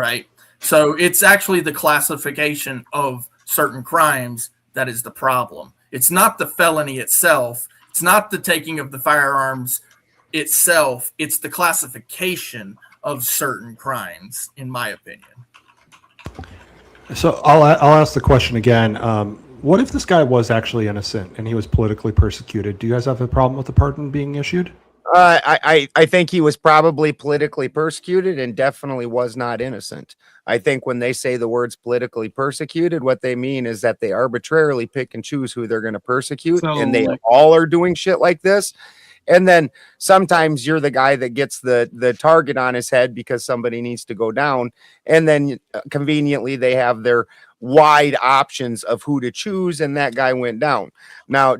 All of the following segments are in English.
right? So it's actually the classification of certain crimes that is the problem. It's not the felony itself. It's not the taking of the firearms itself. It's the classification of certain crimes, in my opinion. So I'll ask the question again. What if this guy was actually innocent and he was politically persecuted? Do you guys have a problem with the pardon being issued? I think he was probably politically persecuted and definitely was not innocent. I think when they say the words politically persecuted, what they mean is that they arbitrarily pick and choose who they're going to persecute, and they all are doing shit like this. And then sometimes you're the guy that gets the target on his head because somebody needs to go down. And then conveniently they have their wide options of who to choose, and that guy went down. Now,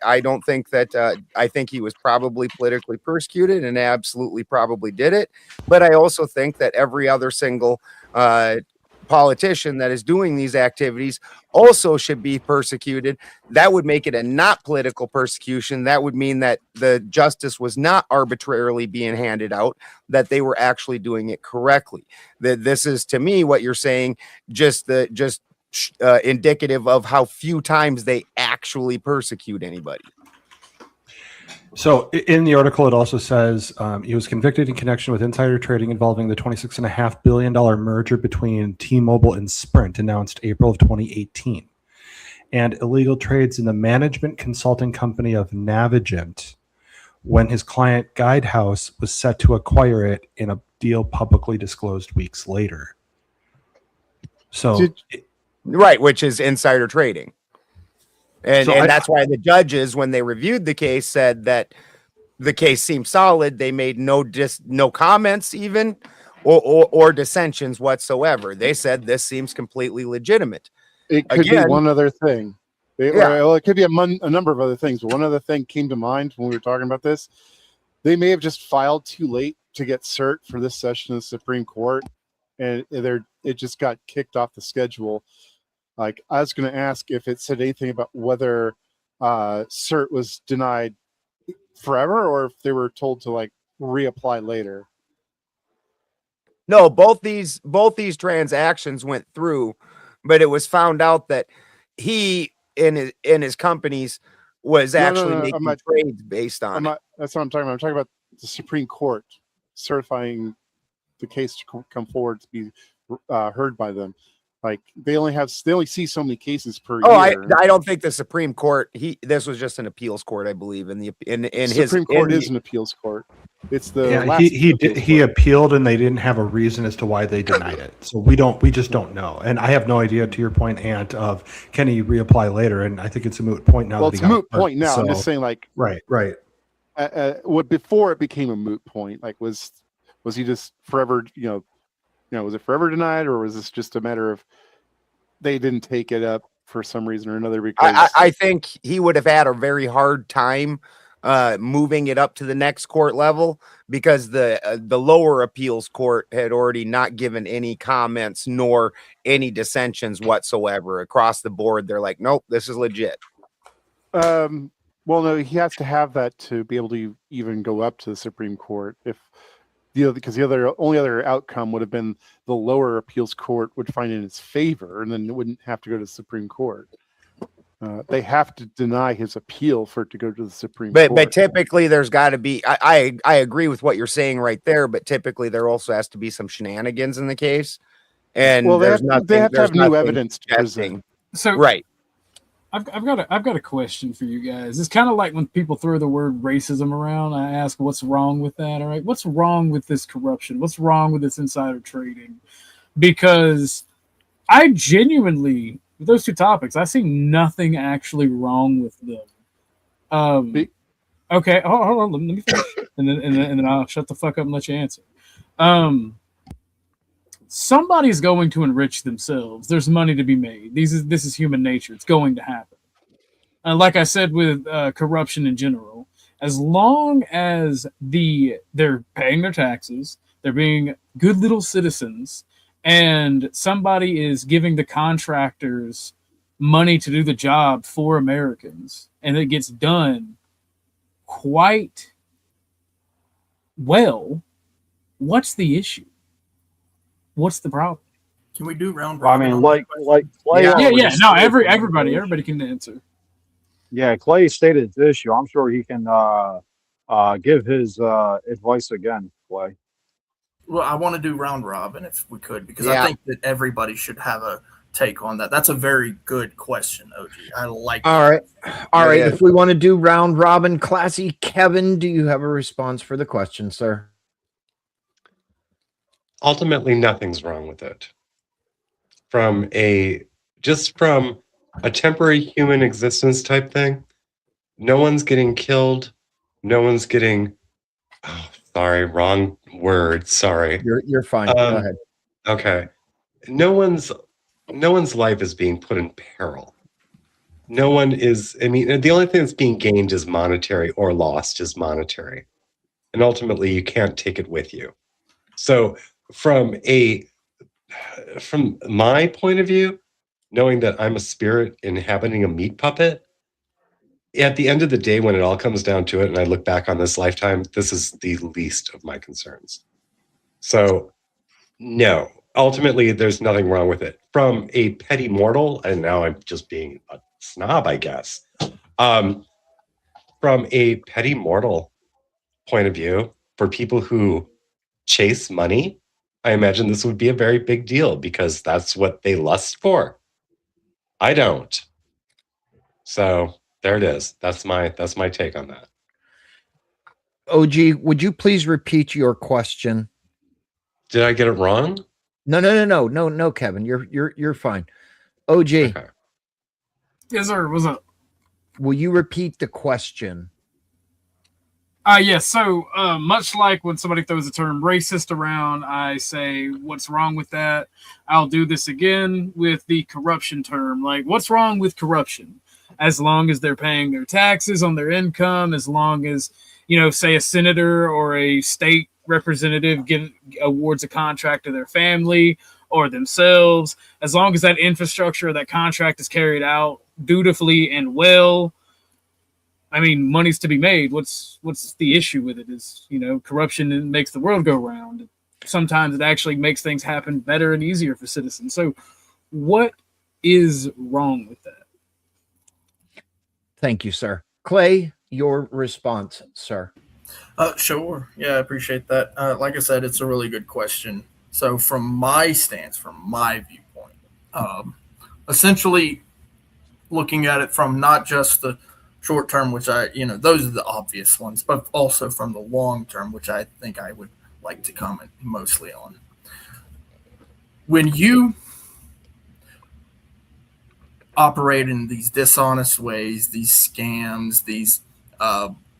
I don't think that I think he was probably politically persecuted and absolutely probably did it. But I also think that every other single politician that is doing these activities also should be persecuted. That would make it a not political persecution. That would mean that the justice was not arbitrarily being handed out, that they were actually doing it correctly. That this is, to me, what you're saying, just indicative of how few times they actually persecute anybody. So in the article, it also says he was convicted in connection with insider trading involving the $26.5 billion merger between T-Mobile and Sprint announced April of 2018, and illegal trades in the management consulting company of Navigent when his client Guidehouse was set to acquire it in a deal publicly disclosed weeks later. So, right, which is insider trading. And that's why the judges, when they reviewed the case, said that the case seemed solid. They made no comments even or dissensions whatsoever. They said this seems completely legitimate. It could be one other thing. It could be a number of other things. But one other thing came to mind when we were talking about this. They may have just filed too late to get cert for this session of the Supreme Court, and it just got kicked off the schedule. Like, I was going to ask if it said anything about whether cert was denied forever or if they were told to like reapply later. No, both these transactions went through, but it was found out that he in his companies was actually making trades based on it. That's what I'm talking about. I'm talking about the Supreme Court certifying the case to come forward to be heard by them. Like they only see so many cases per year. I don't think the Supreme Court. This was just an appeals court, I believe. In his Supreme Court is an appeals court. It's the he appealed and they didn't have a reason as to why they denied it. So we just don't know. And I have no idea, to your point, Ant, of can he reapply later? And I think it's a moot point now. Well, it's a moot point now. So, I'm just saying, like, right. What before it became a moot point? Like, was he just forever? Was it forever denied, or was this just a matter of they didn't take it up for some reason or another? Because I think he would have had a very hard time moving it up to the next court level because the lower appeals court had already not given any comments nor any dissensions whatsoever across the board. They're like, nope, this is legit. Well, no, he has to have that to be able to even go up to the Supreme Court. Because the only other outcome would have been the lower appeals court would find in his favor, and then it wouldn't have to go to the Supreme Court. They have to deny his appeal for it to go to the Supreme Court. But typically there's got to be, I agree with what you're saying right there, but typically there also has to be some shenanigans in the case. And they have to have new evidence to present. So right. I've got a question for you guys. It's kind of like when people throw the word racism around. I ask, what's wrong with that? All right, what's wrong with this corruption? What's wrong with this insider trading? Because I genuinely, with those two topics, I see nothing actually wrong with them. Okay, hold on, let me finish, and then I'll shut the fuck up and let you answer. Somebody's going to enrich themselves. There's money to be made. This is human nature. It's going to happen. And like I said with corruption in general, as long as they're paying their taxes, they're being good little citizens, and somebody is giving the contractors money to do the job for Americans, and it gets done quite well, what's the issue? What's the problem? Can we do round I robin? mean, on like that question? Clay. Yeah, already Yeah. No, stated everybody can answer. Yeah, Clay stated the issue. I'm sure he can give his advice again, Clay. Well, I want to do round robin if we could, because I Yeah. think that everybody should have a take on that. That's a very good question, OG. I like All that. right. All right. If we want to do round robin, classy Kevin, do you have a response for the question, sir? Ultimately, nothing's wrong with it. From a temporary human existence type thing, no one's getting killed. No one's getting. Oh, sorry, wrong word. Sorry. You're fine. Go ahead. Okay. No one's life is being put in peril. No one is. I mean, the only thing that's being gained is monetary, or lost is monetary, and ultimately, you can't take it with you. So, from my point of view, knowing that I'm a spirit inhabiting a meat puppet, at the end of the day, when it all comes down to it, and I look back on this lifetime, this is the least of my concerns. So, no, ultimately, there's nothing wrong with it. From a petty mortal, and now I'm just being a snob, I guess. From a petty mortal point of view, for people who chase money, I imagine this would be a very big deal because that's what they lust for. I don't. So there it is. That's my take on that. OG, would you please repeat your question? Did I get it wrong? No, Kevin. You're fine. OG, Okay. Yes, sir. What's up? will you repeat the question? Yes. So, much like when somebody throws the term racist around, I say, what's wrong with that? I'll do this again with the corruption term. Like, what's wrong with corruption? As long as they're paying their taxes on their income, as long as, say a senator or a state representative awards a contract to their family or themselves, as long as that infrastructure, that contract is carried out dutifully and well, I mean, money's to be made. What's the issue with it? Is, corruption makes the world go round. Sometimes it actually makes things happen better and easier for citizens. So what is wrong with that? Thank you, sir. Clay, your response, sir. Sure. Yeah, I appreciate that. Like I said, it's a really good question. So from my stance, from my viewpoint, essentially looking at it from not just the short term, which those are the obvious ones, but also from the long term, which I think I would like to comment mostly on. When you operate in these dishonest ways, these scams, these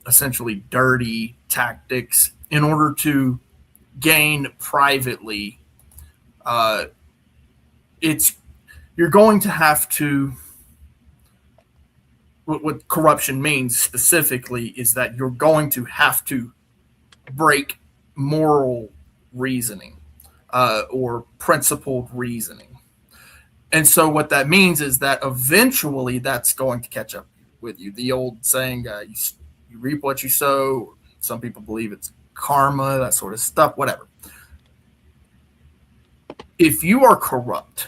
essentially dirty tactics in order to gain privately, you're going to have to. What corruption means specifically is that you're going to have to break moral reasoning or principled reasoning. And so what that means is that eventually that's going to catch up with you. The old saying, you reap what you sow. Some people believe it's karma, that sort of stuff, whatever. If you are corrupt,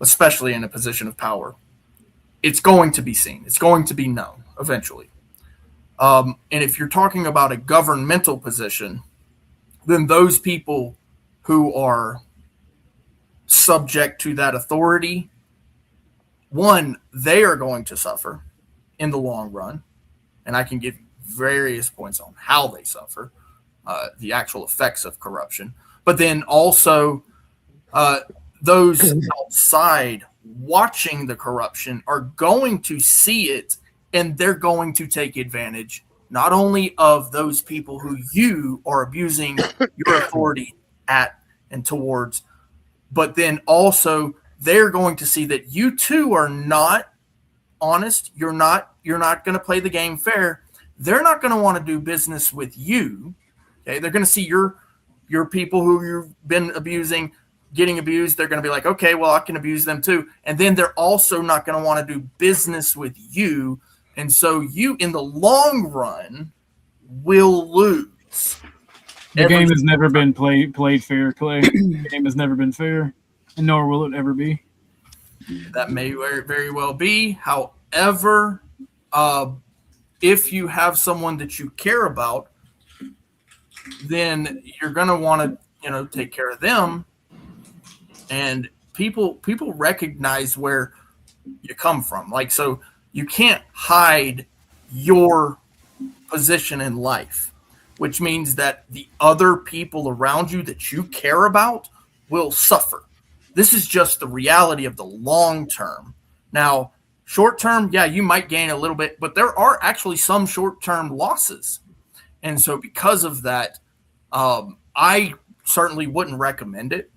especially in a position of power, it's going to be seen. It's going to be known eventually. And if you're talking about a governmental position, then those people who are subject to that authority, one, they are going to suffer in the long run. And I can give various points on how they suffer, the actual effects of corruption. But then also those outside watching the corruption are going to see it, and they're going to take advantage not only of those people who you are abusing your authority at and towards, but then also they're going to see that you too are not honest. You're not going to play the game fair. They're not going to want to do business with you. Okay, they're going to see your people who you've been abusing getting abused. They're going to be like, okay, well, I can abuse them too. And then they're also not going to want to do business with you. And so you, in the long run, will lose. The game has never been played fair, Clay. The game has never been fair, and nor will it ever be. That may very well be. However, if you have someone that you care about, then you're going to want to, take care of them. And people recognize where you come from. Like, so you can't hide your position in life, which means that the other people around you that you care about will suffer. This is just the reality of the long term. Now, short term, yeah, you might gain a little bit, but there are actually some short term losses. And so because of that, I certainly wouldn't recommend it.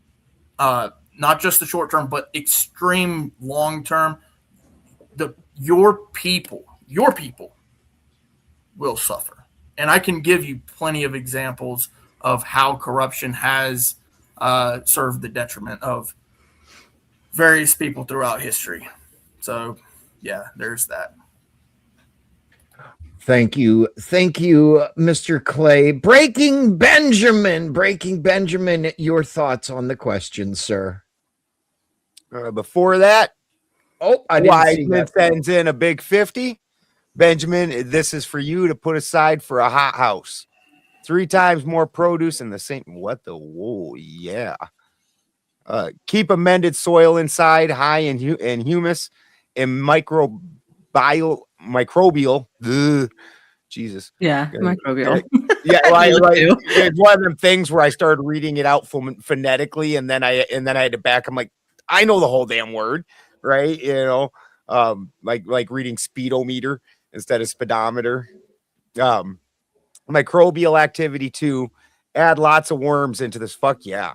Not just the short term, but extreme long term. Your people will suffer. And I can give you plenty of examples of how corruption has served the detriment of various people throughout history. So, yeah, there's that. Thank you, Mr. Clay. Breaking Benjamin, your thoughts on the question, sir? Before that, I didn't see that. sends in a big 50. Benjamin, this is for you to put aside for a hot house. 3 times more produce in the same. What the? Whoa, yeah. Keep amended soil inside, high in humus and microbial. Ugh, Jesus. Yeah, microbial. Yeah, it's one of them things where I started reading it out phonetically, and then I had to back. I'm like, I know the whole damn word, right? Like reading speedometer instead of speedometer. Microbial activity too. Add lots of worms into this. Fuck yeah.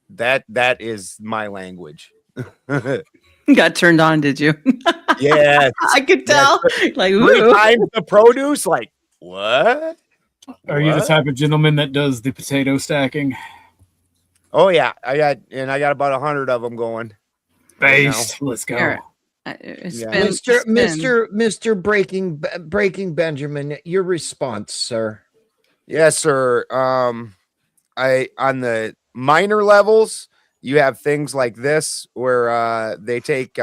That is my language. Got turned on, did you? Yeah. I could tell. Like, 3 times the produce, like, what? Are you the type of gentleman that does the potato stacking? Oh yeah, I got about 100 of them going. Based. Let's go. Here, Mr. Breaking Benjamin, your response, sir. Yes, sir. On the minor levels, you have things like this where they take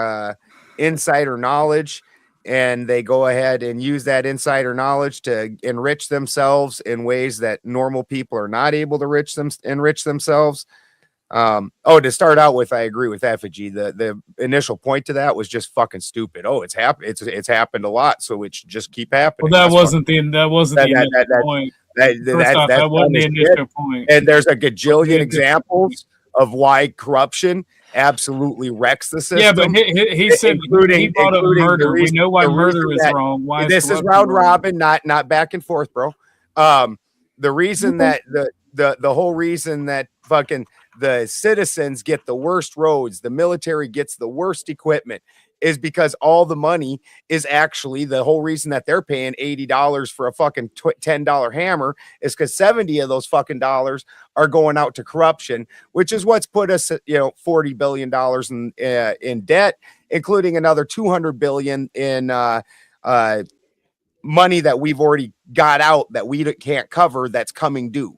insider knowledge and they go ahead and use that insider knowledge to enrich themselves in ways that normal people are not able to enrich themselves. To start out with, I agree with Effigy. The initial point to that was just fucking stupid. Oh, it's happened. It's happened a lot, so it should just keep happening. Well, that wasn't the initial point. That wasn't the initial point. And there's a gajillion examples of why corruption absolutely wrecks the system. Yeah, but he said he brought up murder. We know why murder is wrong. Why this is round robin, not back and forth, bro. The reason that the whole reason that fucking the citizens get the worst roads, the military gets the worst equipment, is because all the money is actually the whole reason that they're paying $80 for a fucking $10 hammer is because 70 of those fucking dollars are going out to corruption, which is what's put us at, $40 billion in debt, including another $200 billion in money that we've already got out that we can't cover that's coming due.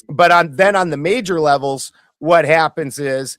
But on the major levels, what happens is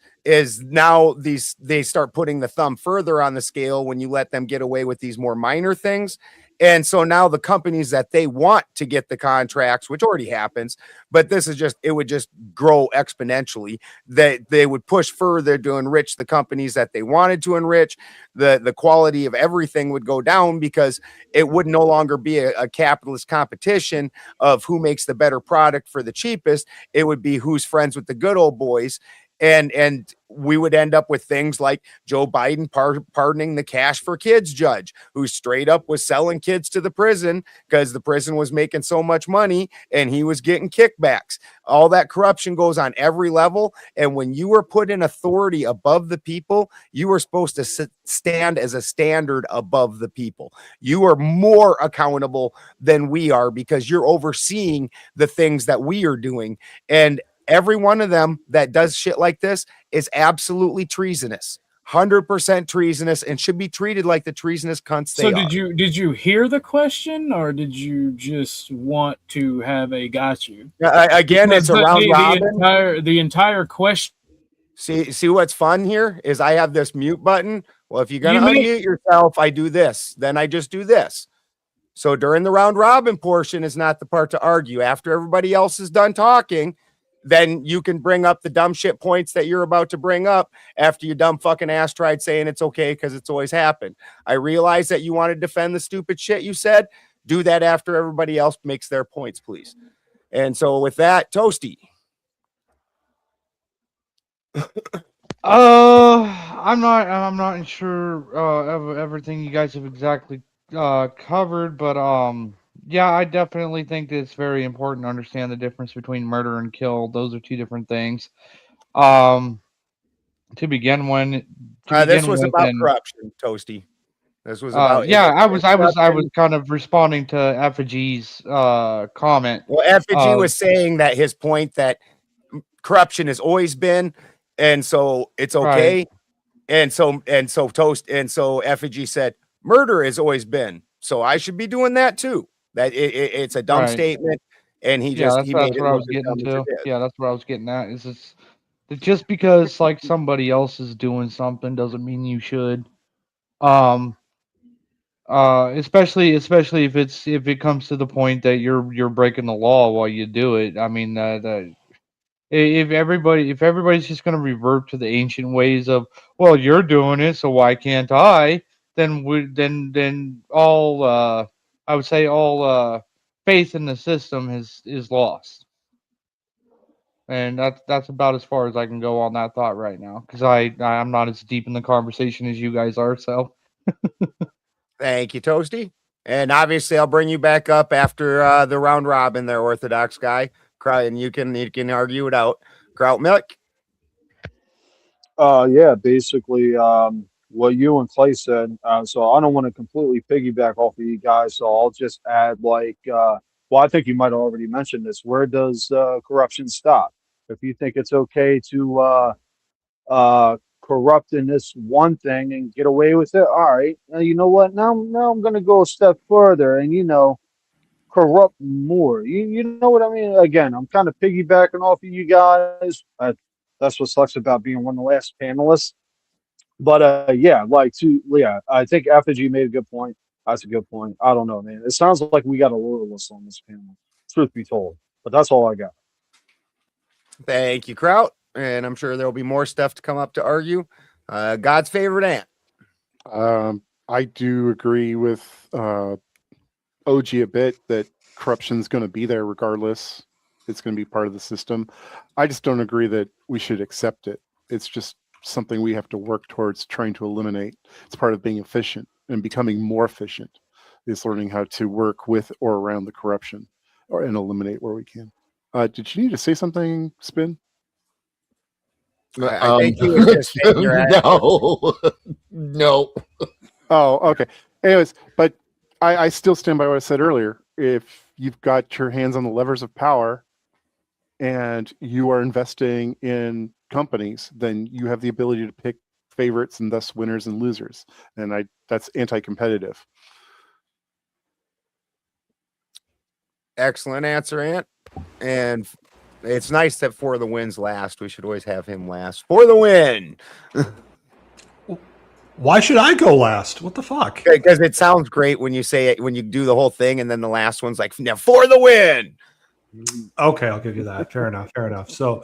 now they start putting the thumb further on the scale when you let them get away with these more minor things. And so now the companies that they want to get the contracts, which already happens, but it would just grow exponentially, that they would push further to enrich the companies that they wanted to enrich. The quality of everything would go down because it would no longer be a capitalist competition of who makes the better product for the cheapest. It would be who's friends with the good old boys. And we would end up with things like Joe Biden pardoning the cash for kids judge, who straight up was selling kids to the prison because the prison was making so much money and he was getting kickbacks. All that corruption goes on every level. And when you were put in authority above the people, you were supposed to stand as a standard above the people. You are more accountable than we are because you're overseeing the things that we are doing. And every one of them that does shit like this is absolutely treasonous. 100% treasonous and should be treated like the treasonous cunts they So are. did you hear the question, or did you just want to have a got you? Again, it's a round robin. The entire question. See what's fun here is I have this mute button. Well, if you're going to unmute yourself, I do this. Then I just do this. So during the round robin portion is not the part to argue. After everybody else is done talking, then you can bring up the dumb shit points that you're about to bring up after your dumb fucking ass tried saying it's okay because it's always happened. I realize that you want to defend the stupid shit you said. Do that after everybody else makes their points, please. And so with that, Toasty. I'm not sure of everything you guys have exactly covered, but yeah, I definitely think that it's very important to understand the difference between murder and kill. Those are two different things. To begin this was about corruption, Toasty. This was about I was kind of responding to Effigy's comment. Well, Effigy was saying that his point that corruption has always been, and so it's okay. Right. And so Effigy said murder has always been, so I should be doing that too. That it's a dumb statement, and he made it. What I was getting to. Yeah, that's what I was getting at. Is just because like somebody else is doing something doesn't mean you should. Especially if it comes to the point that you're breaking the law while you do it. I mean, if everybody's just going to revert to the ancient ways of, well, you're doing it, so why can't I? Then all I would say all faith in the system is lost. And that's about as far as I can go on that thought right now, because I'm not as deep in the conversation as you guys are. So, thank you, Toasty. And obviously, I'll bring you back up after the round robin, there, Orthodox guy. And you can argue it out. Kraut Milk. Yeah, basically what you and Clay said. So I don't want to completely piggyback off of you guys. So I'll just add well, I think you might have already mentioned this. Where does corruption stop? If you think it's okay to corrupt in this one thing and get away with it, all right. You know what? Now I'm going to go a step further and, corrupt more. You know what I mean? Again, I'm kind of piggybacking off of you guys. That's what sucks about being one of the last panelists. But I think Effigy made a good point. That's a good point. I don't know, man. It sounds like we got a loyalist on this panel, truth be told. But that's all I got. Thank you, Kraut. And I'm sure there'll be more stuff to come up to argue. God's favorite ant. I do agree with OG a bit that corruption's going to be there regardless. It's going to be part of the system. I just don't agree that we should accept it. It's just something we have to work towards trying to eliminate. It's part of being efficient and becoming more efficient is learning how to work with or around the corruption and eliminate where we can. Did you need to say something, Spin? I think you were just saying your ass. No. Oh, okay. Anyways, but I still stand by what I said earlier. If you've got your hands on the levers of power and you are investing in companies, then you have the ability to pick favorites and thus winners and losers. And that's anti-competitive. Excellent answer, Ant. And it's nice that For the Win's last. We should always have him last. For the Win. Why should I go last? What the fuck? Because it sounds great when you say it, when you do the whole thing, and then the last one's like, "Now For the Win." Okay, I'll give you that. Fair enough. So,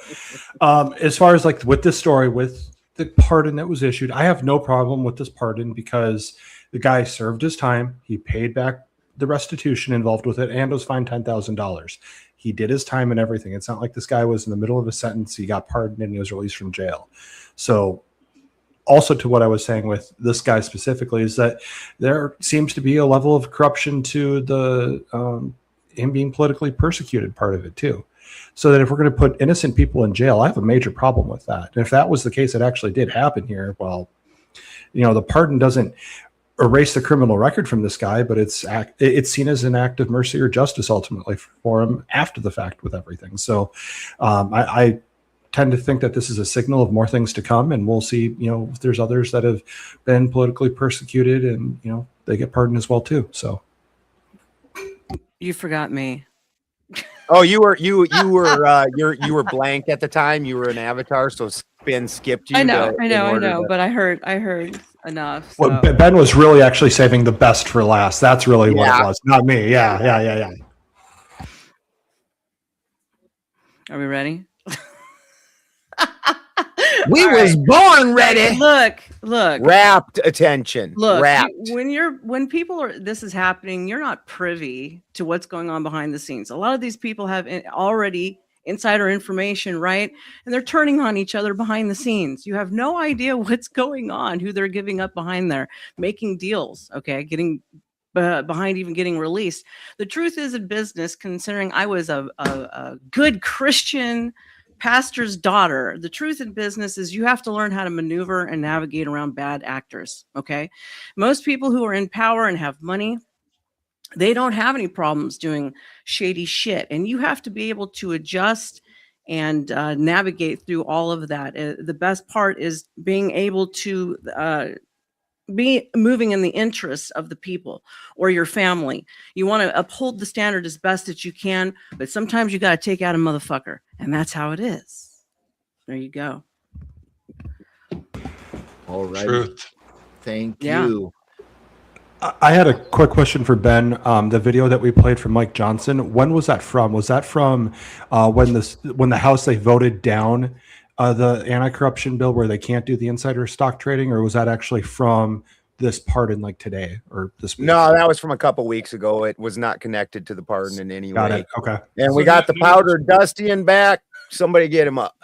as far as like with this story, with the pardon that was issued, I have no problem with this pardon because the guy served his time. He paid back the restitution involved with it and was fined $10,000. He did his time and everything. It's not like this guy was in the middle of a sentence. He got pardoned and he was released from jail. So, also to what I was saying with this guy specifically is that there seems to be a level of corruption to the him being politically persecuted part of it too. So that if we're going to put innocent people in jail, I have a major problem with that. And if that was the case, it actually did happen here. Well, the pardon doesn't erase the criminal record from this guy, but it's seen as an act of mercy or justice ultimately for him after the fact with everything. So I tend to think that this is a signal of more things to come, and we'll see, if there's others that have been politically persecuted and, they get pardoned as well too. So You forgot me. Oh, you were blank at the time. You were an avatar, so Spin skipped you. I know, but I heard enough. So. well, Ben was really actually saving the best for last. That's really what it was, not me. Yeah. Are we ready? We was born ready. Look. Rapt attention. Look, Rapt. when people are, this is happening, you're not privy to what's going on behind the scenes. A lot of these people have already insider information, right? And they're turning on each other behind the scenes. You have no idea what's going on, who they're giving up behind there, making deals, okay, getting behind even getting released. The truth is, in business, considering I was a good Christian pastor's daughter, the truth in business is you have to learn how to maneuver and navigate around bad actors, okay? Most people who are in power and have money, they don't have any problems doing shady shit, and you have to be able to adjust and navigate through all of that. The best part is being able to be moving in the interests of the people or your family. You want to uphold the standard as best that you can, but sometimes you got to take out a motherfucker, and that's how it is. There you go. All right. Truth. Thank Yeah. you. I had a quick question for Ben. The video that we played from Mike Johnson, when was that from? Was that from when the House, they voted down the anti-corruption bill where they can't do the insider stock trading, or was that actually from this pardon, like today or this week? No, that was from a couple weeks ago. It was not connected to the pardon in any Got way. it. Okay. And we got the powdered Dusty in back. Somebody get him up.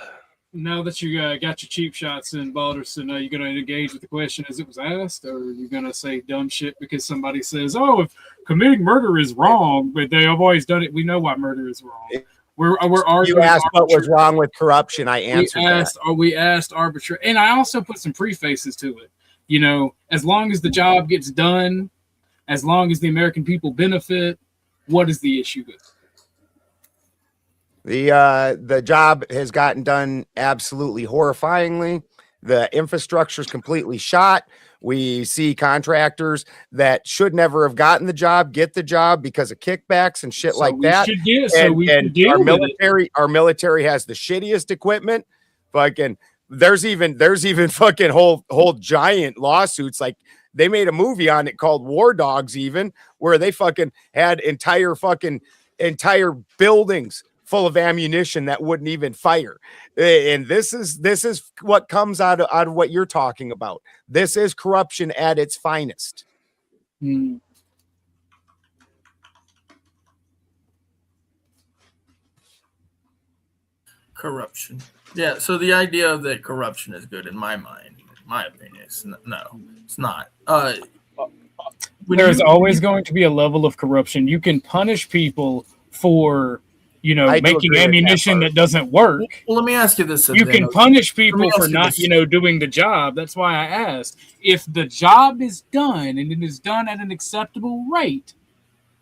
Now that you got your cheap shots in, Balderson, are you going to engage with the question as it was asked, or are you going to say dumb shit because somebody says, "Oh, if committing murder is wrong, but they have always done it"? We know why murder is wrong. We're arguing. You asked what was wrong with corruption. I answered we asked arbitrary, and I also put some prefaces to it. As long as the job gets done, as long as the American people benefit, what is the issue with it? The job has gotten done absolutely horrifyingly. The infrastructure is completely shot. We see contractors that should never have gotten the job get the job because of kickbacks and shit like that. Our military has the shittiest equipment. Fucking there's even fucking whole giant lawsuits. Like they made a movie on it called War Dogs, even where they fucking had entire buildings full of ammunition that wouldn't even fire. And this is what comes out of what you're talking about. This is corruption at its finest. Corruption. Yeah, so the idea that corruption is good, in my mind, in my opinion, is no, it's not. There's always going to be a level of corruption. You can punish people for making ammunition that doesn't work. Well, let me ask you this. You can punish people for not, doing the job. That's why I asked. If the job is done and it is done at an acceptable rate,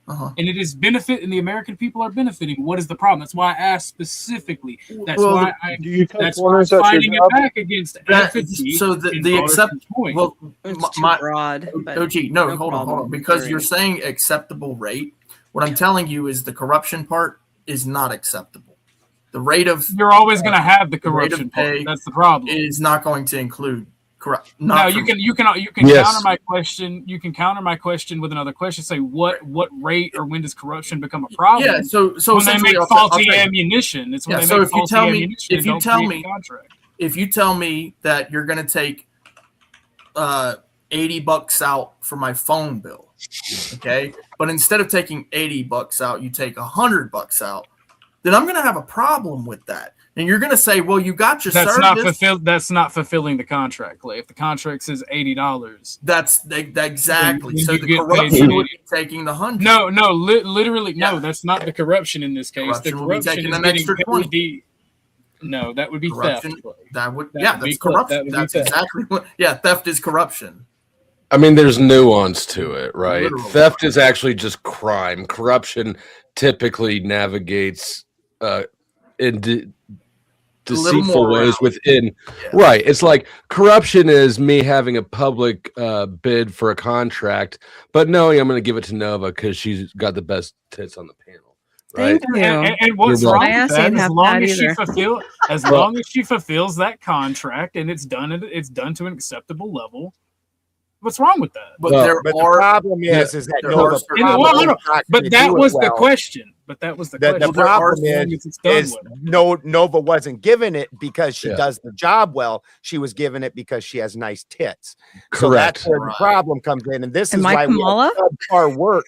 and it is benefit, and the American people are benefiting, what is the problem? That's why I asked specifically. That's why I'm fighting it back against apathy. So the accept. Well, my broad. OG, no, hold on, because you're saying acceptable rate. What I'm telling you is the corruption part is not acceptable. The rate of you're always going to have the corruption part. That's the problem. Is not going to include corrupt. No, you can counter my question. You can counter my question with another question. Say what rate or when does corruption become a problem? Yeah, so when they make faulty ammunition. It's when they make faulty ammunition. If you tell me that you're going to take $80 out for my phone bill, okay, but instead of taking $80 out, you take $100 out, then I'm going to have a problem with that. And you're going to say, well, you got your service. That's not fulfilling the contract, Clay. If the contract says $80, that's exactly. So the corruption would be taking the $100. No, literally, no. That's not the corruption in this case. The corruption is taking an extra $20. No, that would be theft. That's corruption. That's exactly what. Yeah, theft is corruption. I mean, there's nuance to it, right? Literally. Theft is actually just crime. Corruption typically navigates deceitful ways morality. within. Yeah. Right. It's like corruption is me having a public bid for a contract, but knowing I'm going to give it to Nova because she's got the best tits on the panel. Right. Thank you. And what's You're wrong welcome. with I that? ain't As have long that as she either. long as she fulfills that contract and it's done to an acceptable level. What's wrong with that? But Well, there But the are problem is that there Nova are certain- And, well, probably no, not but gonna that do was it the well. question. But that was the The question. problem As long as it's done is well. Nova wasn't given it because she Yeah. does the job well. She was given it because she has nice tits. So Correct. that's where the Right. problem comes in. And this Am is I why we Kamala? have subpar work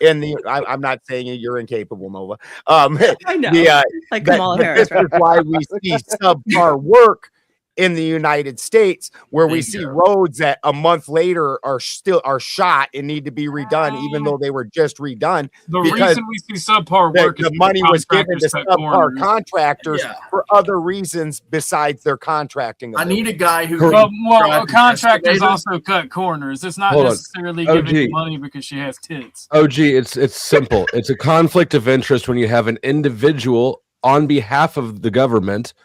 in the. I'm not saying you're incapable, Nova. I know. Like Kamala Harris, This is why we see subpar work in the United States, where we see roads that a month later are shot and need to be redone, even though they were just redone. The because reason we see subpar work is the money was given to contractors cut subpar corners. contractors Yeah. for other reasons besides their contracting. I need a guy who Well, can drive his contractors excavator. also cut corners. It's not Hold on. necessarily OG. giving money because she has tits. OG, it's simple. It's a conflict of interest when you have an individual on behalf of the government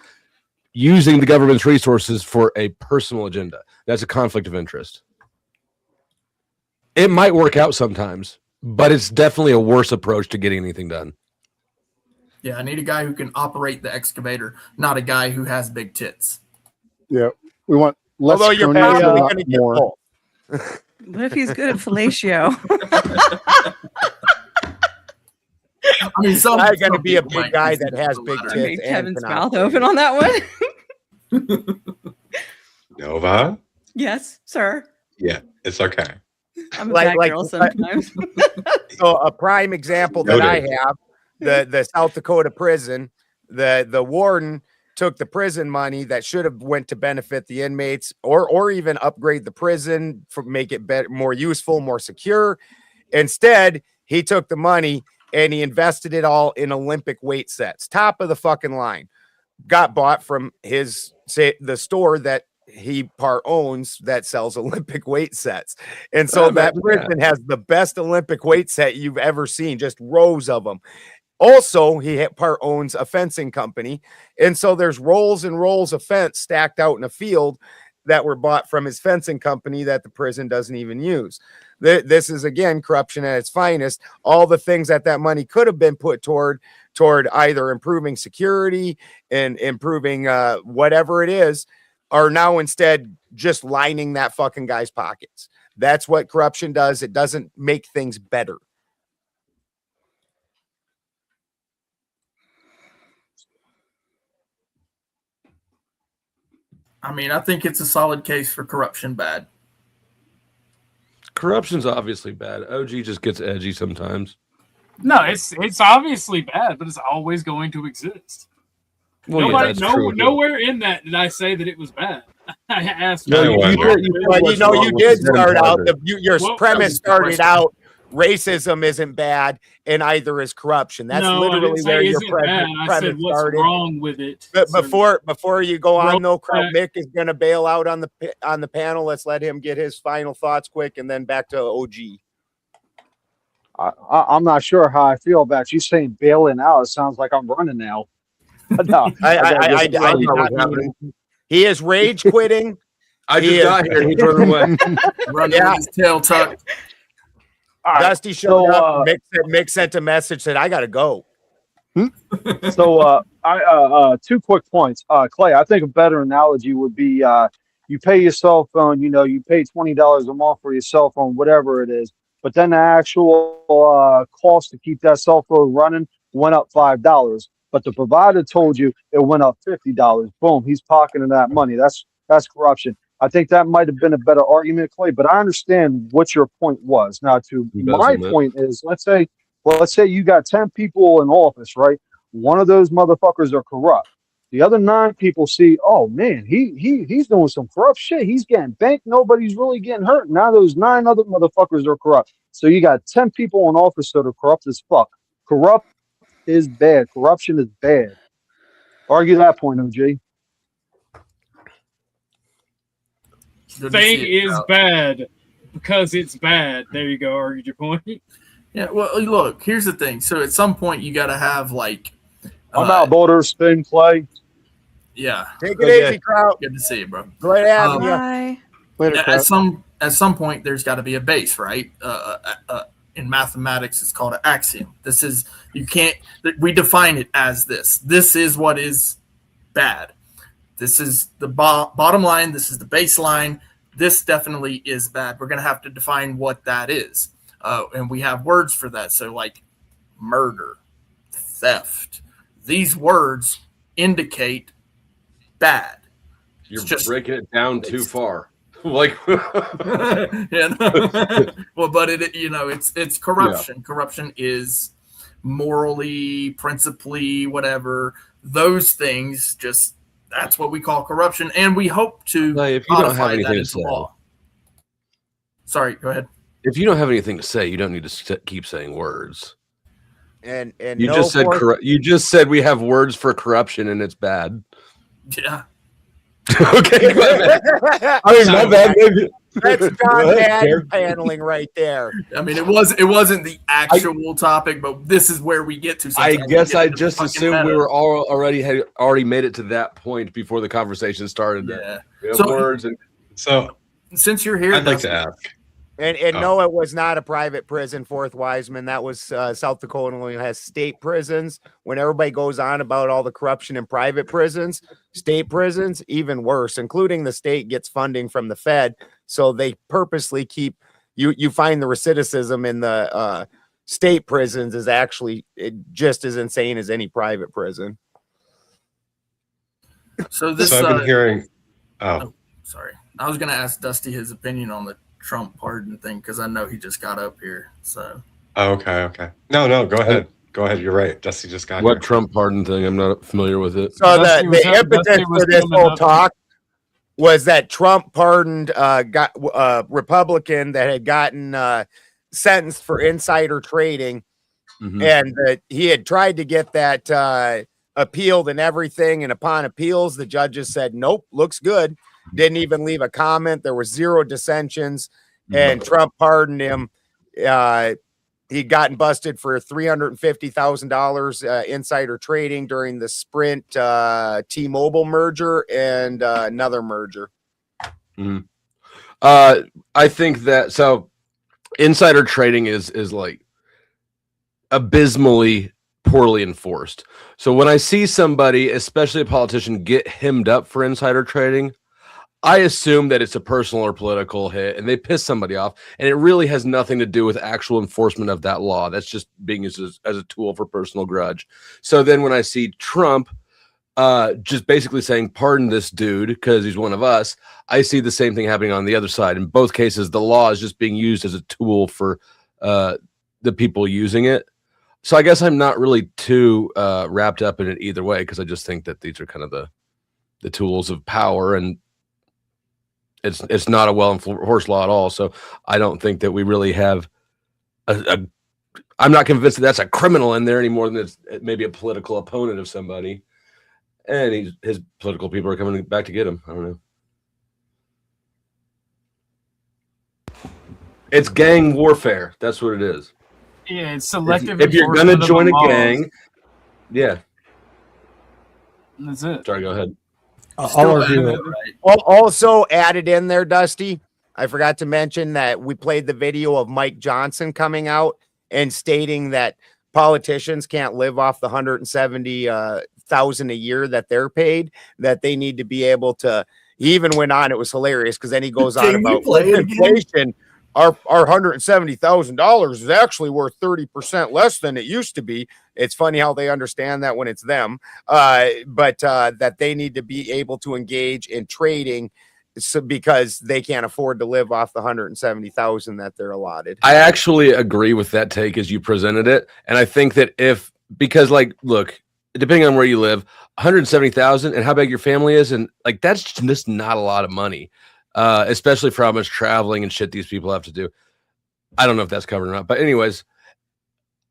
using the government's resources for a personal agenda. That's a conflict of interest. It might work out sometimes, but it's definitely a worse approach to getting anything done. Yeah, I need a guy who can operate the excavator, not a guy who has big tits. Yeah, we want less. Although you're cronies, probably not going to get more. both. What if he's good at fellatio? I mean, some I'm going to be a people big might guy consider that has it big better. I tits. made and Kevin's can mouth operate. open on that one. Nova? Yes, sir. Yeah, it's okay. I'm a Like- bad like- girl sometimes. So a prime example that I Noted. have, the South Dakota prison, the warden took the prison money that should have went to benefit the inmates or even upgrade the prison for make it better, more useful, more secure. Instead, he took the money and he invested it all in Olympic weight sets, top of the fucking line. Got bought from the store that he part owns that sells Olympic weight sets. And so that prison has the best Olympic weight set you've ever seen, just rows of them. Also, he part owns a fencing company. And so there's rolls and rolls of fence stacked out in a field that were bought from his fencing company that the prison doesn't even use. This is, again, corruption at its finest. All the things that money could have been put toward either improving security and improving whatever it is are now instead just lining that fucking guy's pockets. That's what corruption does. It doesn't make things better. I mean, I think it's a solid case for corruption bad. Corruption's obviously bad. OG just gets edgy sometimes. No, it's obviously bad, but it's always going to exist. Well, yeah, that's true. Nowhere in that did I say that it was bad. I asked. No, you did start out. Your Well, premise started out. Racism isn't bad, and either is corruption. That's No, I literally didn't say where your isn't bad. I said what's started. wrong with it. But So- before you go on, though, Right. Mick is going to bail out on the panel. Let's let him get his final thoughts quick, and then back to OG. I'm not sure how I feel about you saying bailing out. It sounds like I'm running now. No, I he is rage quitting. I just got here and he's running away. Running with his tail tucked. All right, Dusty showed so, up. Mick sent a message, said, I got to go. So, two quick points. Clay, I think a better analogy would be you pay your cell phone, you pay $20 a month for your cell phone, whatever it is, but then the actual cost to keep that cell phone running went up $5. But the provider told you it went up $50. Boom, he's pocketing that money. That's corruption. I think that might have been a better argument, Clay, but I understand what your point was. Now, my point is, let's say you got 10 people in office, right? One of those motherfuckers are corrupt. The other 9 people see, oh man, he's doing some corrupt shit. He's getting banked. Nobody's really getting hurt. Now those 9 other motherfuckers are corrupt. So you got 10 people in office that are corrupt as fuck. Corrupt is bad. Corruption is bad. Argue that point, OG. Thing is bad because it's bad. There you go. Argued your point. Yeah, well, look, here's the thing. So at some point, you got to have like. I'm out, Boulder, spin, Clay. Yeah. Take it easy, Kraut. Good to see you, bro. Great having you. Bye. Later, At Kraut. some point, there's got to be a base, right? In mathematics, it's called an axiom. This is we define it as this. This is what is bad. This is the bottom line. This is the baseline. This definitely is bad. We're going to have to define what that is. And we have words for that. So like murder, theft, these words indicate bad. You're just breaking it down too far. Like, yeah, well, but it's corruption. Yeah. Corruption is morally, principally, whatever. Those things, just that's what we call corruption, and we hope to if you don't have anything to say. Law. Sorry, go ahead. If you don't have anything to say, you don't need to keep saying words. And you just said you just said we have words for corruption and it's bad. Yeah. Okay. I mean, my bad. That's John Madden paneling right there. I mean, it wasn't the actual topic, but this is where we get to. I guess I just assumed we were already made it to that point before the conversation started. Yeah. So words and so since you're here, I'd like to ask. And no, it was not a private prison, Fourth Wiseman. That was South Dakota only has state prisons. When everybody goes on about all the corruption in private prisons, state prisons, even worse, including the state gets funding from the Fed. So they purposely keep you find the recidivism in the state prisons is actually just as insane as any private prison. So I've been hearing. Oh, sorry. I was going to ask Dusty his opinion on the Trump pardon thing because I know he just got up here. So. Okay. No, go ahead. Go ahead. You're right. Dusty just got what here. Trump pardon thing? I'm not familiar with it. So the impetus for this whole talk was that Trump pardoned got a Republican that had gotten sentenced for insider trading, and that he had tried to get that appealed and everything. And upon appeals, the judges said, "Nope, looks good." Didn't even leave a comment. There was zero dissensions, and Trump pardoned him. He'd gotten busted for $350,000 insider trading during the Sprint T-Mobile merger and another merger. I think that insider trading is like abysmally poorly enforced. So when I see somebody, especially a politician, get hemmed up for insider trading, I assume that it's a personal or political hit and they piss somebody off, and it really has nothing to do with actual enforcement of that law. That's just being used as a tool for personal grudge. So then when I see Trump just basically saying, pardon this dude because he's one of us, I see the same thing happening on the other side. In both cases, the law is just being used as a tool for the people using it. So I guess I'm not really too wrapped up in it either way, because I just think that these are kind of the tools of power, and it's not a well-enforced law at all. So I don't think that we really have I'm not convinced that that's a criminal in there any more than it's maybe a political opponent of somebody. And his political people are coming back to get him. I don't know. It's gang warfare. That's what it is. Yeah, it's selective. If you're going to join a gang, yeah. That's it. Sorry, go ahead. I'll argue. Also added in there, Dusty, I forgot to mention that we played the video of Mike Johnson coming out and stating that politicians can't live off the $170,000 a year that they're paid, that they need to be able to. He even went on, it was hilarious because then he goes on about inflation. Our $170,000 is actually worth 30% less than it used to be. It's funny how they understand that when it's them, but that they need to be able to engage in trading, because they can't afford to live off the $170,000 that they're allotted. I actually agree with that take as you presented it, and I think that because look, depending on where you live, $170,000 and how big your family is, and that's just not a lot of money. Especially for how much traveling and shit these people have to do. I don't know if that's covered or not, but anyways,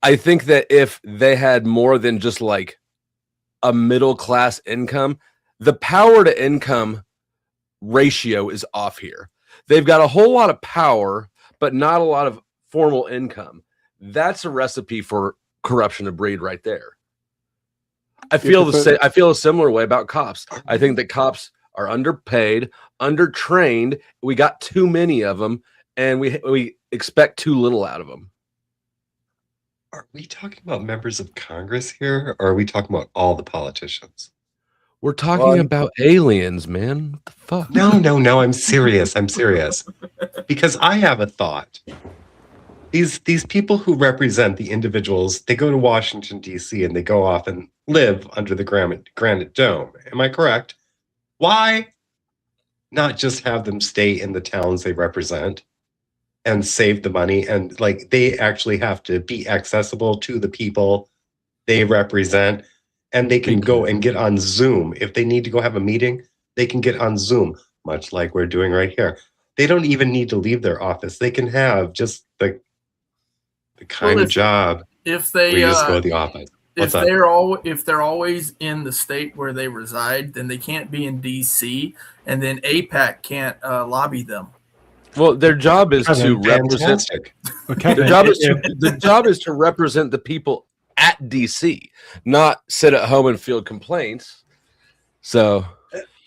I think that if they had more than just a middle class income, the power to income ratio is off here. They've got a whole lot of power, but not a lot of formal income. That's a recipe for corruption to breed right there. I feel the same. I feel a similar way about cops. I think that cops are underpaid, undertrained. We got too many of them, and we expect too little out of them. Are we talking about members of Congress here, or are we talking about all the politicians? We're talking about aliens, man. What the fuck? No. I'm serious. I'm serious. Because I have a thought. These people who represent the individuals, they go to Washington, D.C., and they go off and live under the Granite Dome. Am I correct? Why not just have them stay in the towns they represent and save the money? And like, they actually have to be accessible to the people they represent, and they can go and get on Zoom. If they need to go have a meeting, they can get on Zoom, much like we're doing right here. They don't even need to leave their office. They can have just the kind of job if they where you just go to the office. If they're always in the state where they reside, then they can't be in DC, and then APAC can't lobby them. Well, their job is to represent. The job is to represent the people at DC, not sit at home and field complaints. So,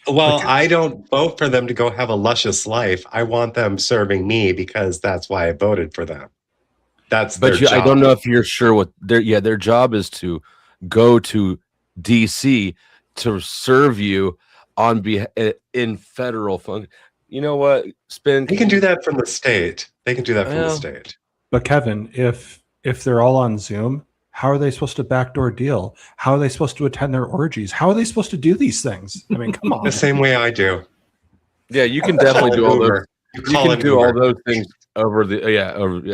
well, I don't vote for them to go have a luscious life. I want them serving me because that's why I voted for them. That's their job. I don't know if you're sure what their job is to go to DC to serve you in federal function. You know what, Spin? They can do that from the state. They can do that from the state. But Kevin, if they're all on Zoom, how are they supposed to backdoor deal? How are they supposed to attend their orgies? How are they supposed to do these things? I mean, come on. The same way I do. Yeah, you can definitely do all those. You can do all those things over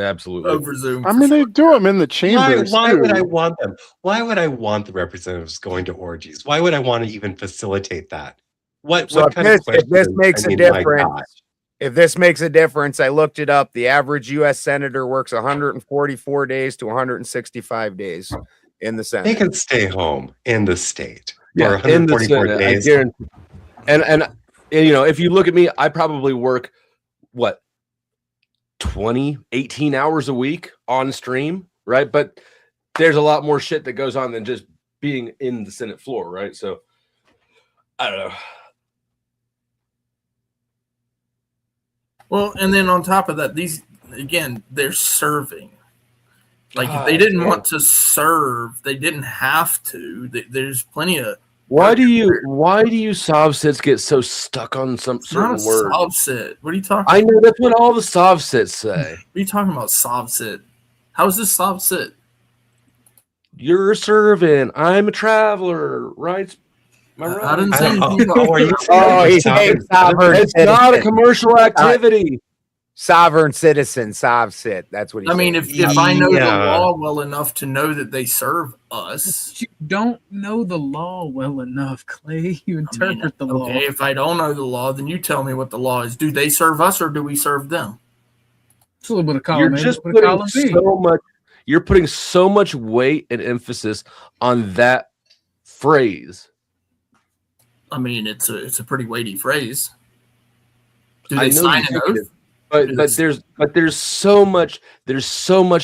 absolutely over Zoom. I mean, they do them in the chambers. Why would I want them? Why would I want the representatives going to orgies? Why would I want to even facilitate that? What kind of if this makes a difference, if this makes a difference, I looked it up. The average U.S. senator works 144 days to 165 days in the Senate. They can stay home in the state. Yeah, 144 days. And you know, if you look at me, I probably work 18 hours a week on stream, right? But there's a lot more shit that goes on than just being in the Senate floor, right? So I don't know. Well, and then on top of that, they're serving. Like, if they didn't want to serve, they didn't have to. There's plenty of. Why do you sovsits get so stuck on some certain word? Sovsit. What are you talking? I know that's what all the sovsits say. What are you talking about, sovsit? How is this sovsit? You're a servant. I'm a traveler, right? Am I right? I didn't say anything sovereign. It's not a commercial activity. Sovereign citizen, sovsit. That's what he I mean, if I know the law well enough to know that they serve us. You don't know the law well enough, Clay. You interpret the law. Okay, if I don't know the law, then you tell me what the law is. Do they serve us or do we serve them? It's a little bit of column. You're just putting so much. You're putting so much weight and emphasis on that phrase. I mean, it's a pretty weighty phrase. Do they sign an oath? But there's so much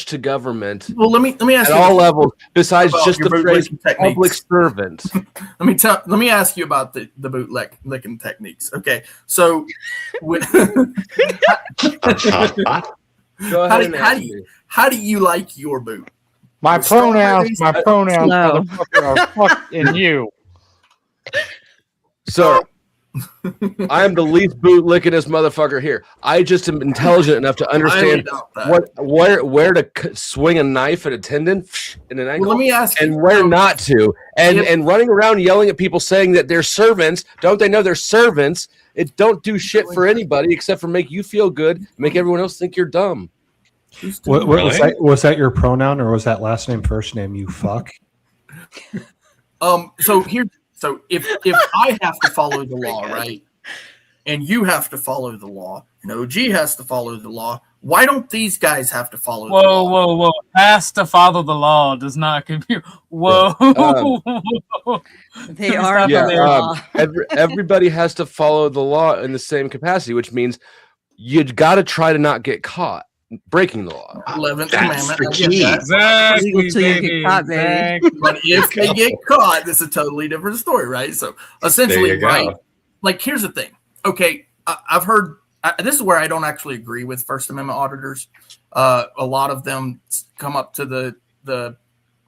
to government. Well, let me ask at you all levels besides just the phrase techniques. Public servant. let me ask you about the bootlicking techniques. Okay, so how do you like your boot? My pronouns, motherfucker, are fuck and you. So I am the least boot lickingest motherfucker here. I just am intelligent enough to understand where to swing a knife at a tendon in an ankle, let me ask and where not to. And running around yelling at people saying that they're servants. Don't they know they're servants? It don't do shit for anybody except for make you feel good, make everyone else think you're dumb. Was that your pronoun or was that last name first name? You fuck. So if I have to follow the law, right, and you have to follow the law, and OG has to follow the law, why don't these guys have to follow the law? Whoa. Has to follow the law does not compute. Whoa. They are the law. Everybody has to follow the law in the same capacity, which means you'd got to try to not get caught. breaking the law. 11th That's commandment. the I get key. that. Exactly, Legal till you get baby. caught, baby. Exactly. But if they get caught, this is a totally different story, right? So essentially, There you go. right? Like, here's the thing. Okay, I've heard this is where I don't actually agree with First Amendment auditors. A lot of them come up to the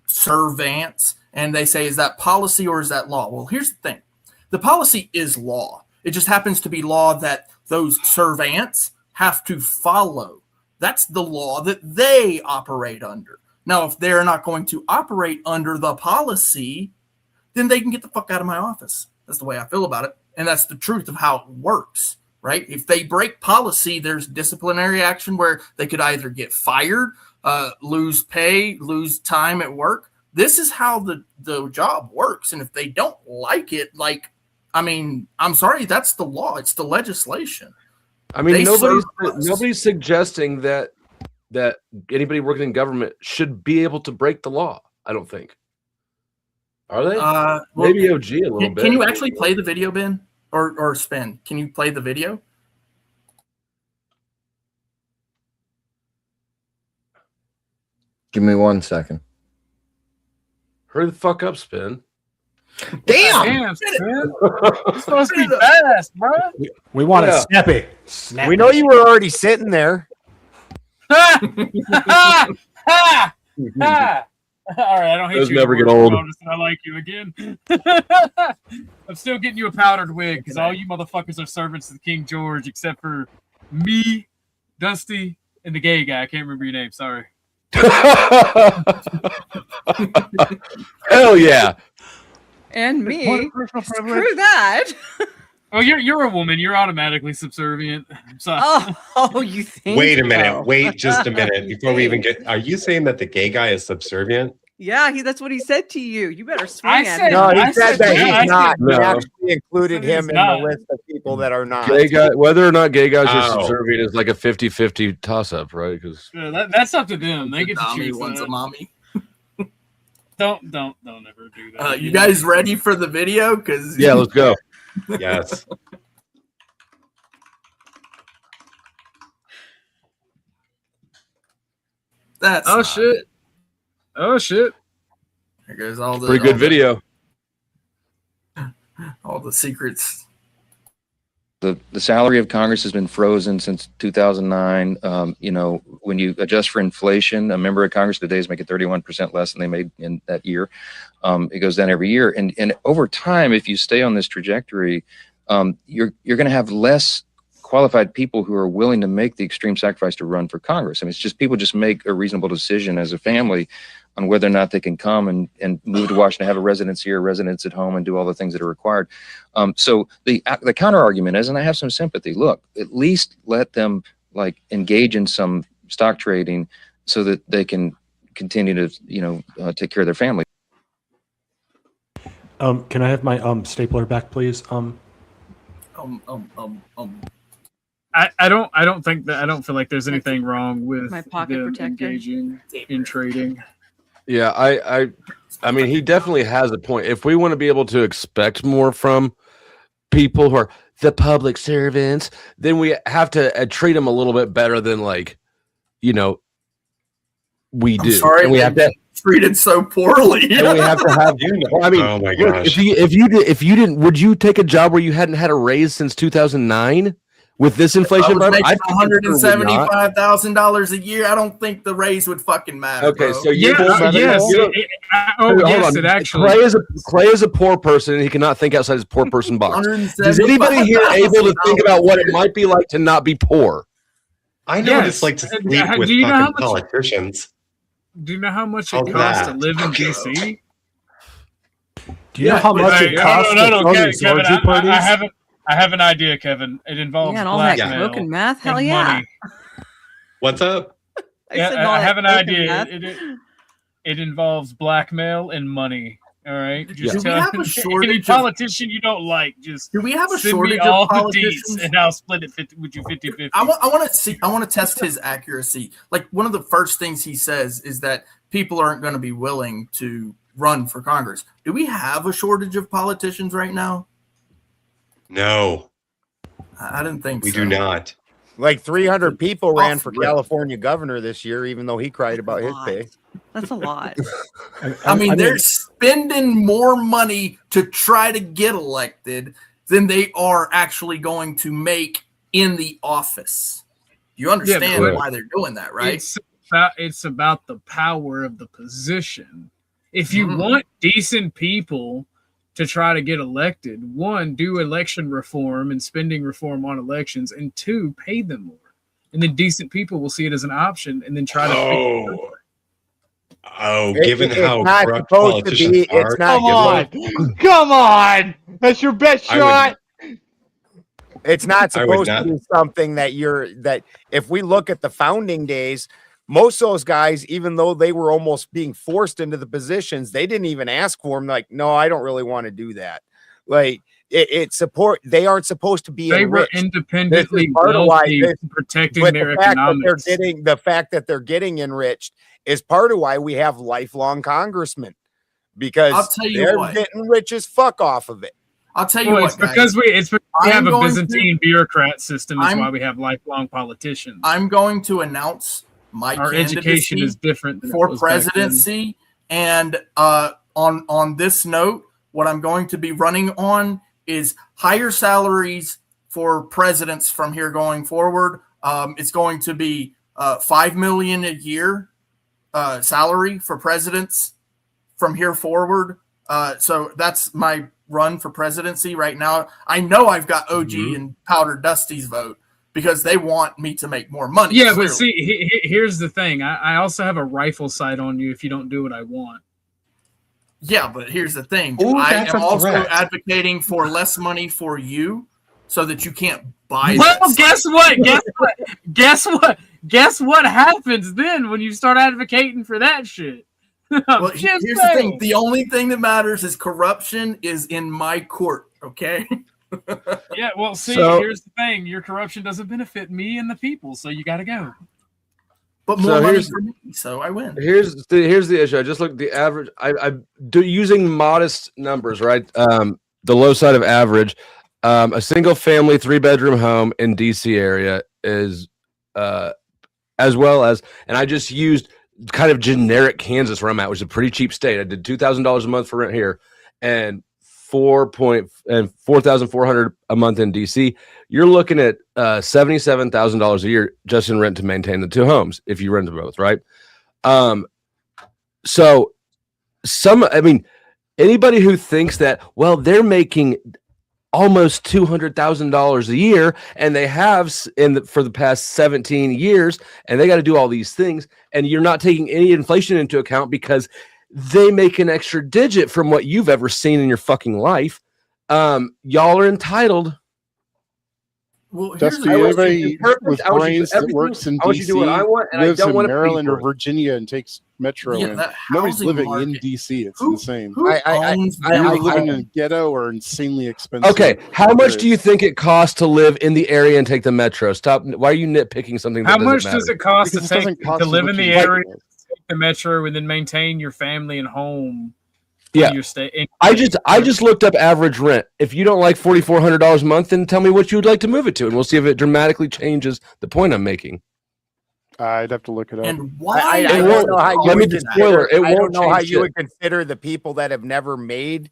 servants and they say, "Is that policy or is that law?" Well, here's the thing: the policy is law. It just happens to be law that those servants have to follow. That's the law that they operate under. Now, if they're not going to operate under the policy, then they can get the fuck out of my office. That's the way I feel about it. And that's the truth of how it works, right? If they break policy, there's disciplinary action where they could either get fired, lose pay, lose time at work. This is how the job works. And if they don't like it, I'm sorry, that's the law. It's the legislation. I mean, They nobody's serve us. nobody's suggesting that anybody working in government should be able to break the law. I don't think. Are they? Well, Maybe OG a little bit. Can you actually play the video, Ben? Or Spin? Can you play the video? Give me 1 second. Hurry the fuck up, Spin. Damn! Damn, man. You're supposed to be fast, bro. We want Yeah. it snappy. Snappy. We know you were already sitting there. Ha! Ha! Ha! Ha! All right, I don't hate Those you. never anymore, get old. I'll just- I like you again. I'm still getting you a powdered wig because all you motherfuckers are servants of King George except for me, Dusty, and the gay guy. I can't remember your name. Sorry. Hell yeah. And What me. a personal privilege. Screw that. Oh, you're a woman. You're automatically subservient. So, Oh, you think? Wait a minute. so. Wait just a minute before we even get. Are you saying that the gay guy is subservient? Yeah, that's what he said to you. You better swing I at said- him. No, he I said said that no, I he's not. said no. He actually included He's him in not. the list of people that are not. Gay guy, whether or not gay guys are Oh. subservient is like a 50-50 toss-up, right? Because that's up to them. They The get to Dommy choose. one's a That. mommy. Don't ever do that. You guys ready for the video? Because yeah, let's go. Yes. that's Oh not shit. it. Oh shit. There goes all the Pretty good video. all the secrets. The salary of Congress has been frozen since 2009. When you adjust for inflation, a member of Congress today is making 31% less than they made in that year. It goes down every year. And over time, if you stay on this trajectory, you're going to have less qualified people who are willing to make the extreme sacrifice to run for Congress. I mean, it's just people just make a reasonable decision as a family on whether or not they can come and move to Washington, have a residence here, residence at home, and do all the things that are required. So the counter argument is, and I have some sympathy, look, at least let them engage in some stock trading so that they can continue to, take care of their family. Can I have my stapler back, please? I don't think that I don't feel like there's anything wrong with My pocket them protector. engaging in trading. Yeah, I mean, he definitely has a point. If we want to be able to expect more from people who are the public servants, then we have to treat them a little bit better than we do. I'm sorry, and we have to treated so poorly. and we have to have. Well, I mean, Oh my look, gosh. if you didn't, would you take a job where you hadn't had a raise since 2009 with this I inflation? was Brother? making I think $175,000 a year. I don't think the raise would fucking matter. Okay, bro. so you Clay is a poor person, and he cannot think outside his poor person box. Is anybody here able to think about what it might be like to not be poor? I know what Yes. it's like to And sleep do with you know how fucking much- politicians. Do you know how much Oh, it costs to that. live in DC? Do you know how much it costs to throw these Kevin, orgy parties? I have an idea, Kevin. It involves Yeah, and all that blackmail coke and meth. Hell and yeah. money. What's up? Yeah, said all I that have an coke and idea. meth. It involves blackmail and money. All right. Do we have a any shortage of- politician you don't like, just Do we have a send shortage me all of the politicians? deets and I'll split it 50 with you 50-50. I want to test his accuracy. Like, one of the first things he says is that people aren't going to be willing to run for Congress. Do we have a shortage of politicians right now? No, I didn't think we so. do not. Like 300 people ran off for the rip. California governor this year, even though he cried about his pay. That's a lot. I mean, they're spending more money to try to get elected than they are actually going to make in the office. You understand why they're doing that, right? It's about the power of the position. If you want decent people to try to get elected, one, do election reform and spending reform on elections, and two, pay them more. And then decent people will see it as an option and then try to fix it. Given how not corrupt supposed to politicians be, are, it's not. Come on, that's your best shot. It's not supposed to be something that if we look at the founding days, most of those guys, even though they were almost being forced into the positions, they didn't even ask for them. Like, no, I don't really want to do that. Like they aren't supposed to be. They enriched. were independently wealthy, protecting their economics. The fact that they're getting enriched is part of why we have lifelong congressmen, because they're getting rich as fuck off of it. I'll tell you what, it's because we have a Byzantine bureaucrat system. That's why we have lifelong politicians. I'm going to announce our education is different for presidency, and on this note, what I'm going to be running on is higher salaries for presidents from here going forward. It's going to be $5 million a year salary for presidents from here forward. So that's my run for presidency right now. I know I've got OG and Powder Dusty's vote because they want me to make more money. Yeah, clearly. but see, here's the thing. I also have a rifle sight on you if you don't do what I want. Yeah, but here's the thing. Ooh, I that's am a also threat. advocating for less money for you so that you can't buy Well, that guess what? Guess what happens then when you start advocating for that shit? Well, here's the thing. The only thing that matters is corruption is in my court, okay? Yeah, well, see, So- here's the thing. Your corruption doesn't benefit me and the people, so you got to go. But So more money here's- for me, so I win. Here's the issue. I just looked at the average. I do using modest numbers, right? The low side of average. A single family 3-bedroom home in DC area is as well as, and I just used kind of generic Kansas where I'm at, which is a pretty cheap state. I did $2,000 a month for rent here and $4,400 a month in DC. You're looking at $77,000 a year just in rent to maintain the two homes if you rent them both, right? So anybody who thinks that, well, they're making almost $200,000 a year and they have for the past 17 years and they got to do all these things and you're not taking any inflation into account because they make an extra digit from what you've ever seen in your fucking life. Y'all are entitled. Well, Dusty, anybody with brains that works in DC lives in Maryland or Virginia and takes Metro. Yeah, and that nobody's housing living market. in DC. It's insane. Who owns You're that living home? in a ghetto or insanely expensive. Okay, how much do you think it costs to live in the area and take the Metro? Stop. Why are you nitpicking something? That How much doesn't does it cost Because to it doesn't cost to live as in much the as area, it take the Metro, and then maintain your family and home? Yeah. Your state. I just looked up average rent. If you don't like $4,400 a month, then tell me what you would like to move it to, and we'll see if it dramatically changes the point I'm making. I'd have to look it up. And why? I don't know how you Let me would just consider. spoiler. It I don't won't know how change you shit. would consider the people that have never made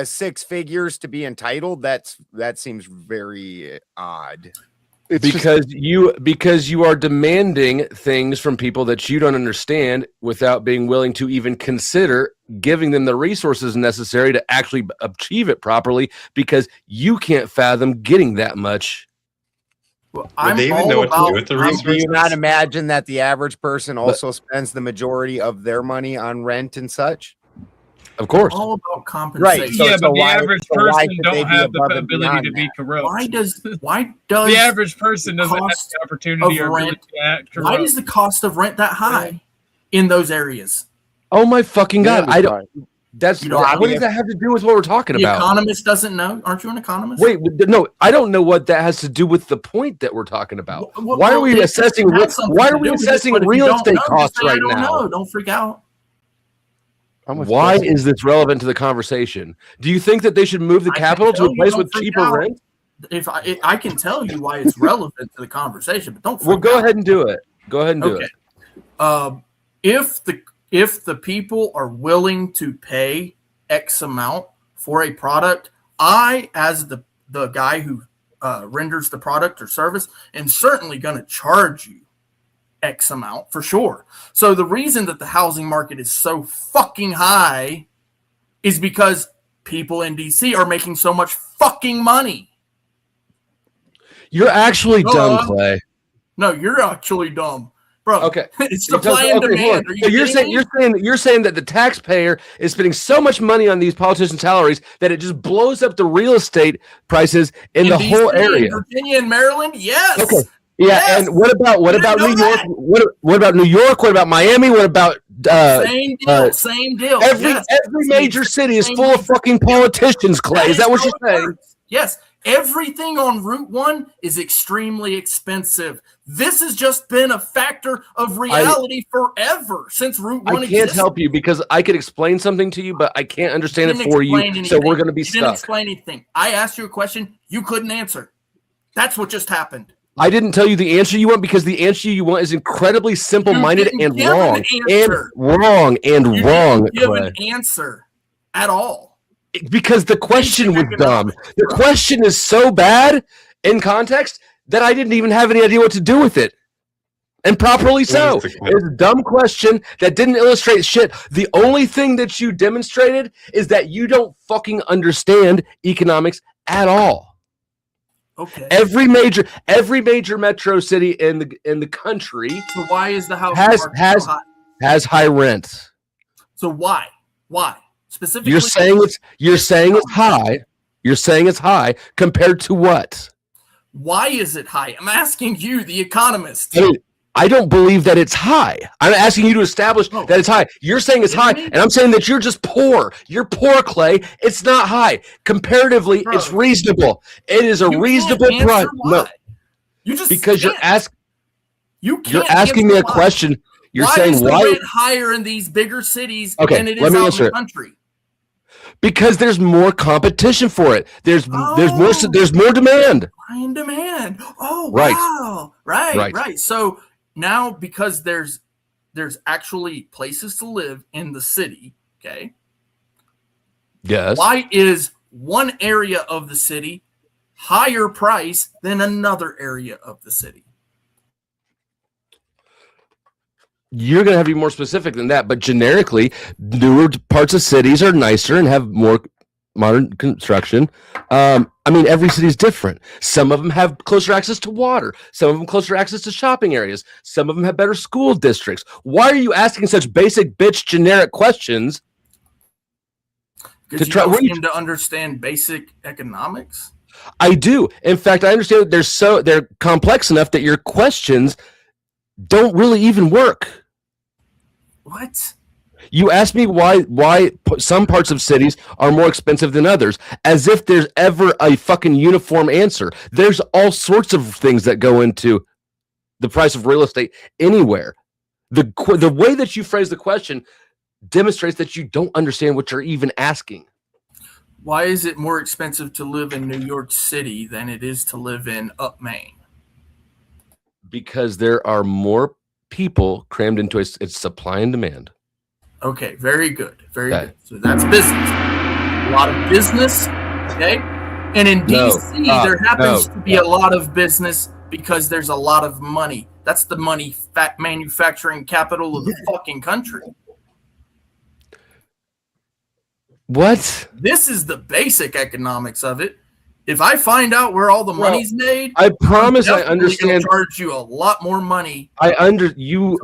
6 figures to be entitled. That seems very odd. It's Because you are demanding things from people that you don't understand without being willing to even consider giving them the resources necessary to actually achieve it properly because you can't fathom getting that much. Well, Would they even know what to do with the Do you resources? not imagine that the average person also spends the majority of their money on rent and such? Of course. all about compensation. Right. So- Yeah, but the why- average so why person should don't they be have the above and ability beyond to be that? corrupt. Why does The average person doesn't have cost the opportunity of or ability rent- to act why corrupt. is the cost of rent that high in those areas? Oh my fucking god! Yeah, I don't. That's You know, what I mean, does that have to do with what we're talking The about? economist doesn't know. Aren't you an economist? Wait, no, I don't know what that has to do with the point that we're talking about. Why are we it assessing? has something Why to are we do with it, assessing but if you real don't estate know, just costs say, I right don't now? know. Don't freak out. Why is this relevant to the conversation? Do you think that they should move the I capital can to a tell you, place don't with freak cheaper out. rent? if I can tell you why it's relevant to the conversation, but don't. Well, go ahead and do it. Go ahead and do it. If the people are willing to pay X amount for a product, I, as the guy who renders the product or service, am certainly going to charge you X amount for sure. So the reason that the housing market is so fucking high is because people in DC are making so much fucking money. You're actually dumb, Clay. No, you're actually dumb. Bro, okay. It's supply and demand. So you're saying that the taxpayer is spending so much money on these politicians' salaries that it just blows up the real estate prices in the DC, whole area. Virginia and Maryland, yes. Okay. Yeah, yes. And what about New York? What about New York? What about Miami? What about same deal? Same deal. Every major city is full of fucking politicians, Clay. Is that what you're saying? Yes. Everything on Route 1 is extremely expensive. This has just been a factor of reality forever since Route 1 existed. I can't help you because I could explain something to you, but I can't understand it for you. Anything. So we're going to be stuck. You didn't explain anything. I asked you a question you couldn't answer. That's what just happened. I didn't tell you the answer you want because the answer you want is incredibly simple-minded and wrong. You didn't give an answer at all. Because the question was dumb. The question is so bad in context that I didn't even have any idea what to do with it. And properly so. It's a dumb question that didn't illustrate shit. The only thing that you demonstrated is that you don't fucking understand economics at all. Okay. Every major metro city in the country. So why is the house has high rent? So why? Specifically, you're saying it's high. You're saying it's high compared to what? Why is it high? I'm asking you, the economist. I don't believe that it's high. I'm asking you to establish that it's high. You're saying it's high, and I'm saying that you're just poor. You're poor, Clay. It's not high. Comparatively, it's reasonable. It is a reasonable price. No, you're asking me a question. You're saying why is the rent higher in these bigger cities than it is out in the country? Because there's more competition for it. There's more demand. High in demand. Oh, right. Wow. Right. So now because there's actually places to live in the city, okay? Yes. Why is one area of the city higher price than another area of the city? You're going to have to be more specific than that, but generically, newer parts of cities are nicer and have more modern construction. Every city is different. Some of them have closer access to water. Some of them closer access to shopping areas. Some of them have better school districts. Why are you asking such basic, generic questions? Because you don't seem to understand basic economics. I do. In fact, I understand that they're complex enough that your questions don't really even work. What? You asked me why some parts of cities are more expensive than others, as if there's ever a fucking uniform answer. There's all sorts of things that go into the price of real estate anywhere. The way that you phrase the question demonstrates that you don't understand what you're even asking. Why is it more expensive to live in New York City than it is to live in Maine? Because there are more people crammed into its supply and demand. Okay, very good. Very good. So that's business. A lot of business, okay? And in DC, there happens to be a lot of business because there's a lot of money. That's the money manufacturing capital of the fucking country. What? This is the basic economics of it. If I find out where all the money's made, I promise I understand. Charge you a lot more money. I understand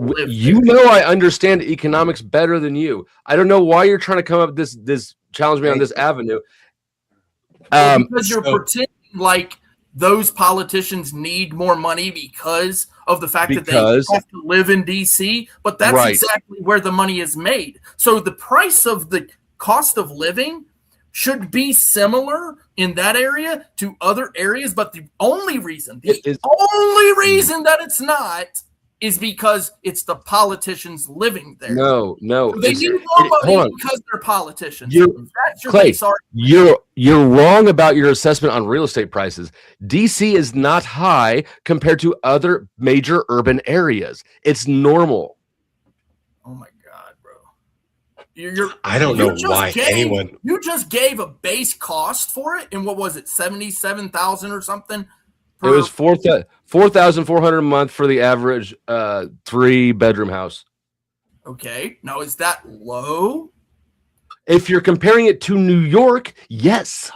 economics better than you. I don't know why you're trying to come up with this challenge me on this avenue. Because you're pretending like those politicians need more money because of the fact that they have to live in DC, but that's exactly where the money is made. So the price of the cost of living should be similar in that area to other areas, but the only reason that it's not is because it's the politicians living there. No. So they need more money because they're politicians. That's your Clay, base argument. you're wrong about your assessment on real estate prices. DC is not high compared to other major urban areas. It's normal. Oh my God, bro. I don't know why anyone. You just gave a base cost for it, and what was it, 77,000 or something? It was 4,400 a month for the average 3-bedroom house. Okay, now is that low? If you're comparing it to New York, yes.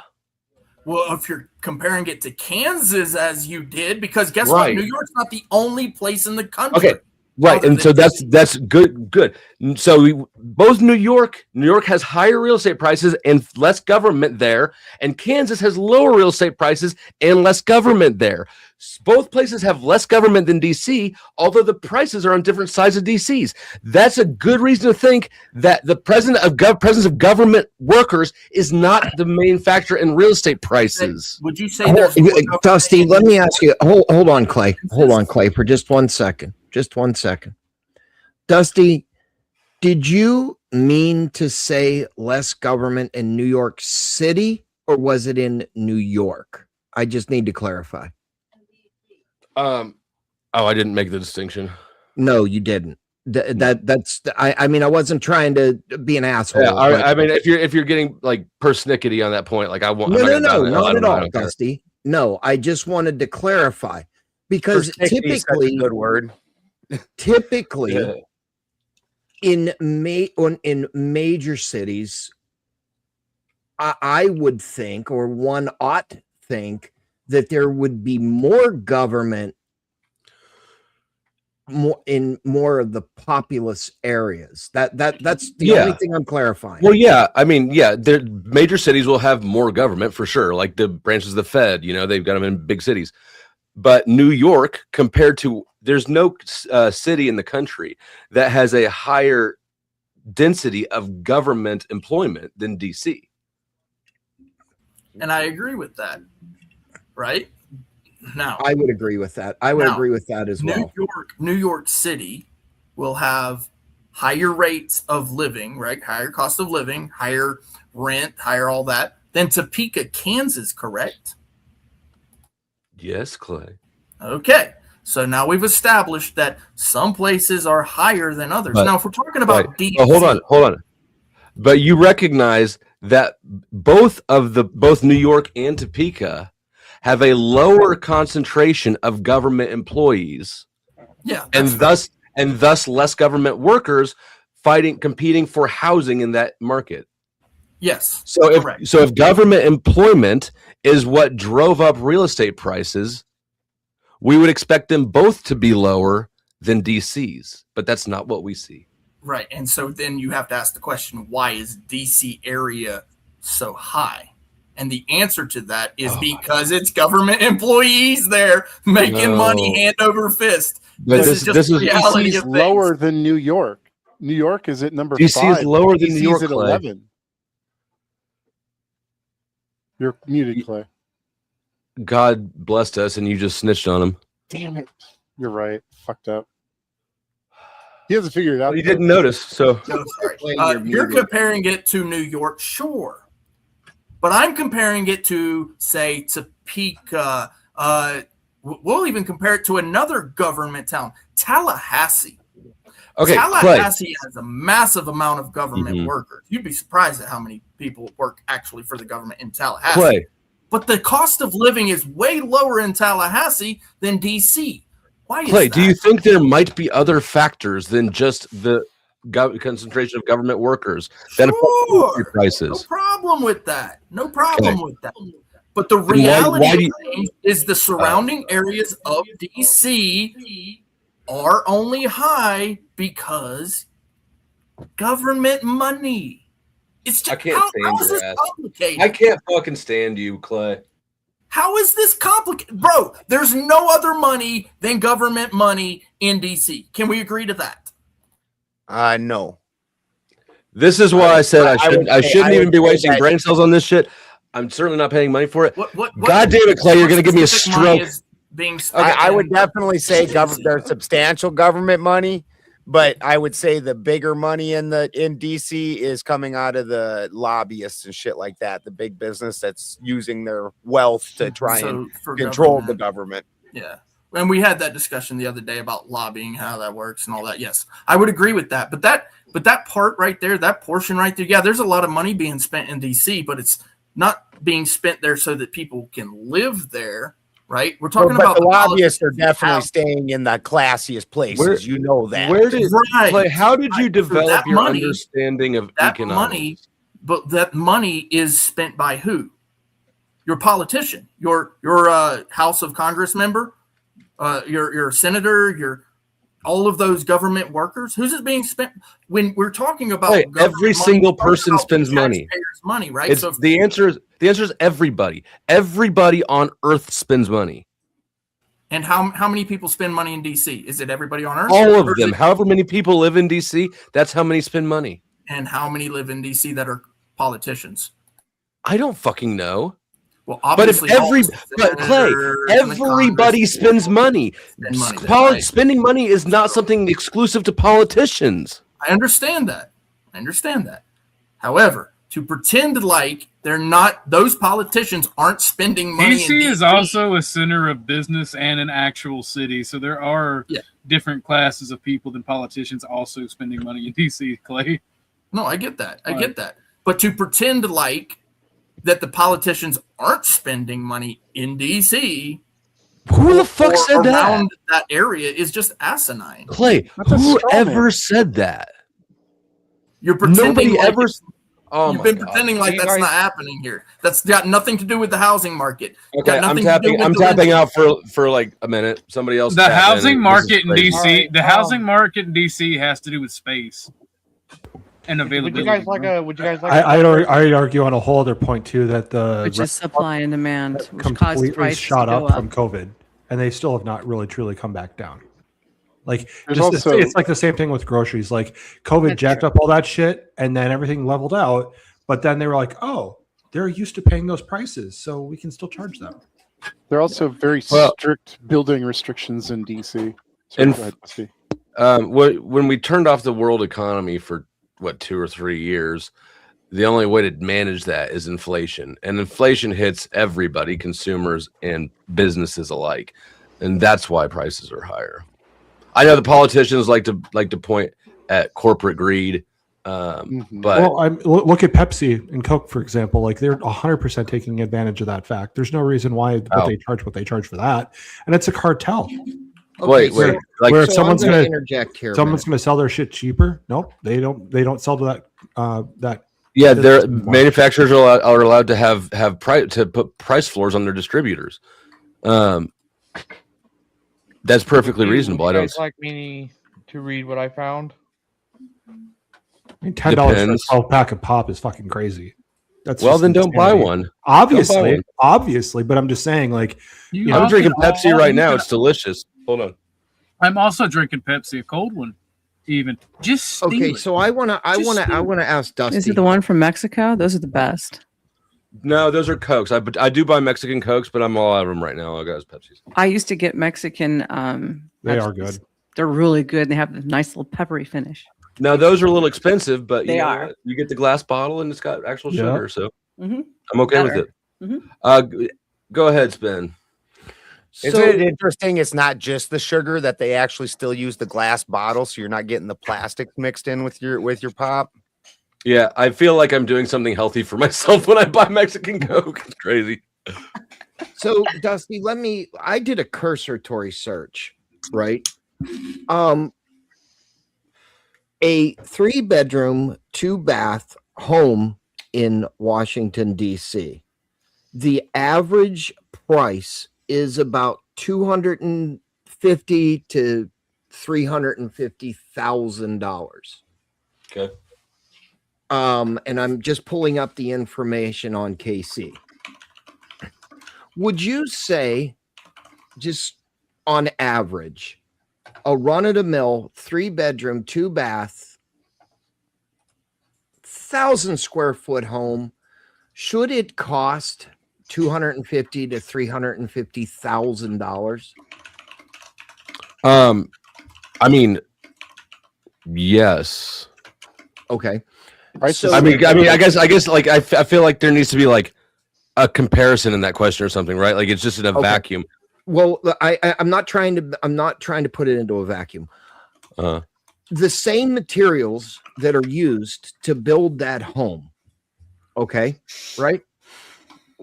Well, if you're comparing it to Kansas as you did, because guess what? New York's not the only place in the country. Okay. Right, and so that's good. So both New York has higher real estate prices and less government there, and Kansas has lower real estate prices and less government there. Both places have less government than DC, although the prices are on different sides of DC's. That's a good reason to think that the presence of government workers is not the main factor in real estate prices. Would you say Toasty, let me ask you. Hold on, Clay. Hold on, Clay, for just 1 second. Just 1 second. Dusty, did you mean to say less government in New York City, or was it in New York? I just need to clarify. I didn't make the distinction. No, you didn't. I mean, I wasn't trying to be an asshole. Yeah, I mean, if you're getting like persnickety on that point, like I want. No, not at all, Dusty. No, I just wanted to clarify because typically, good word. Typically, in major cities, I would think, or one ought to think, that there would be more government in more of the populous areas. That's the only thing I'm clarifying. Well, yeah, I mean, major cities will have more government for sure, like the branches of the Fed. They've got them in big cities. But New York, compared to, there's no city in the country that has a higher density of government employment than DC. And I agree with that. Right? Now, I would agree with that. I would agree with that as well. New York City will have higher rates of living, right? Higher cost of living, higher rent, higher all that than Topeka, Kansas, correct? Yes, Clay. Okay. So now we've established that some places are higher than others. Now, if we're talking about DC. Hold on. But you recognize that both New York and Topeka have a lower concentration of government employees. Yeah. And thus less government workers competing for housing in that market. Yes. So if government employment is what drove up real estate prices, we would expect them both to be lower than DC's, but that's not what we see. Right. And so then you have to ask the question, why is DC area so high? And the answer to that is because it's government employees there making money hand over fist. But this is reality. DC is lower than New York. New York is at number 5. DC is lower than New York, at 11. You're muted, Clay. God blessed us, and you just snitched on him. Damn it. You're right. Fucked up. He hasn't figured it out. He didn't notice, so. No, sorry. You're comparing it to New York, sure. But I'm comparing it to, say, Topeka. We'll even compare it to another government town, Tallahassee. Okay, Tallahassee has a massive amount of government workers. You'd be surprised at how many people work actually for the government in Tallahassee. But the cost of living is way lower in Tallahassee than DC. Why is that? Do you think there might be other factors than just the concentration of government workers that affect your prices? No problem with that. But the reality is the surrounding areas of DC are only high because government money. It's just, I can't stand your ass. Complicated? I can't fucking stand you, Clay. How is this complicated? Bro, there's no other money than government money in DC. Can we agree to that? No. This is why I said I shouldn't even be wasting brain cells on this shit. I'm certainly not paying money for it. God damn it, Clay, you're going to give me a stroke. being spent. I would definitely say there's substantial government money, but I would say the bigger money in DC is coming out of the lobbyists and shit like that, the big business that's using their wealth to try and control the government. Yeah. And we had that discussion the other day about lobbying, how that works and all that. Yes, I would agree with that. But that part right there, that portion right there, yeah, there's a lot of money being spent in DC, but it's not being spent there so that people can live there, right? We're talking about the lobbyists are definitely staying in the classiest places. You know that. How did you develop your understanding of economics? Money, but that money is spent by who? Your politician, your House of Congress member, your senator, your all of those government workers. Who's it being spent? When we're talking about every single person spends money. Money, right? So the answer is everybody. Everybody on Earth spends money. And how many people spend money in DC? Is it everybody on Earth? All of them. However many people live in DC, that's how many spend money. And how many live in DC that are politicians? I don't fucking know. Well, obviously, Clay, everybody spends money. Spending money is not something exclusive to politicians. I understand that. However, to pretend like they're not, those politicians aren't spending money. DC is also a center of business and an actual city, so there are different classes of people than politicians also spending money in DC. Clay. No, I get that. But to pretend like that the politicians aren't spending money in DC, who the fuck said that? Around that area is just asinine. Clay, whoever said that? You're pretending. Nobody ever. You've been pretending like that's not happening here. That's got nothing to do with the housing market. Okay, I'm tapping out for like a minute. Somebody else. The housing market in DC. The housing market in DC has to do with space and availability. Would you guys like? I'd argue on a whole other point too that which is supply and demand, which completely caused prices shot to go up up from COVID, and they still have not really truly come back down. Like also, it's like the same thing with groceries. Like COVID jacked up all that shit, and then everything leveled out. But then they were like, "Oh, they're used to paying those prices, so we can still charge them." There are also very strict building restrictions in DC. When we turned off the world economy for 2 or 3 years, the only way to manage that is inflation, and inflation hits everybody, consumers and businesses alike, and that's why prices are higher. I know the politicians like to point at corporate greed, but look at Pepsi and Coke, for example. Like they're 100% taking advantage of that fact. There's no reason why they charge for that, and it's a cartel. Okay, wait. Where if someone's going to interject here, someone's going to sell their shit cheaper. Nope, they don't sell to that. Yeah, their manufacturers are allowed to have put price floors on their distributors. That's perfectly reasonable. Would you guys like me to read what I found? I mean, $10 for a 12-pack of pop is fucking crazy. Then don't buy one. Obviously, but I'm just saying, like, I'm drinking Pepsi right now. It's delicious. Hold on. I'm also drinking Pepsi, a cold one. Even just okay. So I want to ask Dusty. Is it the one from Mexico? Those are the best. No, those are Cokes. I do buy Mexican Cokes, but I'm all out of them right now. I got Pepsis. I used to get Mexican. They are good. They're really good. They have a nice little peppery finish. Now those are a little expensive, but they are. You get the glass bottle and it's got actual sugar, so I'm okay with it. Go ahead, Spin. Isn't it interesting? It's not just the sugar that they actually still use the glass bottle, so you're not getting the plastic mixed in with your pop. Yeah, I feel like I'm doing something healthy for myself when I buy Mexican Coke. It's crazy. So, Dusty, I did a cursory search, right? A 3-bedroom, 2-bath home in Washington, D.C. The average price is about $250,000 to $350,000. Okay. And I'm just pulling up the information on KC. Would you say, just on average, a run-of-the-mill 3-bedroom, 2-bath, 1,000 square foot home, should it cost $250,000 to $350,000? I mean, yes. Okay. Prices I mean, I guess, like I feel like there needs to be like a comparison in that question or something, right? Like it's just in a vacuum. Well, I'm not trying to put it into a vacuum. The same materials that are used to build that home, okay, right?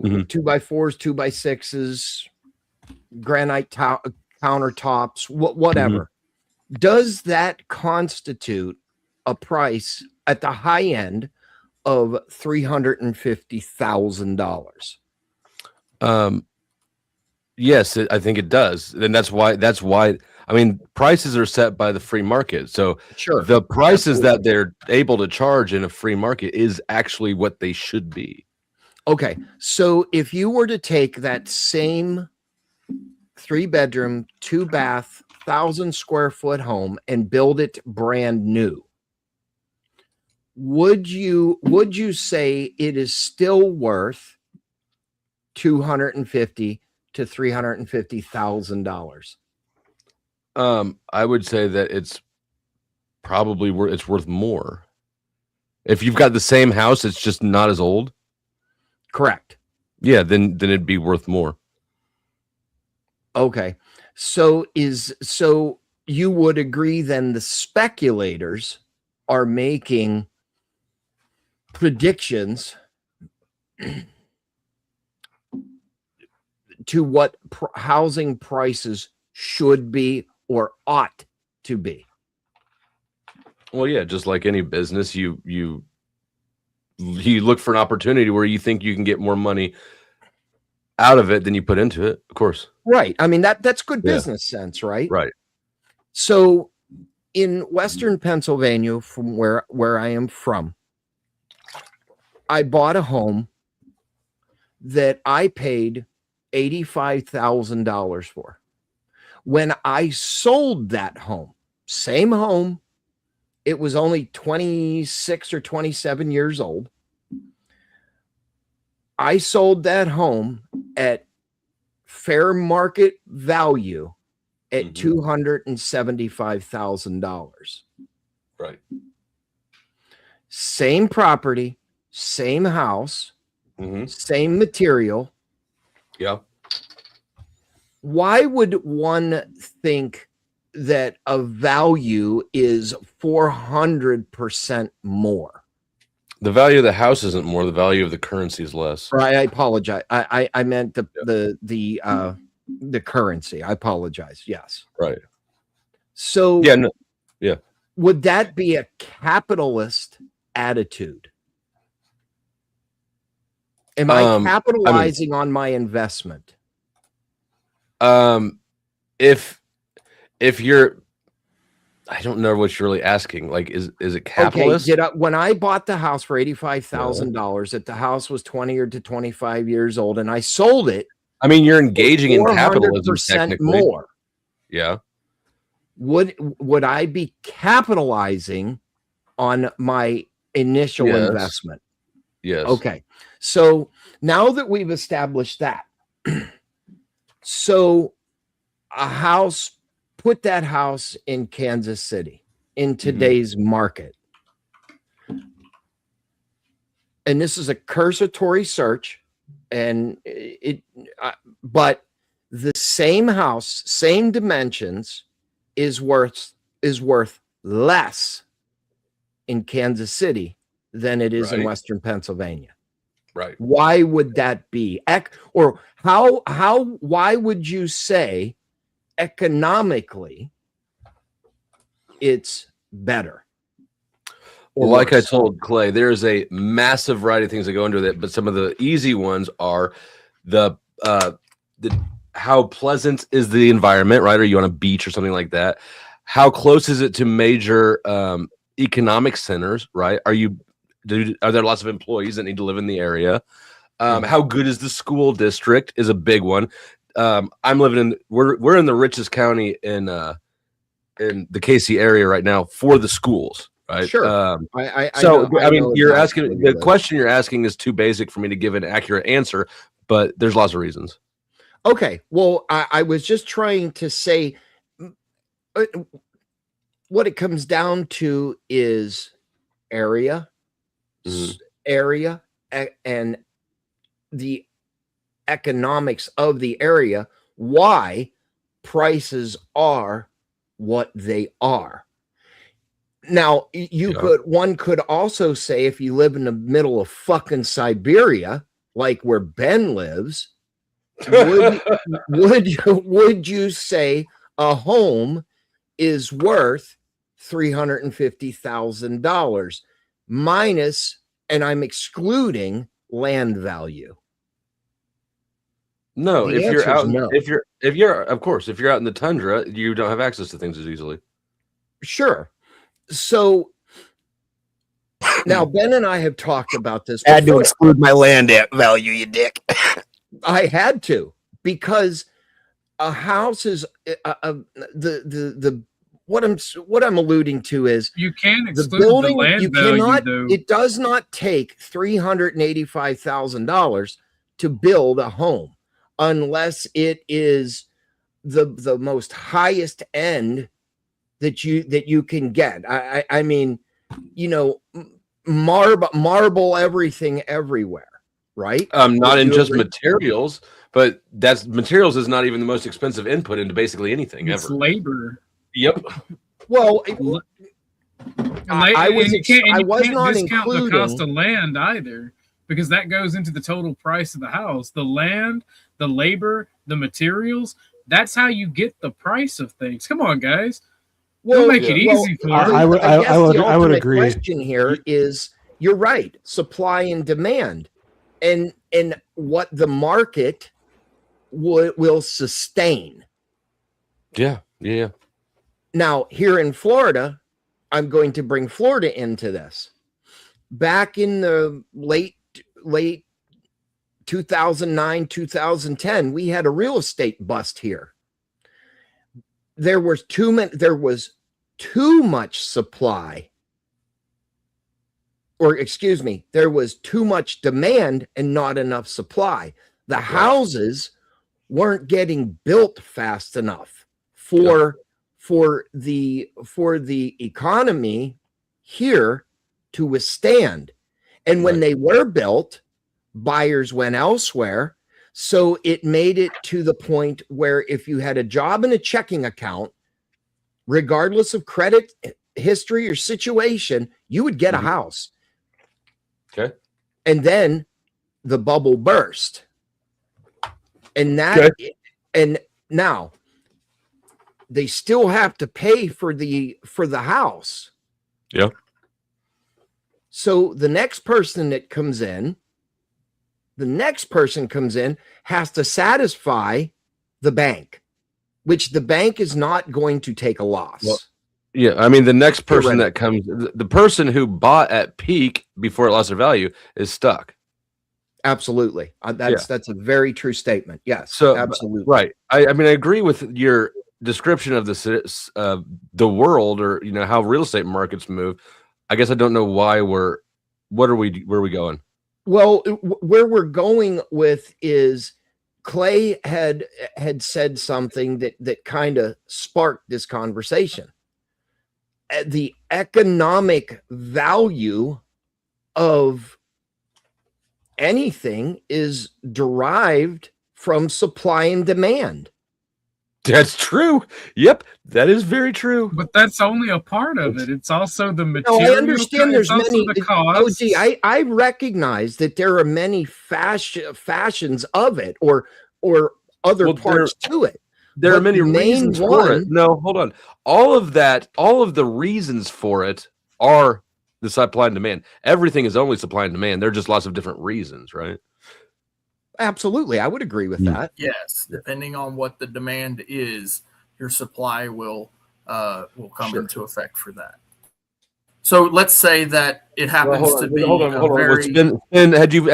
2x4s, 2x6s, granite countertops, whatever. Does that constitute a price at the high end of $350,000? Yes, I think it does. And that's why I mean, prices are set by the free market. So sure, the prices that they're able to charge in a free market is actually what they should be. Okay. So if you were to take that same 3-bedroom, 2-bath, 1,000-square-foot home and build it brand new, would you say it is still worth $250,000 to $350,000? I would say that it's probably worth more. If you've got the same house, it's just not as old. Correct. Yeah, then it'd be worth more. Okay. So you would agree then the speculators are making predictions to what housing prices should be or ought to be. Well, yeah, just like any business, you look for an opportunity where you think you can get more money out of it than you put into it, of course. Right. I mean, that's good business sense, right? Right. So in Western Pennsylvania, from where I am from, I bought a home that I paid $85,000 for. When I sold that home, same home, it was only 26 or 27 years old. I sold that home at fair market value at $275,000. Right. Same property, same house, same material. Yeah. Why would one think that a value is 400% more? The value of the house isn't more. The value of the currency is less. Right. I apologize. I meant the currency. I apologize. Yes. Right. So yeah. No, yeah. Would that be a capitalist attitude? Am I capitalizing on my investment? If you're, I don't know what you're really asking. Like, is it capitalist? Okay, when I bought the house for $85,000, that the house was 20 or to 25 years old, and I sold it. I mean, you're engaging in capitalism technically. More. Yeah. Would I be capitalizing on my initial investment? Yes. Okay. So now that we've established that, so a house, put that house in Kansas City in today's market. And this is a cursory search, and but the same house, same dimensions is worth less in Kansas City than it is in Western Pennsylvania. Right. Why would that be? Or why would you say economically it's better? Well, like I told Clay, there's a massive variety of things that go into that, but some of the easy ones are the how pleasant is the environment, right? Are you on a beach or something like that? How close is it to major economic centers, right? Are there lots of employees that need to live in the area? How good is the school district is a big one. I'm living in we're in the richest county in the KC area right now for the schools. right? Sure. I know mean, you're exactly asking what the question you're asking is too basic for me to give an accurate answer, but there's lots of reasons. Okay. Well, I was just trying to say what it comes down to is area, area, and the economics of the area, why prices are what they are. Now, one could also say, if you live in the middle of fucking Siberia, like where Ben lives, would you say a home is worth $350,000 minus, and I'm excluding land value? No, The if you're answer is out, no. if you're, of course, if you're out in the tundra, you don't have access to things as easily. Sure. So now Ben and I have talked about this. I had to exclude my land value, you dick. I had to, because a house is the what I'm alluding to is you can exclude the building. the land You value, cannot. though. It does not take $385,000 to build a home unless it is the most highest end that you can get. I mean, you know, marble everything everywhere, right? Not in just materials, but materials is not even the most expensive input into basically anything It's ever. labor. Yep. Well, I was not discount including the cost of land either, because that goes into the total price of the house. The land, the labor, the materials. That's how you get the price of things. Come on, guys. Don't make it easy for us. I would agree. The question here is, you're right, supply and demand, and what the market will sustain. Yeah. Now, here in Florida, I'm going to bring Florida into this. Back in the late 2009, 2010, we had a real estate bust here. There was too much supply, or excuse me, there was too much demand and not enough supply. The houses weren't getting built fast enough for the economy here to withstand. And when they were built, buyers went elsewhere. So it made it to the point where if you had a job and a checking account, regardless of credit history or situation, you would get a house. Okay. And then the bubble burst. And and now they still have to pay for the house. Yeah. So the next person comes in has to satisfy the bank, which the bank is not going to take a loss. Well, yeah, I mean, the next person that comes, the person who bought at peak before it lost their value is stuck. Absolutely. That's a very true statement. Yes. So absolutely. Right. I mean, I agree with your description of the world, or how real estate markets move. I guess I don't know why where are we going? Well, where we're going with is Clay had said something that kind of sparked this conversation. The economic value of anything is derived from supply and demand. That's true. Yep, that is very true. But that's only a part of it. It's also the material. I understand there's many. The costs. I recognize that there are many fashions of it, or other parts to it. There are many reasons for it. No, hold on. All of the reasons for it are the supply and demand. Everything is only supply and demand. There are just lots of different reasons, right? Absolutely. I would agree with that. Yes. Depending on what the demand is, your supply will come into effect for that. So let's say that it happens to be hold on. Had you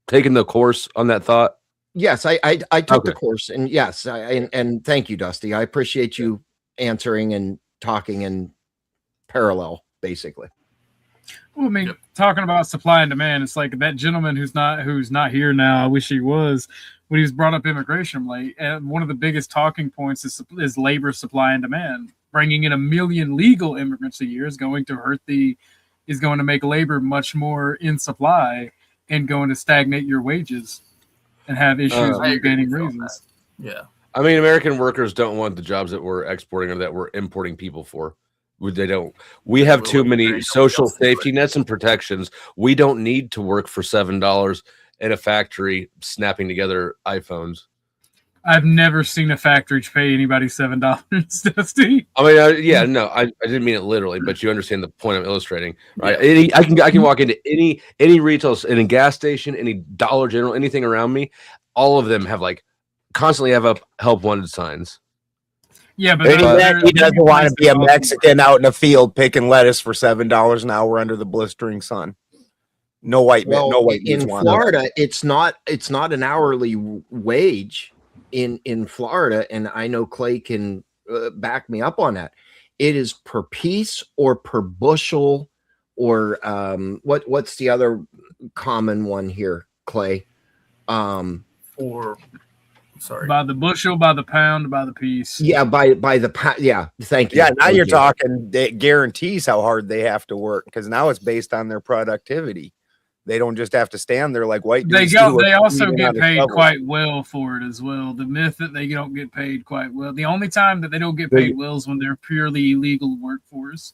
taken the course on that thought? Yes, I took the course, and yes, and thank you, Dusty. I appreciate you answering and talking and parallel, basically. Well, I mean, talking about supply and demand, it's like that gentleman who's not here now. I wish he was. When he was brought up immigration late, and one of the biggest talking points is labor supply and demand. Bringing in 1 million legal immigrants a year is going to make labor much more in supply and going to stagnate your wages and have issues with getting raises. Yeah. I mean, American workers don't want the jobs that we're exporting or that we're importing people for. They don't. We have too many social safety nets and protections. We don't need to work for $7 in a factory snapping together iPhones. I've never seen a factory pay anybody $7, Toasty. I mean, I didn't mean it literally, but you understand the point I'm illustrating, right? Yeah. I can walk into any retail, any gas station, any Dollar General, anything around me. All of them have constantly have up help wanted signs. Yeah, but he doesn't want to be a Mexican out in a field picking lettuce for $7 an hour under the blistering sun. No white man. No white in Florida, it's not an hourly wage in Florida, and I know Clay can back me up on that. It is per piece or per bushel, or what's the other common one here, Clay? By the bushel, by the pound, by the piece. Yeah, by the pound. Yeah, thank you. Yeah, now you're talking. It guarantees how hard they have to work, because now it's based on their productivity. They don't just have to stand there like white dudes. They also get paid quite well for it as well. The myth that they don't get paid quite well. The only time that they don't get paid well is when they're purely illegal workforce.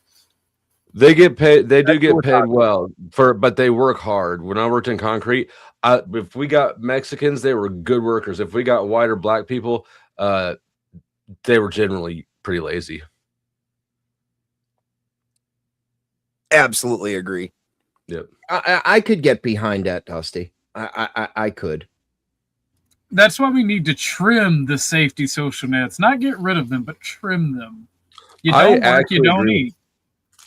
They get paid. They do get paid well but they work hard. When I worked in concrete, if we got Mexicans, they were good workers. If we got white or black people, they were generally pretty lazy. Absolutely agree. Yep. I could get behind that, Dusty. I could. That's why we need to trim the safety social nets, not get rid of them, but trim them. You don't work, you don't eat.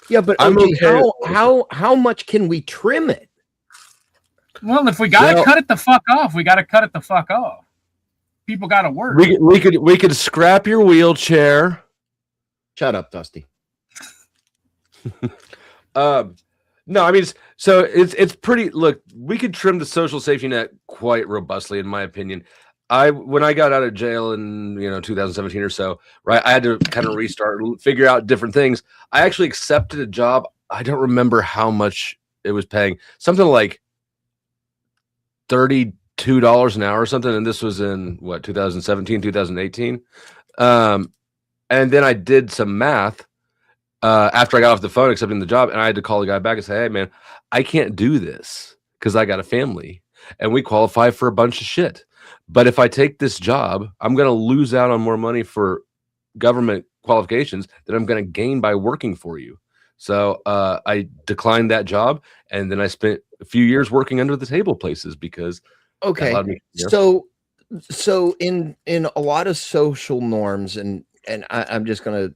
Yeah, but how much can we trim it? Well, if we gotta cut it the fuck off, we gotta cut it the fuck off. People gotta work. We could scrap your wheelchair. Shut up, Dusty. No, I mean, so it's pretty. Look, we could trim the social safety net quite robustly, in my opinion. When I got out of jail in 2017 or so, right, I had to kind of restart, figure out different things. I actually accepted a job. I don't remember how much it was paying, something like $32 an hour or something, and this was in 2017, 2018. And then I did some math. After I got off the phone accepting the job, and I had to call the guy back and say, hey, man, I can't do this because I got a family and we qualify for a bunch of shit. But if I take this job, I'm going to lose out on more money for government qualifications that I'm going to gain by working for you. So I declined that job, and then I spent a few years working under the table places because okay. So in a lot of social norms, and I'm just going to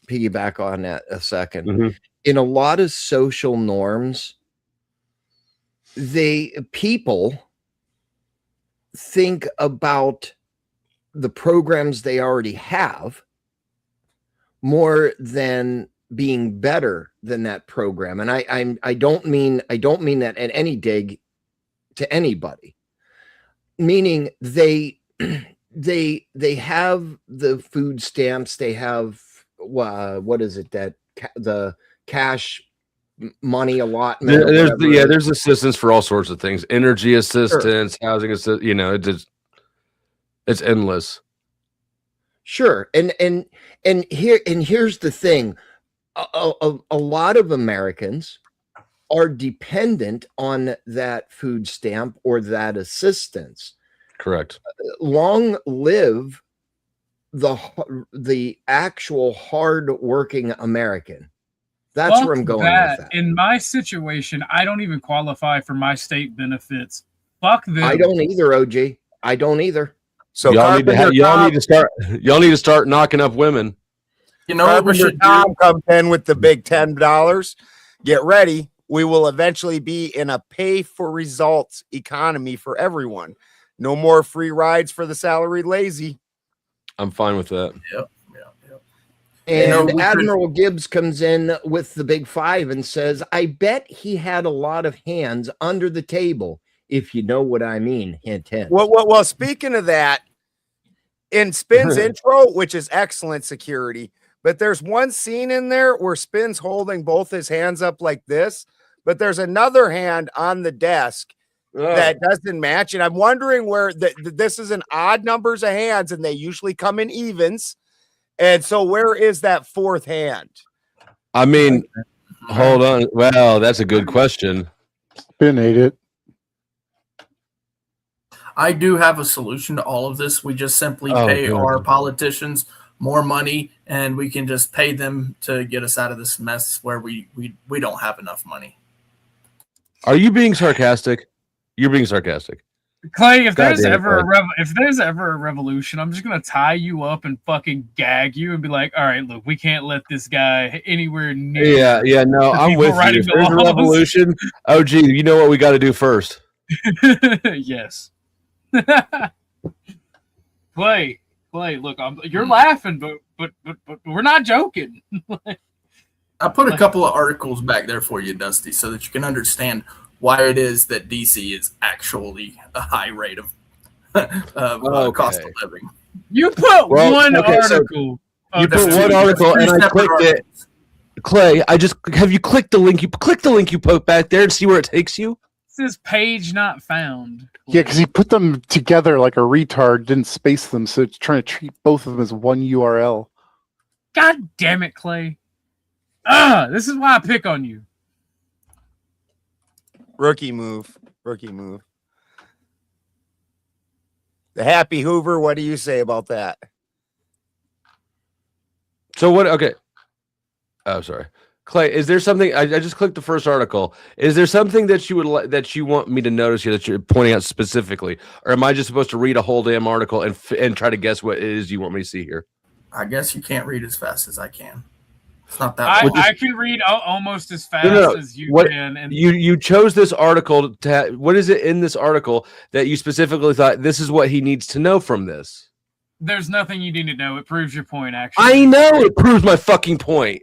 piggyback on that a second. Mm-hmm. In a lot of social norms, people think about the programs they already have more than being better than that program. And I don't mean that at any dig to anybody. Meaning they have the food stamps, they have what is it that the cash money allotment? There's assistance for all sorts of things, energy assistance, sure. Housing assistance. It's endless. Sure, and here's the thing: a lot of Americans are dependent on that food stamp or that assistance. Correct. Long live the actual hard-working American. That's where I'm going with that. In my situation, I don't even qualify for my state benefits. Fuck them. I don't either, OG. I don't either. So y'all need to start knocking up women. You know what we should do? Comes in with the big $10. Get ready. We will eventually be in a pay for results economy for everyone. No more free rides for the salaried lazy. I'm fine with that. Yep. And Admiral Gibbs comes in with the big five and says, I bet he had a lot of hands under the table, if you know what I mean. Hint, hint. Well, speaking of that, in Spin's intro, which is excellent security, but there's one scene in there where Spin's holding both his hands up like this, but there's another hand on the desk that doesn't match. And I'm wondering where this is an odd numbers of hands, and they usually come in evens. And so where is that fourth hand? I mean, hold on. Well, that's a good question. Spin ate it. I do have a solution to all of this. We just simply pay our politicians more money, and we can just pay them to get us out of this mess where we don't have enough money. Are you being sarcastic? You're being sarcastic. Clay, if there's ever a revolution, I'm just gonna tie you up and fucking gag you and be like, all right, look, we can't let this guy anywhere near. Yeah, no, I'm with you. If there's a revolution, oh gee, you know what we got to do first? Yes. Clay, look, you're laughing, but we're not joking. I put a couple of articles back there for you, Dusty, so that you can understand why it is that DC is actually a high rate of cost of living. You put one article. You put one article, and I clicked it. Clay, have you clicked the link? You click the link you put back there and see where it takes you. It says page not found. Yeah, because he put them together like a retard, didn't space them, so it's trying to treat both of them as one URL. God damn it, Clay. This is why I pick on you. Rookie move. The Happy Hoover, what do you say about that? So what? Okay. Oh, sorry, Clay. Is there something? I just clicked the first article. Is there something that you would that you want me to notice here that you're pointing out specifically, or am I just supposed to read a whole damn article and try to guess what it is you want me to see here? I guess you can't read as fast as I can. It's not that. I can read almost as fast as you can. And you chose this article to. What is it in this article that you specifically thought this is what he needs to know from this? There's nothing you need to know. It proves your point. Actually, I know it proves my fucking point.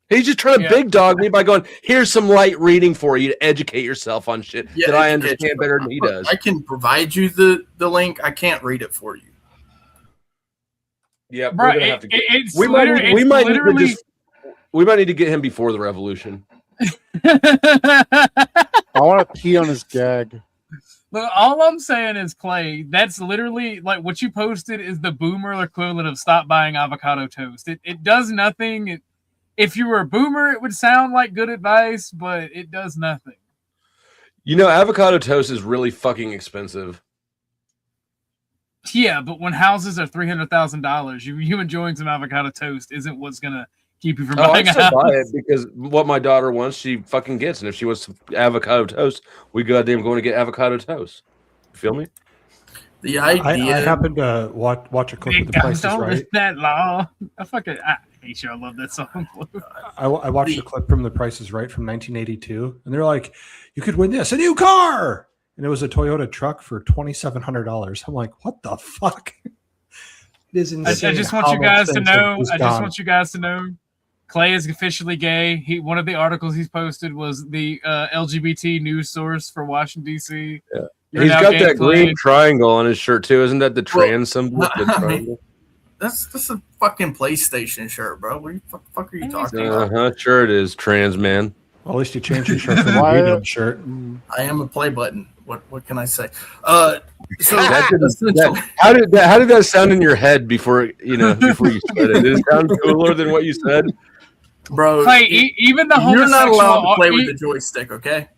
He's just trying to big dog me by going, here's some light reading for you to educate yourself on shit that I understand better than he does. I can provide you the link. I can't read it for you. Yeah, bro, we're gonna have to get, we might need to get him before the revolution. I want to pee on his gag. Look, all I'm saying is, Clay, that's literally like what you posted is the boomer equivalent of stop buying avocado toast. It does nothing. If you were a boomer, it would sound like good advice, but it does nothing. You know, avocado toast is really fucking expensive. Yeah, but when houses are $300,000, you enjoying some avocado toast isn't what's gonna keep you from buying a house. Buy it because what my daughter wants, she fucking gets, and if she wants some avocado toast, we goddamn going to get avocado toast. You feel me? The idea. I happened to watch a clip of The Price is Right. That law. I hate you. I love that song. I watched a clip from The Price is Right from 1982, and they're like, "You could win this, a new car." And it was a Toyota truck for $2,700. I'm like, what the fuck? It is insane. I just want you guys to know. I just want you guys to know. Clay is officially gay. One of the articles he's posted was the LGBT news source for Washington D.C. Yeah. He's got that green triangle on his shirt too. Isn't that the trans symbol? That's a fucking PlayStation shirt, bro. What the fuck are you talking about? Sure it is, trans man. Well, at least you changed your shirt from a green shirt. I am a play button. What can I say? So how did that sound in your head before you said it? Did it sound cooler than what you said, bro? Clay, even the homosexual, you're not allowed to play with the joystick, okay?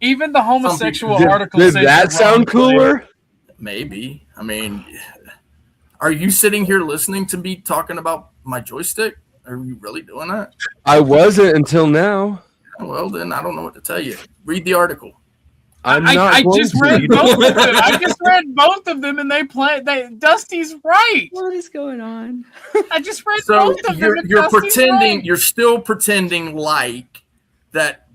Even the homosexual article. Did that sound cooler? Maybe. I mean, are you sitting here listening to me talking about my joystick? Are you really doing that? I wasn't until now. Well, then I don't know what to tell you. Read the article. I just read both of them. I just read both of them, and Dusty's right. What is going on? I just read both of them. You're pretending. Right. You're still pretending like that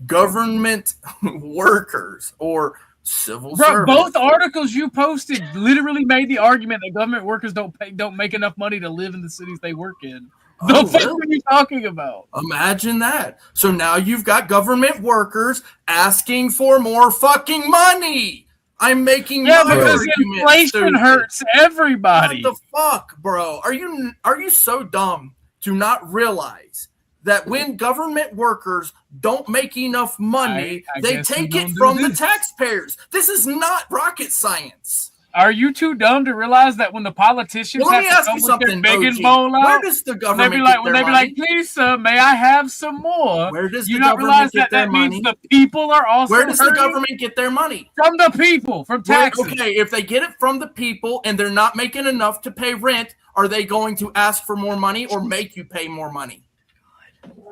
government workers or civil Bro, service. both articles you posted literally made the argument that government workers don't make enough money to live in the cities they work in. The fuck are you talking about? Imagine that. So now you've got government workers asking for more fucking money. I'm making because inflation hurts everybody. What the fuck, bro? Are you so dumb to not realize that when government workers don't make enough money, they take it from the taxpayers? This is not rocket science. Are you too dumb to realize that when the politicians Well, have to come with their begging bowl out, where does the government they be like, get their money? like, please, sir, may I have some more? Where does you the not government realize get that their money? means the people are also Where does the hurting? government get their money? From the people, from taxes. Okay, if they get it from the people and they're not making enough to pay rent, are they going to ask for more money or make you pay more money?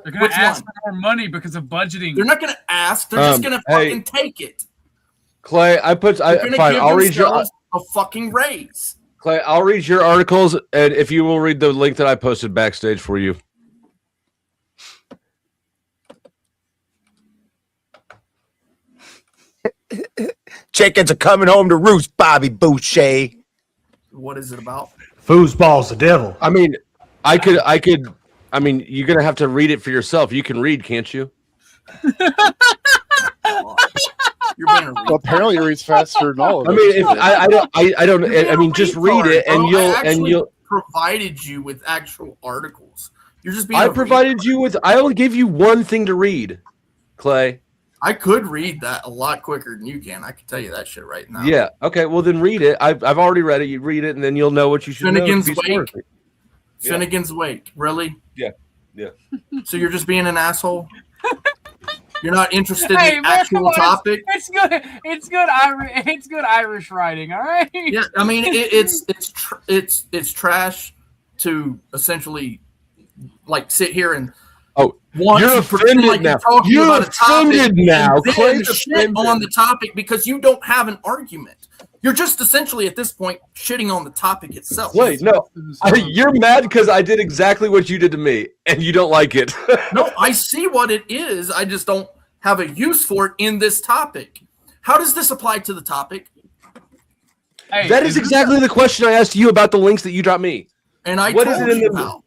They're going to ask for more money because of budgeting. They're not going to ask. They're just going to fucking take it. Clay, fine. I'll read your a fucking raise. Clay, I'll read your articles, and if you will read the link that I posted backstage for you. Chickens are coming home to roost, Bobby Boucher. What is it about? Foosball's the devil. I mean, I could. I mean, you're gonna have to read it for yourself. You can read, can't you? Well, apparently, it reads faster than all of I us. mean, if I don't. I mean, just read it, and you'll provided you with actual articles. You're just being. I provided you with. I only give you one thing to read, Clay. I could read that a lot quicker than you can. I can tell you that shit right now. Yeah. Okay. Well, then read it. I've already read it. You read it, and then you'll know what you should Finnegan's know. Wake. Finnegan's Wake. Really? Yeah. Yeah. So you're just being an asshole. You're not interested in actual topic. It's good. It's good. It's good Irish writing. All right. Yeah. I mean, it's trash to essentially like sit here and. Oh, you're offended now. You're offended now. Clay's shit on the topic because you don't have an argument. You're just essentially at this point shitting on the topic itself. Wait, no, you're mad because I did exactly what you did to me, and you don't like it. No, I see what it is. I just don't have a use for it in this topic. How does this apply to the topic? Hey, that is exactly the question I asked you about the links that you dropped me. And I what told is it in you the how.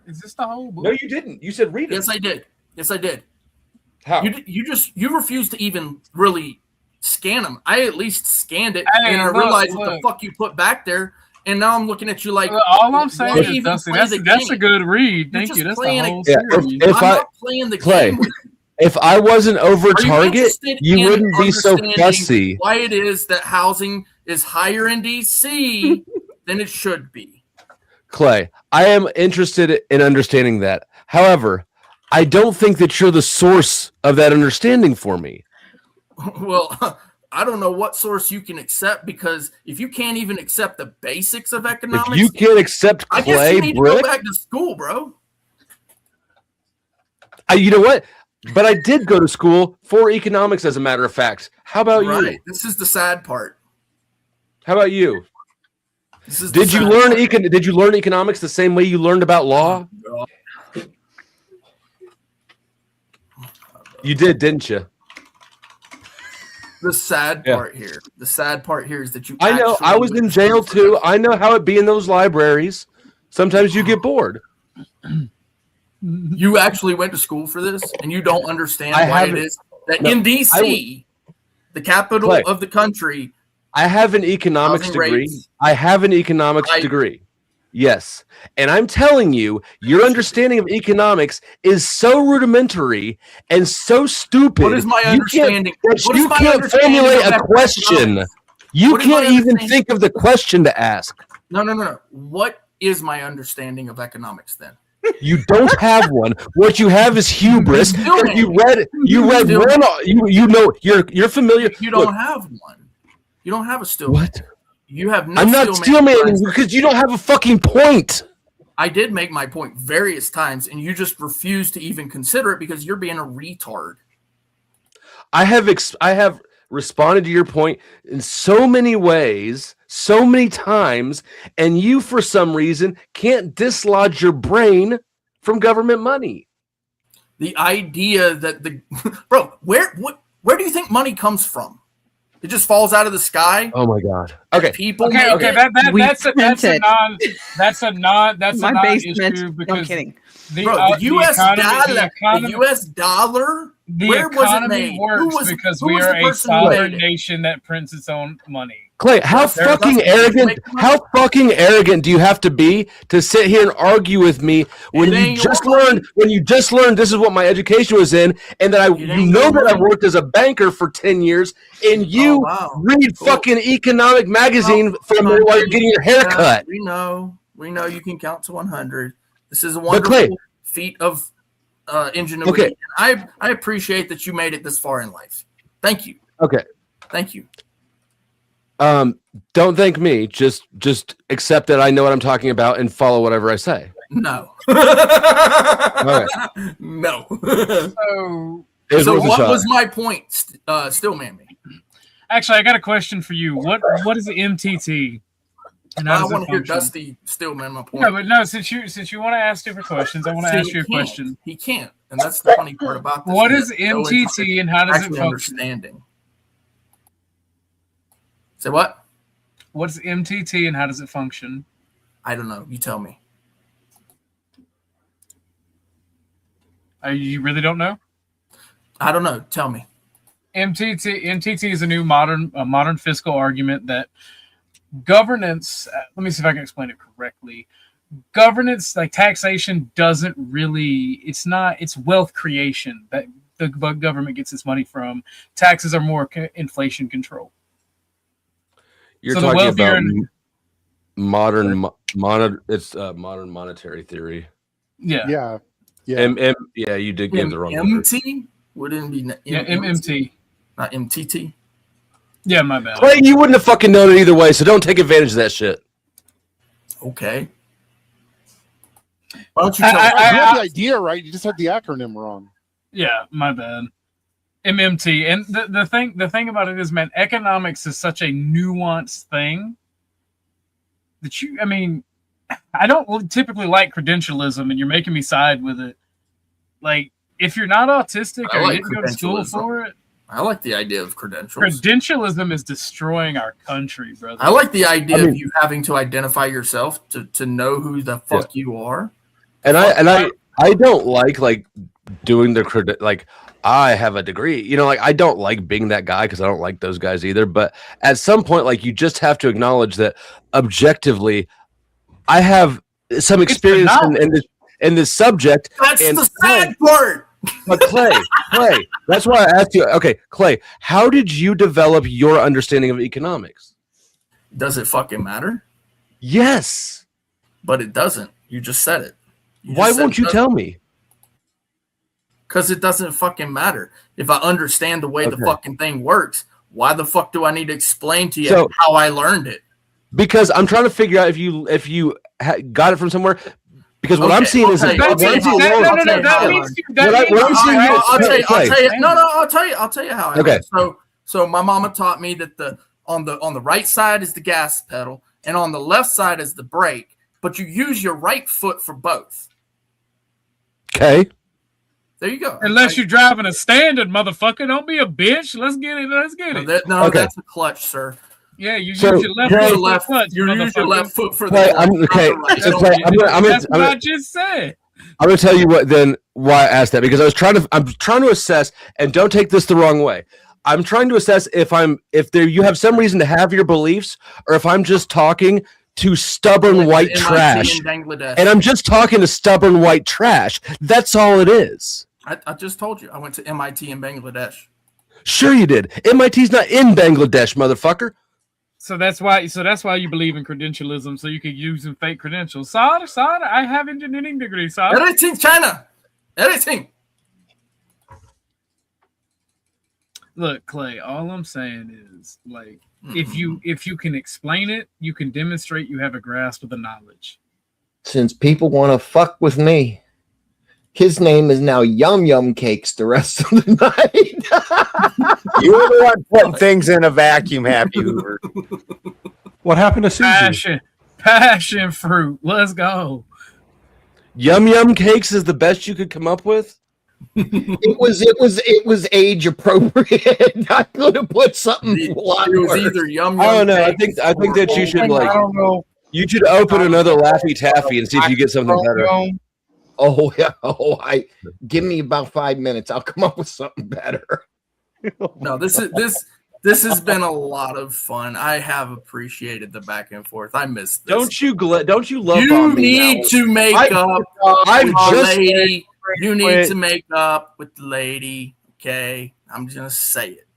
Is this the whole book? No, you didn't. You said read it. Yes, I did. Yes, I did. How? You refused to even really scan them. I at least scanned it, Hey, and I realized what the fuck you put back there. And now I'm looking at you like. All I'm saying is, Dusty, that's a good read. Thank you. That's the whole series. If I'm not playing the Clay, game with you. if I wasn't over target, you wouldn't be so fussy. Why it is that housing is higher in DC than it should be. Clay, I am interested in understanding that. However, I don't think that you're the source of that understanding for me. Well, I don't know what source you can accept, because if you can't even accept the basics of economics, If you can't accept I guess Clay you need Brick, to go back to school, bro. You know what? But I did go to school for economics, as a matter of fact. How about you? This is the sad part. How about you? Did you learn economics the same way you learned about law? You did, didn't you? The sad part here. The sad part here is that you. I know. I was in jail too. I know how it be in those libraries. Sometimes you get bored. You actually went to school for this, and you don't understand why it is that in DC, the capital of the country. I have an economics degree. I have an economics degree. Yes. And I'm telling you, your understanding of economics is so rudimentary and so stupid. What is my understanding? You can't formulate a question. You can't even think of the question to ask. No. What is my understanding of economics then? You don't have one. What you have is hubris. You read one. You know. You're familiar. You don't have one. You don't have a steel. What? You have no. I'm not steel man because you don't have a fucking point. I did make my point various times, and you just refuse to even consider it because you're being a retard. I have responded to your point in so many ways, so many times, and you, for some reason, can't dislodge your brain from government money. The idea that where do you think money comes from? It just falls out of the sky. Oh my god. Okay. People. Okay. make Okay. it. That's a My basement. issue No, I'm because kidding. Bro, the U.S. dollar. economy, The U.S. dollar. the Where was it economy made? works because who we was are the a person who sovereign made it? nation that prints its own money. Clay, how They're fucking busting. arrogant? Make money. How fucking arrogant do you have to be to sit here and argue with me when It you ain't just your money. learned? When you just learned this is what my education was in, and that It you ain't know your that I money. worked as a banker for 10 years, and you Oh, wow. read Cool. fucking economic magazine from like getting your hair cut. We know you can count to 100. This is a But Clay- wonderful feat of ingenuity. Okay. And I appreciate that you made it this far in life. Thank you. Okay. Thank you. Don't thank me. Just accept that I know what I'm talking about and follow whatever I say. No. Okay. No. It's So worth a what shot. was my point, Stillman? Actually, I got a question for you. What is the MTT? And how I does it want to hear function? Dusty Stillman my point. No, but no. Since you want to ask different questions, I want to See, ask he you a can't. question. He can't, and that's the funny part about this. What He is has no interest MTT in and how does it actually function? understanding? Say what? What's MTT and how does it function? I don't know. You tell me. You really don't know? I don't know. Tell me. MTT is a new modern fiscal argument that governance. Let me see if I can explain it correctly. Governance, like taxation, doesn't really. It's wealth creation that the government gets its money from. Taxes are more inflation control. You're So the talking wealthier about modern monetary theory. Yeah. Yeah. Yeah, you did give the wrong word. MT wouldn't be MMT. not MTT. Yeah, my bad. Clay, you wouldn't have fucking known it either way, so don't take advantage of that shit. Okay. Why don't you tell You had the idea right. You just had the acronym wrong. Yeah, my bad. MMT. And the thing about it is, man, economics is such a nuanced thing that I don't typically like credentialism, and you're making me side with it. Like, if you're not autistic I or like you didn't go to school credentialism. for it, I like the idea of credentials. credentialism is destroying our country, brother. I like the idea of you having to identify yourself to know who the fuck you are. And I don't like doing the like I have a degree. I don't like being that guy because I don't like those guys either. But at some point, like, you just have to acknowledge that objectively, I have some experience in this subject. That's and the sad part. But Clay, that's why I asked you. Okay, Clay, how did you develop your understanding of economics? Does it fucking matter? Yes. But it doesn't. You just said it. Why won't you tell me? Because it doesn't fucking matter. If I understand the way the fucking thing works, why the fuck do I need to explain to you how I learned it? Because I'm trying to figure out if you got it from somewhere. Because what I'm seeing is I'll tell you how. Okay. So my mama taught me that on the right side is the gas pedal and on the left side is the brake, but you use your right foot for both. Okay. There you go. Unless you're driving a standard, motherfucker. Don't be a bitch. Let's get it. That's a clutch, sir. Yeah, you use your left foot. You use your left foot for the That's what I just said. I'm going to tell you why I asked that, because I'm trying to assess, and don't take this the wrong way. I'm trying to assess if you have some reason to have your beliefs, or if I'm just talking to stubborn white trash. And I'm just talking to stubborn white trash. That's all it is. I just told you. I went to MIT in Bangladesh. Sure you did. MIT's not in Bangladesh, motherfucker. So that's why you believe in credentialism, so you can use some fake credentials. Sir, I have engineering degree, sir. Everything China. Everything. Look, Clay, all I'm saying is, like, if you can explain it, you can demonstrate you have a grasp of the knowledge. Since people want to fuck with me, his name is now Yum Yum Cakes the rest of the night. You were the one putting things in a vacuum, Happy Hoover. What happened to Susie? Passion fruit. Let's go. Yum Yum Cakes is the best you could come up with? It was age appropriate. I'm going to put something a lot It was worse. either yum. I don't know. I think that you should I don't know. you should open another Laffy Taffy and see if you get something better. Oh yeah. Give me about 5 minutes. I'll come up with something better. No, this has been a lot of fun. I have appreciated the back and forth. I missed this. Don't you love You on me need now? to make up I've with the just lady. You need to make up with the lady. Okay, I'm just gonna say it.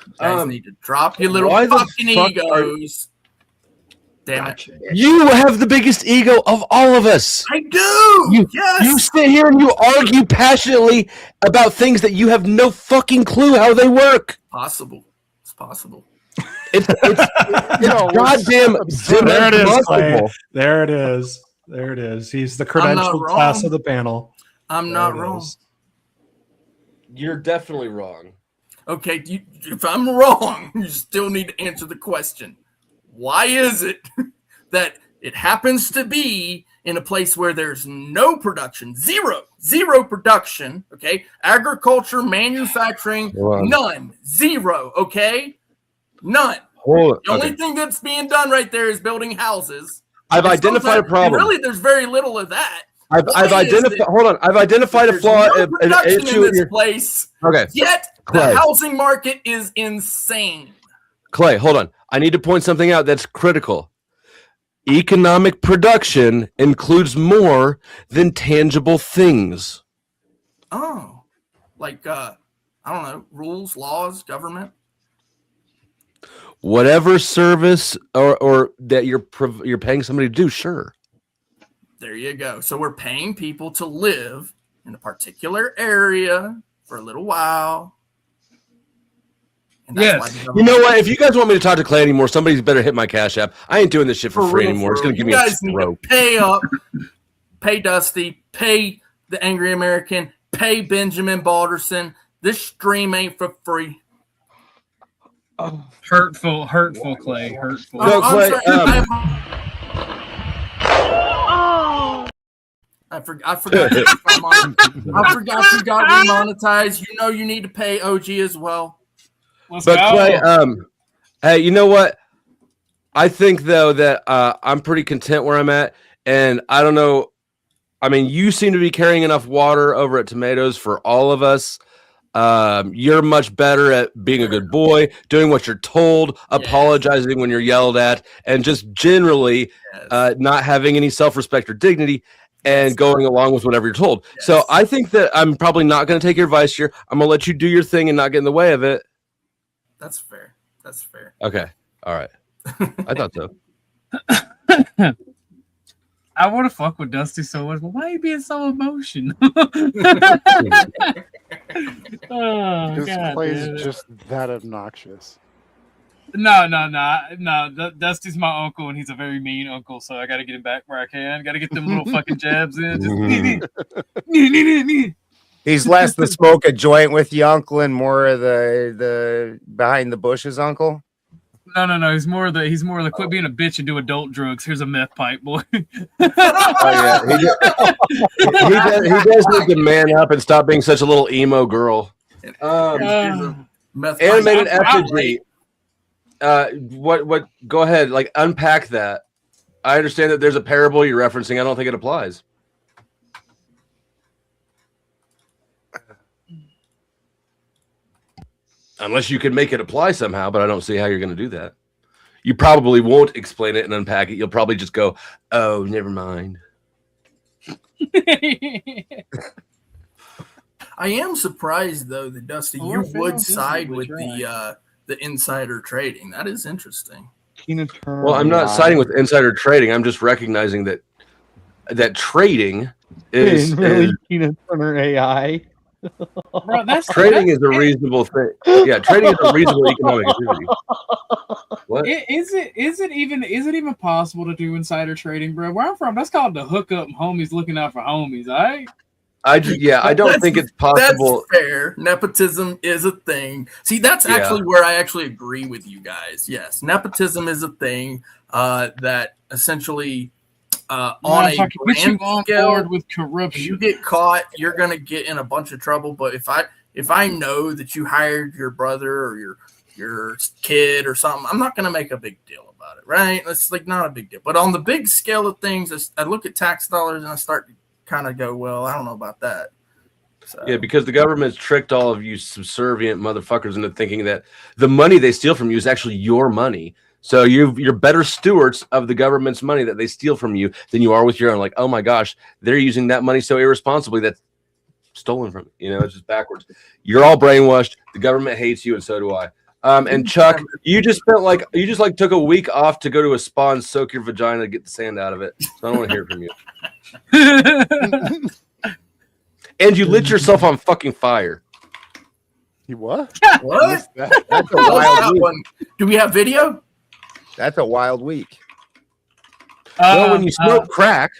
You guys need to drop your little why the fucking fuck egos. Damn it! You have the biggest ego of all of us. I do. Yes. You sit here and you argue passionately about things that you have no fucking clue how they work. Possible. It's possible. It's goddamn There it is, Clay. impossible. There it is. There it is. He's the I'm not credentialed class wrong. of the panel. I'm not wrong. You're definitely wrong. Okay, if I'm wrong, you still need to answer the question. Why is it that it happens to be in a place where there's no production, zero production, okay? Agriculture, manufacturing, none, zero, okay? None. The only thing that's being done right there is building houses. I've identified a problem. Really, there's very little of that. I've identified. Hold on. I've identified a flaw. No production in this place. Okay. Yet Clay. the housing market is insane. Clay, hold on. I need to point something out that's critical. Economic production includes more than tangible things. Oh, like I don't know, rules, laws, government. Whatever service or that you're paying somebody to do, sure. There you go. So we're paying people to live in a particular area for a little while. And that's why the You government- know what? If you guys want me to talk to Clay anymore, somebody's better hit my Cash App. I ain't doing this shit for free real, anymore. It's for going to real. give me You a guys need to stroke. pay up, pay Dusty, pay the Angry American, pay Benjamin Balderson. This stream ain't for free. Hurtful, Clay, hurtful. No, Clay, I forgot. I forgot you got remonetized. You know you need to pay OG as well. Let's But go. Clay, hey, you know what? I think though that I'm pretty content where I'm at, and I don't know. I mean, you seem to be carrying enough water over at Tomatoes for all of us. You're much better at being a good boy, doing what you're told, apologizing when you're yelled at, and just generally not having any self-respect or dignity, and going along with whatever you're told. So I think that I'm probably not going to take your advice here. I'm going to let you do your thing and not get in the way of it. That's fair. That's fair. Okay. All right. I thought so. I want to fuck with Dusty so much, but why are you being so emotional? Oh, Because God, Clay's dude. just that obnoxious. No. Dusty's my uncle, and he's a very mean uncle, so I got to get him back where I can. Got to get them little fucking jabs in. Just He's less the smoke a joint with you, uncle, and more of the behind the bushes, uncle. No. He's more of the quit being a bitch and do adult drugs. Here's a meth pipe, boy. Oh, yeah. He does need to man up and stop being such a little emo girl. Animated effigy. What? Go ahead. Like, unpack that. I understand that there's a parable you're referencing. I don't think it applies. Unless you can make it apply somehow, but I don't see how you're going to do that. You probably won't explain it and unpack it. You'll probably just go, "Oh, never mind." I am surprised though that Dusty, you would side with the insider trading. That is interesting. Well, I'm not siding with insider trading. I'm just recognizing that trading is Tina Turner AI. Bro, trading is a reasonable thing. Yeah, trading is a reasonable economic activity. What? Is it even possible to do insider trading, bro? Where I'm from, that's called the hookup homies looking out for homies, all right? I don't think it's possible. That's fair. Nepotism is a thing. See, that's actually where I actually agree with you guys. Yes, nepotism is a thing that essentially on a if I can get you grand on scale, board with if corruption, you get caught, you're gonna get in a bunch of trouble. But if I know that you hired your brother or your kid or something, I'm not gonna make a big deal about it, right? It's like not a big deal. But on the big scale of things, I look at tax dollars and I start to kind of go, well, I don't know about that. So. Yeah, because the government's tricked all of you subservient motherfuckers into thinking that the money they steal from you is actually your money. So you're better stewards of the government's money that they steal from you than you are with your own. Like, oh my gosh, they're using that money so irresponsibly that's stolen from you. You know, it's just backwards. You're all brainwashed. The government hates you, and so do I. And Chuck, you just took a week off to go to a spa and soak your vagina to get the sand out of it. So I don't want to hear it from you. And you lit yourself on fucking fire. You what? What? That's a wild week. Do we have video? That's a wild week. Well, when you smoke crack.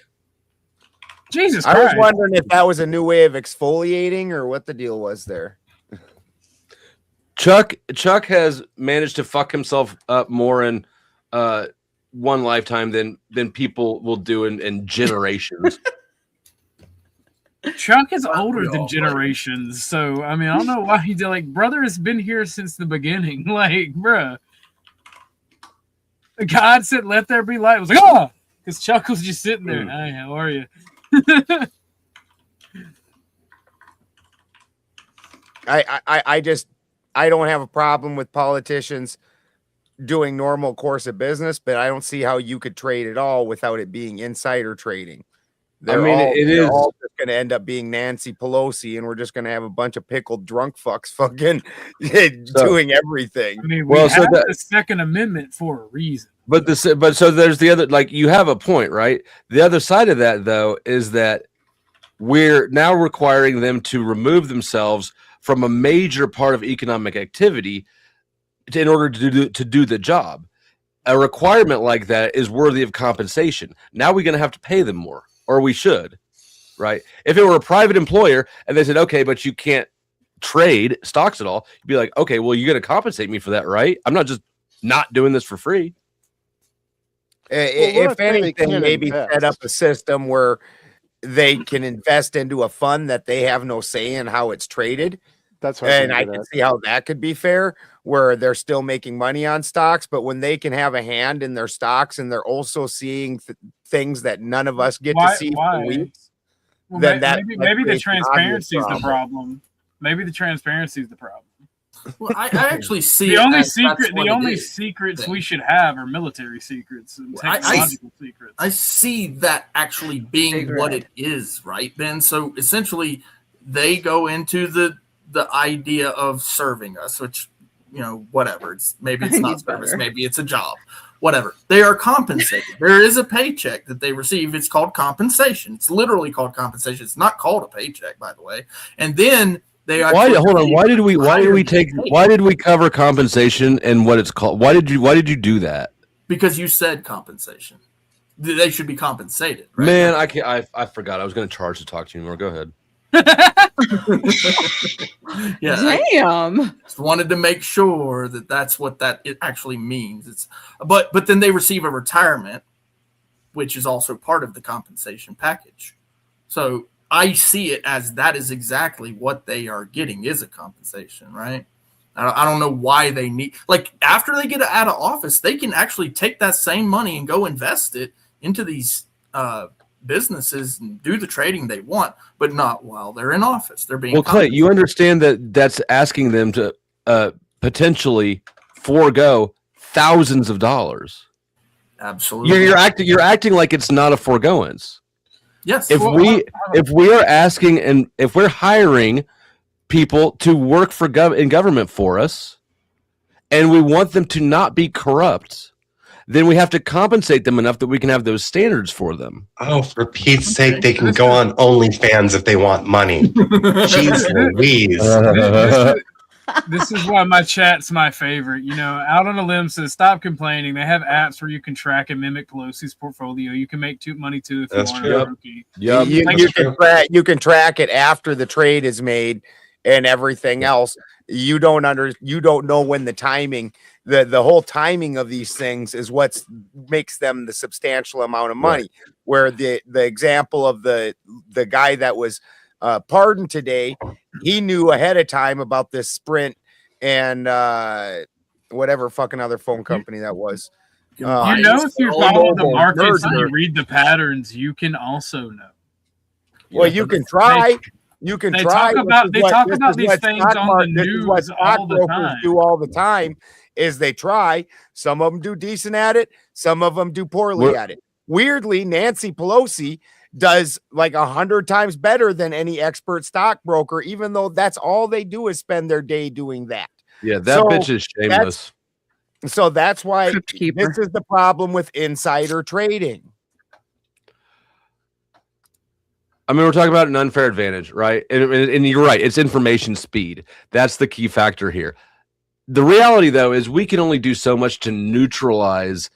Jesus I Christ. was wondering if that was a new way of exfoliating or what the deal was there. Chuck has managed to fuck himself up more in one lifetime than people will do in generations. Chuck is older than generations, so I mean, I don't know why he did. Like, brother has been here since the beginning. Like, bruh, God said, "Let there be light." I was like, "Oh," because Chuck was just sitting there. Hi, how are you? I don't have a problem with politicians doing normal course of business, but I don't see how you could trade at all without it being insider trading. They're all just going to end up being Nancy Pelosi, and we're just going to have a bunch of pickled drunk fucks fucking doing everything. I mean, we have the Second Amendment for a reason. But so there's the other, like, you have a point, right? The other side of that, though, is that we're now requiring them to remove themselves from a major part of economic activity in order to do the job. A requirement like that is worthy of compensation. Now we're going to have to pay them more. Or we should, right? If it were a private employer and they said, okay, but you can't trade stocks at all, you'd be like, okay, well, you're going to compensate me for that, right? I'm not just not doing this for free. If anything, maybe set up a system where they can invest into a fund that they have no say in how it's traded. That's and I can see how that could be fair, where they're still making money on stocks, but when they can have a hand in their stocks and they're also seeing things that none of us get to see for weeks, well, then maybe the transparency is the problem. Maybe the transparency is the problem. Well, I actually see the only secrets we should have are military secrets and technological secrets. I see that actually being what it is, right, Ben? So essentially, they go into the idea of serving us, which, you know, whatever. Maybe it's not service, maybe it's a job, whatever. They are compensated. There is a paycheck that they receive. It's called compensation. It's literally called compensation. It's not called a paycheck, by the way. And then they why did we cover compensation and what it's called? Why did you do that? Because you said compensation. They should be compensated, right? Man, I forgot. I was going to charge to talk to you more. Go ahead. Yeah, damn. Just wanted to make sure that that's what it actually means. But then they receive a retirement, which is also part of the compensation package. So I see it as that is exactly what they are getting is a compensation, right? I don't know why they need, like, after they get out of office, they can actually take that same money and go invest it into these businesses and do the trading they want, but not while they're in office. They're being Clay, you understand that that's asking them to potentially forego thousands of dollars. Absolutely. You're acting like it's not a foregoance. Yes. If we are asking and if we're hiring people to work for in government for us, and we want them to not be corrupt, then we have to compensate them enough that we can have those standards for them. Oh, for Pete's sake, they can go on OnlyFans if they want money. Jeez Louise. This is why my chat's my favorite. You know, Out on a Limb says, stop complaining. They have apps where you can track and mimic Pelosi's portfolio. You can make money too if you want. Yep. You can track it after the trade is made, and everything else. You don't know when the timing, the whole timing of these things is what makes them the substantial amount of money. Right. Where the example of the guy that was pardoned today, he knew ahead of time about this Sprint and whatever fucking other phone company that was. If you follow the markets and you read the patterns, you can also know. Well, you can try. You can try. They talk about these things on the news all the time. Do all the time is they try. Some of them do decent at it. Some of them do poorly at it. Weirdly, Nancy Pelosi does like 100 times better than any expert stockbroker, even though that's all they do is spend their day doing that. Yeah, that bitch is shameless. So that's why this is the problem with insider trading. I mean, we're talking about an unfair advantage, right? And you're right. It's information speed. That's the key factor here. The reality, though, is we can only do so much to neutralize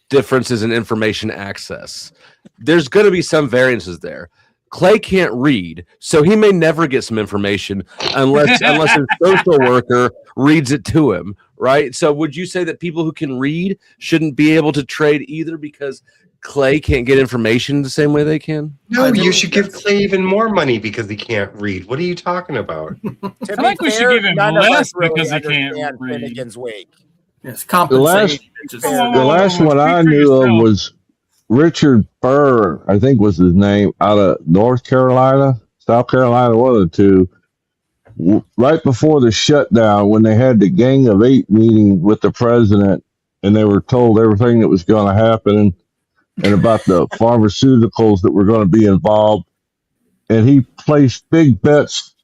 differences in information access. There's going to be some variances there. Clay can't read, so he may never get some information unless his social worker reads it to him, right? So would you say that people who can read shouldn't be able to trade either because Clay can't get information the same way they can? No, you should give Clay even more money because he can't read. What are you talking about? I think we should give him less because he can't read. Finnegan's Wake. Yes, compensation. The last one I knew of was Richard Burr, I think was his name, out of North Carolina, South Carolina, one of the two. Right before the shutdown, when they had the Gang of Eight meeting with the president, and they were told everything that was going to happen and about the pharmaceuticals that were going to be involved, and he placed big bets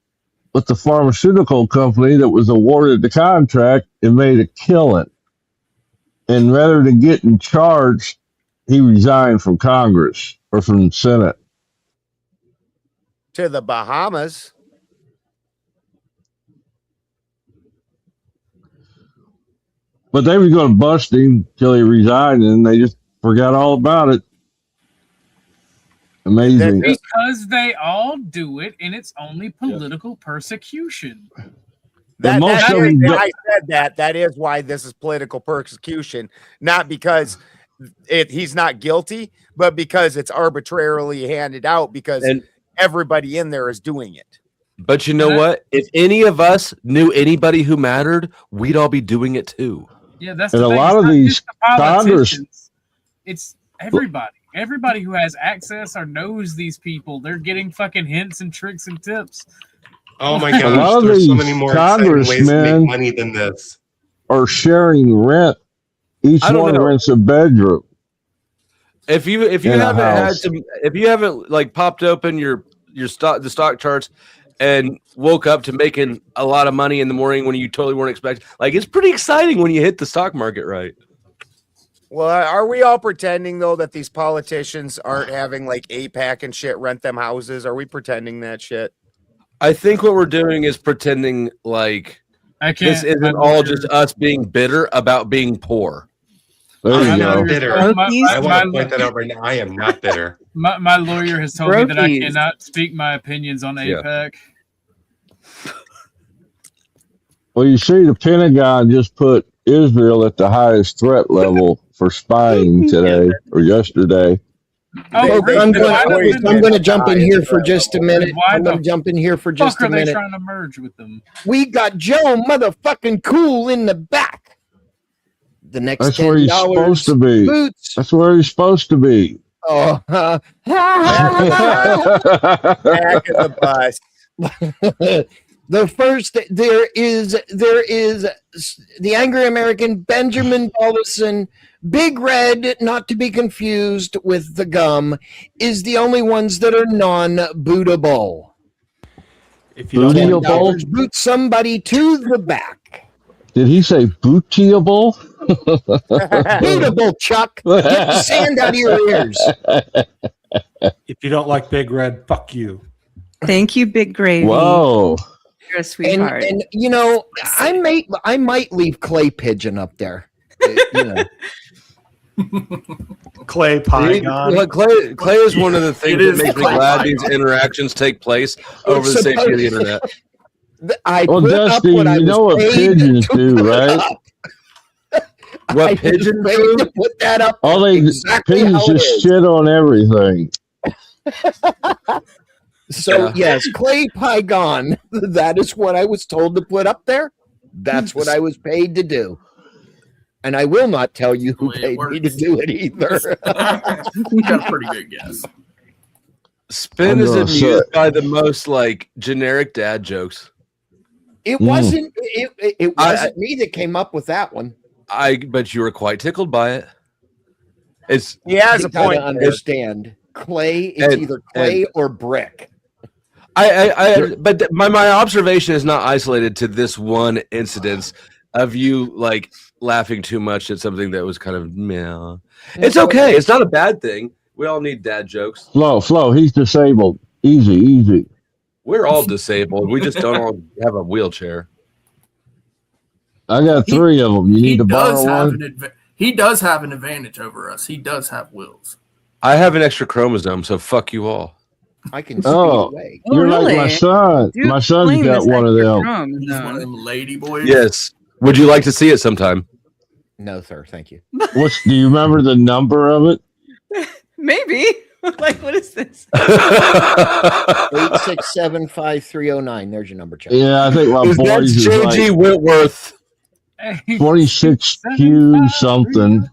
with the pharmaceutical company that was awarded the contract and made a killing. And rather than getting charged, he resigned from Congress or from the Senate. To the Bahamas. But they were going to bust him till he resigned, and they just forgot all about it. Amazing. Because they all do it, and it's only political persecution. I said that is why this is political persecution, not because he's not guilty, but because it's arbitrarily handed out because everybody in there is doing it. But you know what? If any of us knew anybody who mattered, we'd all be doing it too. Yeah, that's and the a thing. lot of these Congress. It's everybody. Everybody who has access or knows these people, they're getting fucking hints and tricks and tips. Oh my gosh, there's so many more exciting ways to make money than this. Are sharing rent. Each one rents a bedroom. If you haven't like popped open the stock charts and woke up to making a lot of money in the morning when you totally weren't expecting, like it's pretty exciting when you hit the stock market right. Well, are we all pretending though that these politicians aren't having like APAC and shit rent them houses? Are we pretending that shit? I think what we're doing is pretending like this isn't all just us being bitter about being poor. I'm not bitter. I want to point that out right now. I am not bitter. My lawyer has told me that I cannot speak my opinions on APAC. Well, you see, the Pentagon just put Israel at the highest threat level for spying today or yesterday. I'm going to jump in here for just a minute. I'm going to jump in here for just a minute. Are they trying to merge with them? We got Joe motherfucking Cool in the back. The next That's where he's supposed to be. Boots. That's where he's supposed to be. Oh, back of the bus. The first there is the angry American Benjamin Bollison, Big Red, not to be confused with the gum, is the only ones that are non-bootable. If you don't boot somebody to the back. Did he say bootable? Bootable, Chuck. Get the sand out of your ears. If you don't like Big Red, fuck you. Thank you, Big Gravy. Whoa. You're a sweetheart. And you know, I might leave Clay Pigeon up there. You know. Clay Pygon. Clay is one of the things that makes me glad these interactions take place over the safety of the internet. I Well, put up Dusty, what I you was know what paid pigeons to do, put right? up. What I pigeons was paid do? to put that up All they exactly pigeons how it just is. shit on everything. So Yeah. yes, Clay Pygon. That is what I was told to put up there. That's what I was paid to do. And I will not tell you who Well, it paid me to works. do it either. Got a pretty good guess. Spin I'm is gonna amused say- by the most like generic dad jokes. It Mm. wasn't. It wasn't me that came up with that one. But you were quite tickled by it. It's He has You a gotta point. understand. Clay. It's And- either clay or brick. but my observation is not isolated to this one incidence of you like laughing too much at something that was kind of meh. It's okay. It's not a bad thing. We all need dad jokes. Flo, he's disabled. Easy. We're all disabled. We just don't all have a wheelchair. I got 3 of them. You need to borrow does have one? he does have an advantage over us. He does have wills. I have an extra chromosome, so fuck you all. I can see Oh, away. you're like my son. Dude, My son's claim got this one of extra them. chrome, He's one of them lady boys. Yes. Would you like to see it sometime? No, sir. Thank you. Do you remember the number of it? Maybe. Like, what is this? 8675309. There's your number, Chuck. Yeah, I think my That's boys is JG like Whitworth. 26Q something.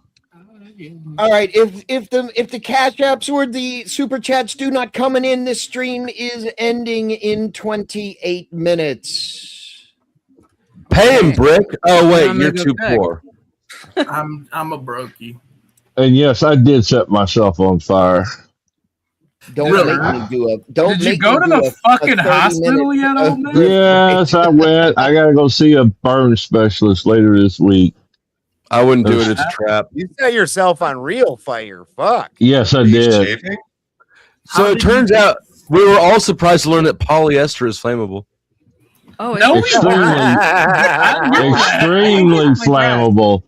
All right. If the cash apps or the super chats do not coming in, this stream is ending in 28 minutes. Pay him, Brick. Oh wait, I'm you're gonna too go back. poor. I'm a brokey. And yes, I did set myself on fire. Don't Really? make me do a. Don't Did make you go me to do the a fucking 30 hospital minute- yet, old man? Yes, I went. I got to go see a burn specialist later this week. I wouldn't do it. It's a trap. You set yourself on real fire. Fuck. Yes, I Are you did. shaving? So How it did turns you- out we were all surprised to learn that polyester is flammable. Oh, No, it's we Extremely, extremely flammable.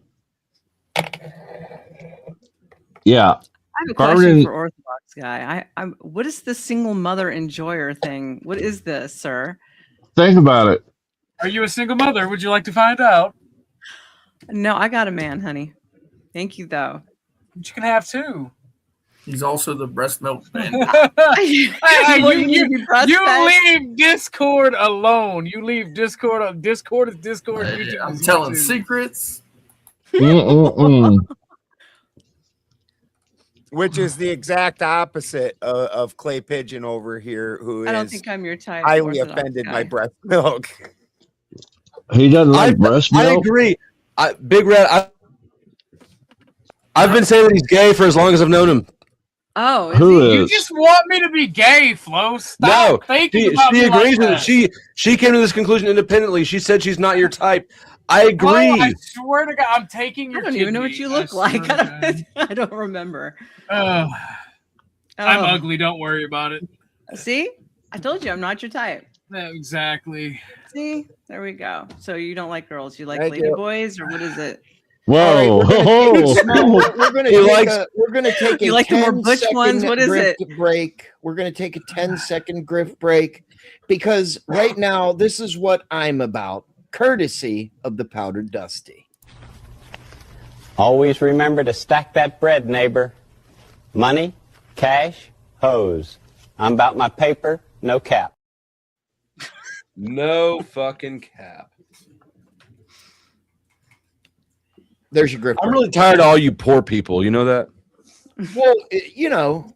Yeah. I have a Carbon- question for Orthodox guy. I'm. What is the single mother enjoyer thing? What is this, sir? Think about it. Are you a single mother? Would you like to find out? No, I got a man, honey. Thank you, though. But you can have two. He's also the breast milk man. You leave Discord alone. You leave Discord on Discord is Discord. YouTube I'm is telling YouTube. secrets. Which is the exact opposite of Clay Pigeon over here, who I don't is think I'm your type. highly Orthodox offended guy. by breast milk. He doesn't like breast I milk. agree. Big Red. I've been saying that he's gay for as long as I've known him. Oh, is Who he? is? You just want me to be gay, Flo. Stop No, thinking about she me agrees like with that. it. She came to this conclusion independently. She said she's not your type. I agree. Oh, I swear to God, I'm taking I your don't even know what kidney. you look I like. swear to God. I don't remember. I'm Oh. ugly. Don't worry about it. See, I told you I'm not your type. No, exactly. See, there we go. So you don't like girls, you like Thank lady you. boys, or what is it? Whoa. We're gonna He take likes- a, we're gonna take a You like the more 10 butch second ones? What is it? grift break. We're gonna take a 10-second grift break because right now this is what I'm about, courtesy of the Powdered Dusty. Always remember to stack that bread, neighbor. Money, cash, hose. I'm about my paper, no cap. No fucking cap. There's your grift I'm break. really tired of all you poor people. You know that? Well, you know,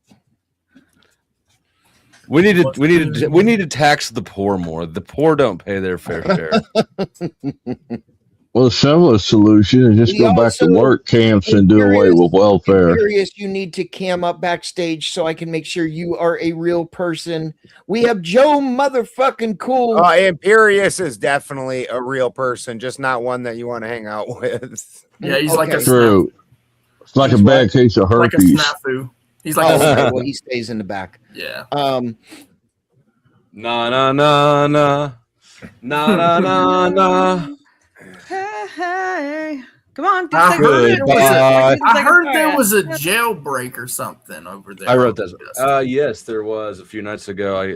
We need to tax the poor more. The poor don't pay their fair share. Well, the simplest solution is just We go back to also- work camps and do away with welfare. Imperious, you need to cam up backstage so I can make sure you are a real person. We have Joe motherfucking Cool. Imperious is definitely a real person, just not one that you want to hang out with. Yeah, he's like a True. It's like a bad case of like a herpes. snafu. He's Oh, like okay, a well, he stays in the back. yeah. Na na na na na na na na. Hey, come on. I heard, Goodbye. I heard there was a jailbreak or something over there. I wrote that. Yes, there was a few nights ago.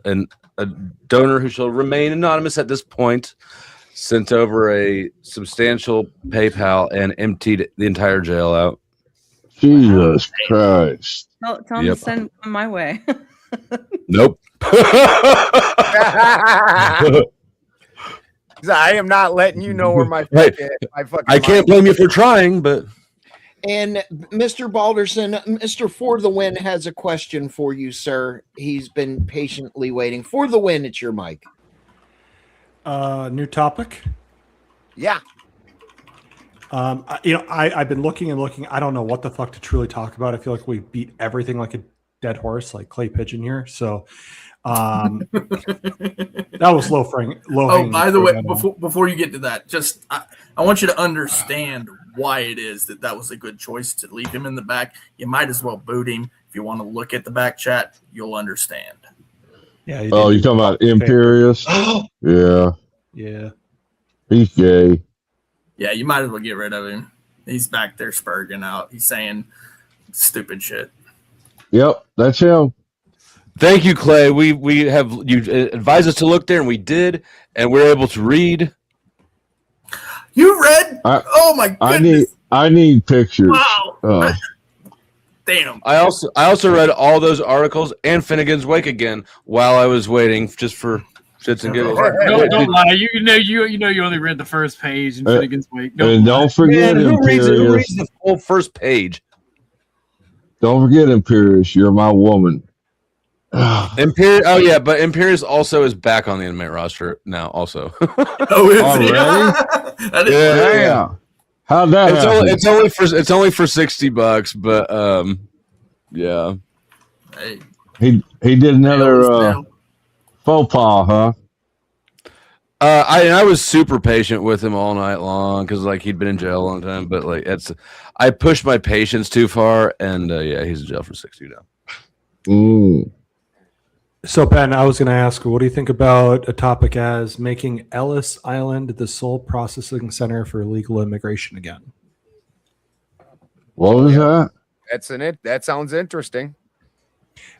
And a donor who shall remain anonymous at this point sent over a substantial PayPal and emptied the entire jail out. Jesus Christ. Tell them to send one my way. Nope. I am not letting you know where my fucking. I can't blame you for trying, but. And Mr. Balderson, Mr. For the Win has a question for you, sir. He's been patiently waiting. For the Win, it's your mic. New topic. Yeah. I've been looking and looking. I don't know what the fuck to truly talk about. I feel like we beat everything like a dead horse, like Clay Pigeon here. So that was low. Oh, by the way, before you get to that, just I want you to understand why it is that was a good choice to leave him in the back. You might as well boot him. If you want to look at the back chat, you'll understand. Yeah. You talking about Imperious? Yeah. Yeah. He's gay. Yeah, you might as well get rid of him. He's back there spurging out. He's saying stupid shit. Yep, that's him. Thank you, Clay. We have you advised us to look there, and we did, and we're able to read. You read? Oh my goodness! I need pictures. Wow. Damn. I also read all those articles and Finnegan's Wake again while I was waiting, just for shits and giggles. Don't lie. You know you only read the first page in Finnegan's Wake. Don't forget, Man, who reads Imperious. the whole first page? Don't forget, Imperious. You're my woman. Imperious. Oh yeah, but Imperious also is back on the inmate roster now. Also. Oh, is already? Yeah. How'd that happen? It's only for $60, but yeah. Hey. He did another faux pas, huh? I was super patient with him all night long because like he'd been in jail a long time, but like I pushed my patience too far, and yeah, he's in jail for 60 now. So Ben, I was going to ask, what do you think about a topic as making Ellis Island the sole processing center for illegal immigration again? What was that? That sounds interesting.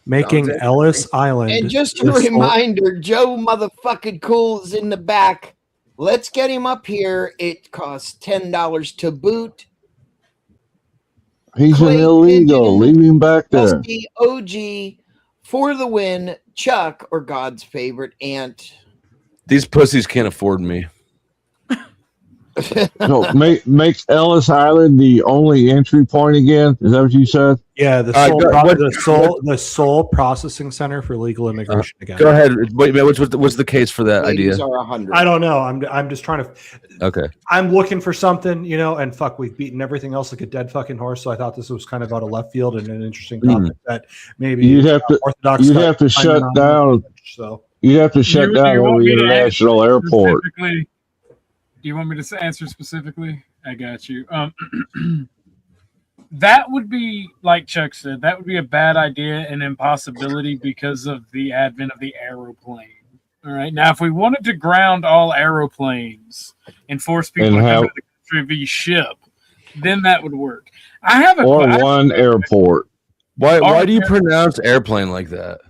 Making Ellis Island. And just a reminder, Joe motherfucking Cool's in the back. Let's get him up here. It costs $10 to boot. He's an illegal. Leave him back there. Dusty OG For the Win, Chuck, or God's favorite aunt. These pussies can't afford me. No, make Ellis Island the only entry point again. Is that what you said? Yeah, the sole processing center for legal immigration again. Go ahead. Wait, what's the case for that idea? Are 100. I don't know. I'm just trying to. Okay. I'm looking for something, and fuck, we've beaten everything else like a dead fucking horse. So I thought this was kind of out of left field and an interesting topic that maybe you'd have to. Orthodox you'd have to shut down. So you'd have to shut down the international airport. Do you want me to answer specifically? I got you. That would be, like Chuck said, that would be a bad idea and impossibility because of the advent of the aeroplane. All right. Now, if we wanted to ground all aeroplanes and force people to come to the country via ship, then that would work. I have one airport. Why do you pronounce airplane like that?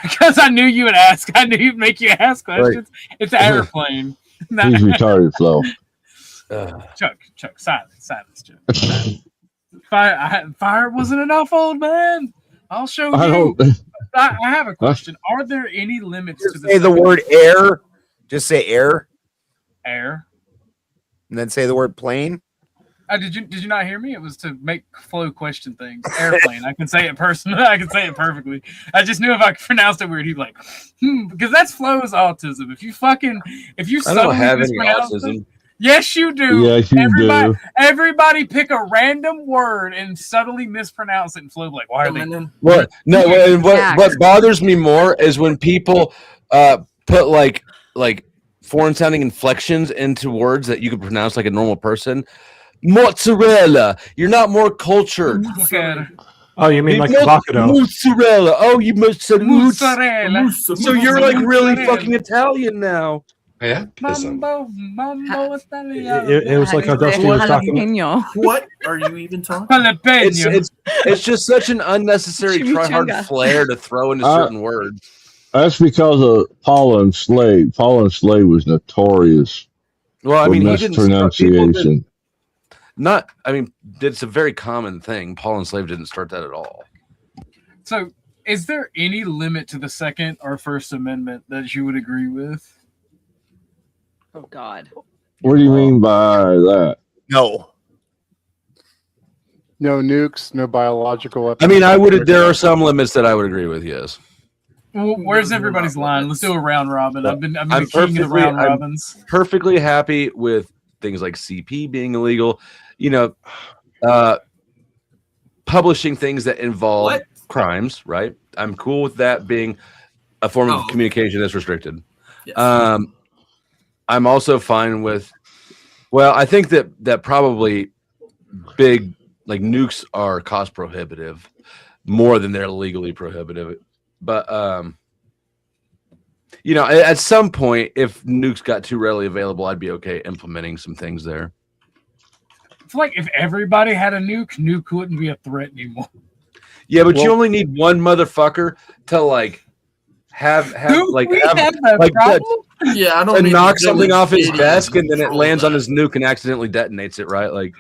Because I knew you would ask. I knew you'd make you ask questions. Right. It's an airplane. He's retarded, Flo. Chuck, silence, Chuck. Fire wasn't enough, old man. I'll show you. I have a question. Are there any limits to say the word air? Just say air. Air. And then say the word plane. Did you not hear me? It was to make Flo question things. Airplane. I can say it personally. I can say it perfectly. I just knew if I pronounced it weird, he'd be like, because that's Flo's autism. If you I don't have any autism. Yes, you do. Yes, you do. Everybody pick a random word and subtly mispronounce it, and Flo like, why are they? What? No. What bothers me more is when people put like foreign sounding inflections into words that you could pronounce like a normal person. Mozzarella. You're not more cultured. Oh, you mean like avocado? Mozzarella. Oh, you mozzarella. So you're like really fucking Italian now. Yeah. Mambo Italiano. It was like Dusty was talking. What are you even talking? It's just such an unnecessary try-hard flair to throw into certain words. That's because of Paul and Slade. Paul and Slade was notorious Well, I for mean, he didn't start, people mispronunciation. It's a very common thing. Paul and Slave didn't start that at all. So, is there any limit to the Second or First Amendment that you would agree with? Oh God. What do you mean by that? No. No nukes, no biological weapons. I mean, there are some limits that I would agree with. Yes. Well, where's everybody's line? Let's do a round robin. I've been the king of the round robins. I'm perfectly happy with things like CP being illegal. Publishing things that involve crimes, right? I'm cool with that being a form of communication that's restricted. Yes. I'm also fine with. Well, I think that probably big like nukes are cost prohibitive more than they're legally prohibitive. But at some point, if nukes got too readily available, I'd be okay implementing some things there. It's like if everybody had a nuke wouldn't be a threat anymore. Yeah, but you only need one motherfucker to like have yeah, I don't to knock something off his desk and then it lands on his nuke and accidentally detonates it, right? Like,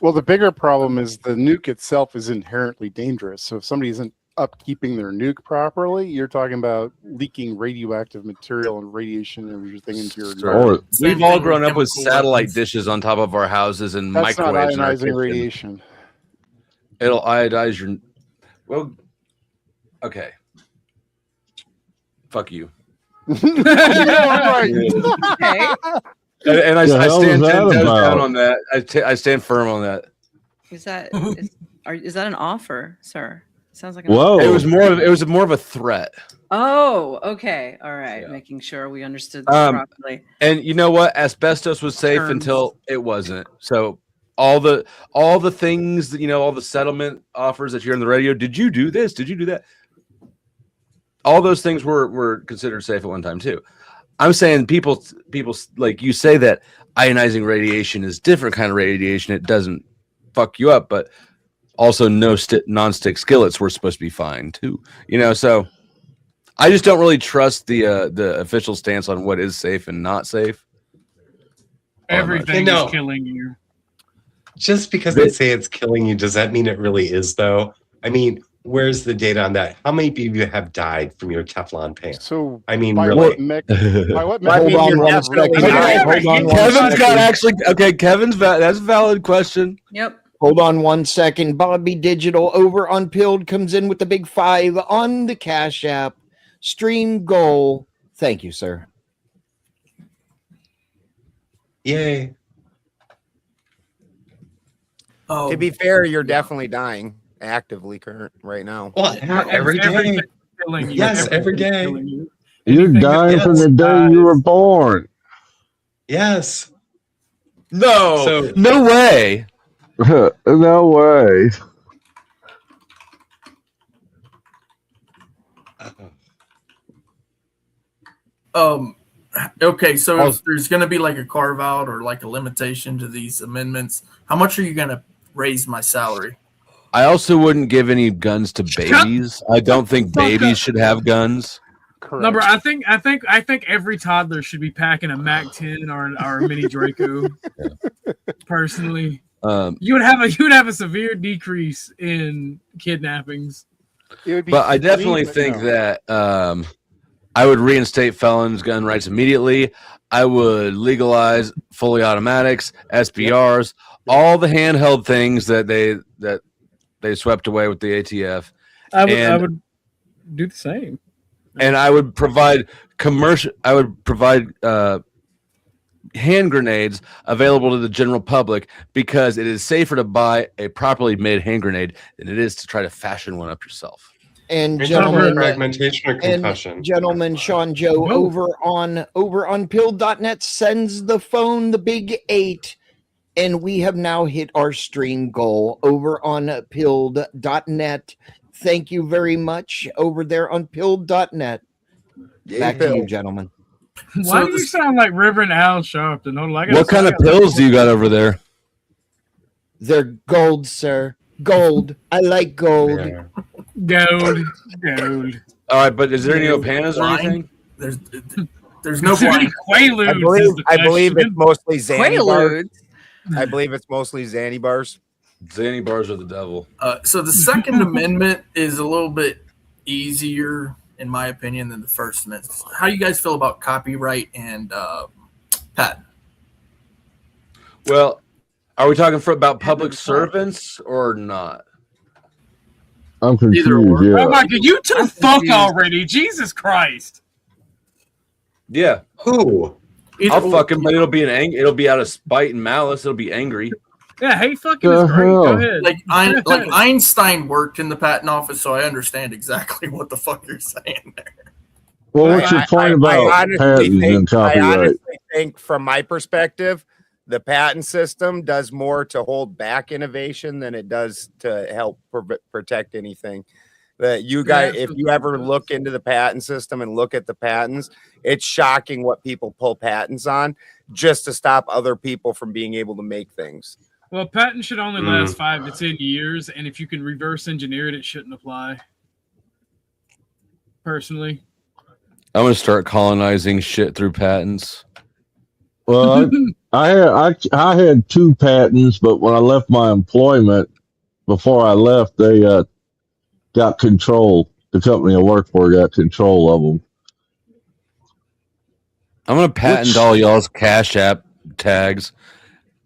well, the bigger problem is the nuke itself is inherently dangerous. So if somebody isn't upkeeping their nuke properly, you're talking about leaking radioactive material and radiation and everything into your environment. We've all grown up with satellite dishes on top of our houses and That's not microwaves. ionizing radiation. It'll iodize your. Well, okay. Fuck you. Right. Okay. And I stand 10 toes about? down on that. I stand firm on that. Is that an offer, sir? Sounds like Whoa. It was more of a threat. Oh, okay. All right. Yeah. Making sure we understood that properly. And you know what? Asbestos was safe until it wasn't. So all the things that all the settlement offers that you hear on the radio. Did you do this? Did you do that? All those things were considered safe at one time too. I'm saying people like you say that ionizing radiation is different kind of radiation. It doesn't fuck you up, but also non-stick skillets were supposed to be fine too. So I just don't really trust the official stance on what is safe and not safe. Everything is killing you. Just because they say it's killing you, does that mean it really is though? I mean, where's the data on that? How many people have died from your Teflon pants? So I mean, by really. what Kevin's got actually okay. That's a valid question. Yep. Hold on 1 second. Bobby Digital over on Pilled comes in with the big 5 on the Cash App. Stream goal. Thank you, sir. Yay. Oh, To be fair, you're definitely dying actively right now. Well, every day. Yes, every day. You're dying from the day you were born. Yes. No way. No way. Okay, so if there's going to be like a carve out or like a limitation to these amendments, how much are you going to raise my salary? I also wouldn't give any guns to babies. I don't think babies should have guns. Number, I think every toddler should be packing a MAC-10 or a mini Draco. Personally, you would have a severe decrease in kidnappings. But I definitely think that I would reinstate felons' gun rights immediately. I would legalize fully automatics, SBRs, all the handheld things that they swept away with the ATF. I would do the same. And I would provide hand grenades available to the general public because it is safer to buy a properly made hand grenade than it is to try to fashion one up yourself. And gentlemen, fragmentation or concussion. Sean Joe over on Pilled.net sends the phone the big 8. And we have now hit our stream goal over on Pilled.net. Thank you very much over there on Pilled.net. Back to you, gentlemen. Why do you sound like Reverend Al Sharpton? What kind of pills do you got over there? They're gold, sir. Gold. I like gold. Yeah. Gold. All right, but is there any Opanas or anything? There's no Any Quaaludes. I believe it's mostly Zanny bars. Quaaludes. I believe it's mostly Zanny bars. Zanny bars are the devil. So the Second Amendment is a little bit easier, in my opinion, than the First Amendment. How do you guys feel about copyright and patent? Well, are we talking about public servants or not? I'm confused. Oh Yeah. my god, you two fuck already. Jesus Christ. Yeah. Who? I'll fuck him, but it'll be it'll be out of spite and malice. It'll be angry. Yeah, hate fucking is great. Go ahead. Like Einstein worked in the patent office, so I understand exactly what the fuck you're saying there. Well, what's your point about patents and I copyright? honestly think, from my perspective, the patent system does more to hold back innovation than it does to help protect anything. That you guys, if you ever look into the patent system and look at the patents, it's shocking what people pull patents on just to stop other people from being able to make things. Well, patent should only last 5 to 10 years, and if you can reverse engineer it, it shouldn't apply. Personally, I'm gonna start colonizing shit through patents. Well, I had 2 patents, but when I left my employment, before I left, they got control. The company I worked for got control of them. I'm gonna patent all y'all's Cashapp tags,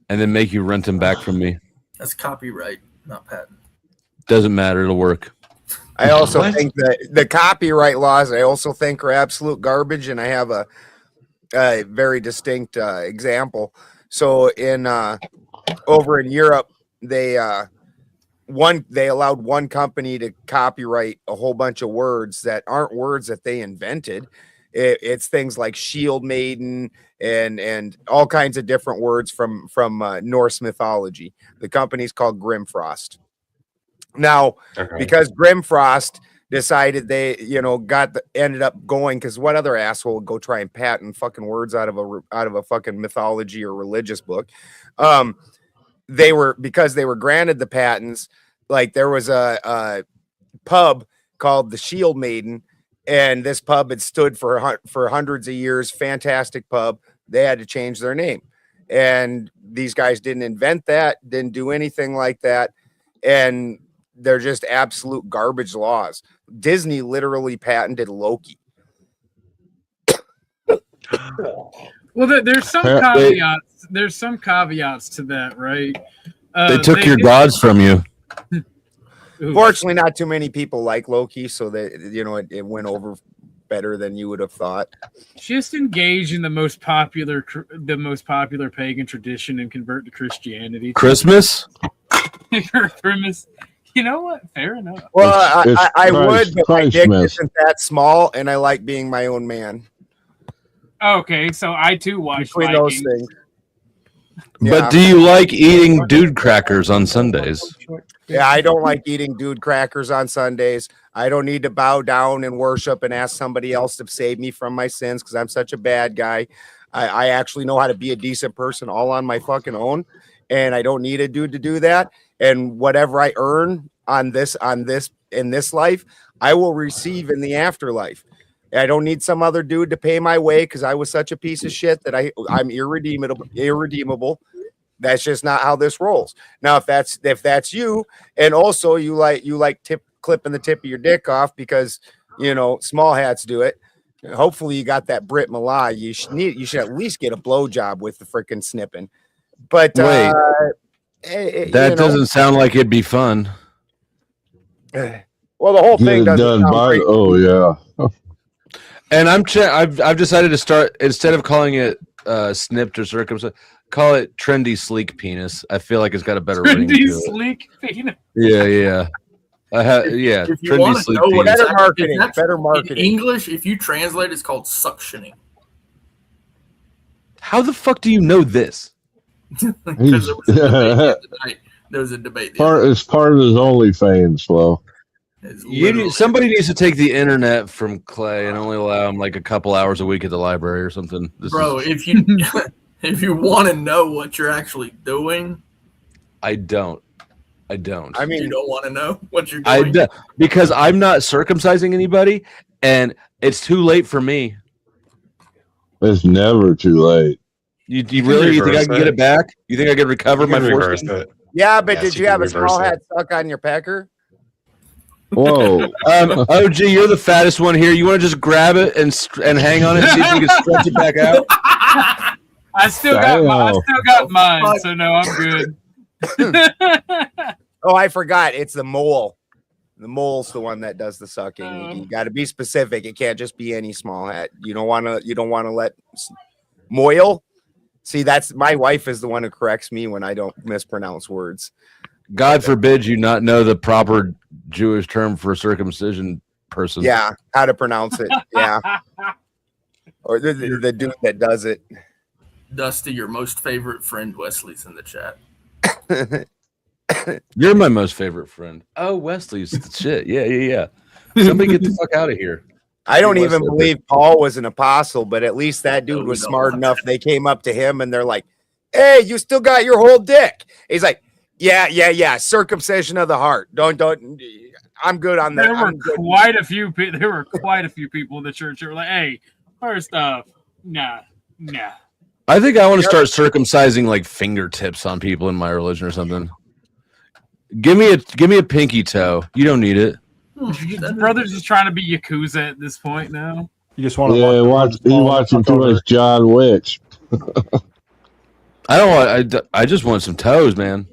and then make you rent them back from me. That's copyright, not patent. Doesn't matter. It'll work. I also think that the copyright laws, I also think, are absolute garbage, and I have a very distinct example. So in over in Europe, they allowed one company to copyright a whole bunch of words that aren't words that they invented. It's things like shield maiden and all kinds of different words from Norse mythology. The company's called Grimfrost. Now, because Grimfrost decided they, ended up going, because what other asshole would go try and patent fucking words out of a fucking mythology or religious book? Because they were granted the patents. Like, there was a pub called the Shield Maiden, and this pub had stood for hundreds of years. Fantastic pub. They had to change their name, and these guys didn't invent that, didn't do anything like that, and they're just absolute garbage laws. Disney literally patented Loki. Well, there's some caveats. There's some caveats to that, right? They took your gods from you. Fortunately, not too many people like Loki, so that it went over better than you would have thought. Just engage in the most popular pagan tradition and convert to Christianity. Christmas. Christmas. You know what? Fair enough. Well, I would, but my dick isn't that small, and I like being my own man. Okay, so I too watch between those things. But do you like eating dude crackers on Sundays? Yeah, I don't like eating dude crackers on Sundays. I don't need to bow down and worship and ask somebody else to save me from my sins because I'm such a bad guy. I actually know how to be a decent person all on my fucking own, and I don't need a dude to do that. And whatever I earn in this life, I will receive in the afterlife. I don't need some other dude to pay my way because I was such a piece of shit that I'm irredeemable. That's just not how this rolls. Now, if that's you, and also you like clipping the tip of your dick off because small hats do it. Hopefully, you got that Brit Malai. You should at least get a blowjob with the freaking snipping. But wait, that doesn't sound like it'd be fun. Well, the whole thing doesn't sound great. Oh yeah. And I've decided to start, instead of calling it snipped or circumcised, call it trendy sleek penis. I feel like it's got a better ring to it. Trendy sleek penis. Yeah. If you trendy want to sleek know penis. Better marketing. In English, if you translate, it's called suctioning. How the fuck do you know this? Because there was a debate. It's part of his OnlyFans flow. Somebody needs to take the internet from Clay and only allow him like a couple hours a week at the library or something. If you want to know what you're actually doing, I don't. I mean, you don't want to know what you're doing. Because I'm not circumcising anybody, and it's too late for me. It's never too late. You really? You think I can get it back? You think I can recover my foreskin? Yeah, but Yes, did you you can have a reverse small it. hat stuck on your pecker? Whoa. OG, you're the fattest one here. You want to just grab it and hang on it and see if you can stretch it back out? I still got mine, so no, I'm good. Oh, I forgot. It's the mole. The mole's the one that does the sucking. You got to be specific. It can't just be any small hat. You don't want to let moil. See, that's my wife is the one who corrects me when I don't mispronounce words. God forbid you not know the proper Jewish term for a circumcision person. Yeah, how to pronounce it. Yeah. Or the dude that does it. Dusty, your most favorite friend, Wesley's in the chat. You're my most favorite friend. Oh, Wesley's shit. Yeah. Somebody get the fuck out of here. I don't even believe Paul was an apostle, but at least that dude was smart enough. They came up to him and they're like, "Hey, you still got your whole dick?" He's like, Yeah. Circumcision of the heart. Don't. I'm good on that. There were quite a few people in the church who were like, "Hey, first off, nah." I think I want to start circumcising like fingertips on people in my religion or something. Give me a pinky toe. You don't need it. Brother's just trying to be Yakuza at this point now. You just want to He's watching too much John Wick. I just want some toes, man.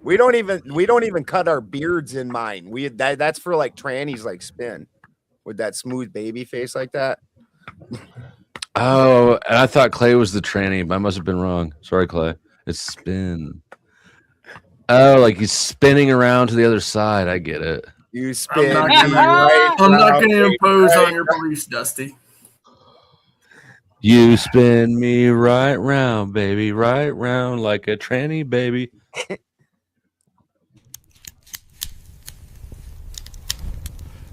We don't even cut our beards in mine. That's for like trannies like Spin with that smooth baby face like that. Oh, and I thought Clay was the tranny. I must have been wrong. Sorry, Clay. It's Spin. Oh, like he's spinning around to the other side. I get it. You spin. I'm not going to impose on your beliefs, Dusty. You spin me right round, baby, right round like a tranny, baby.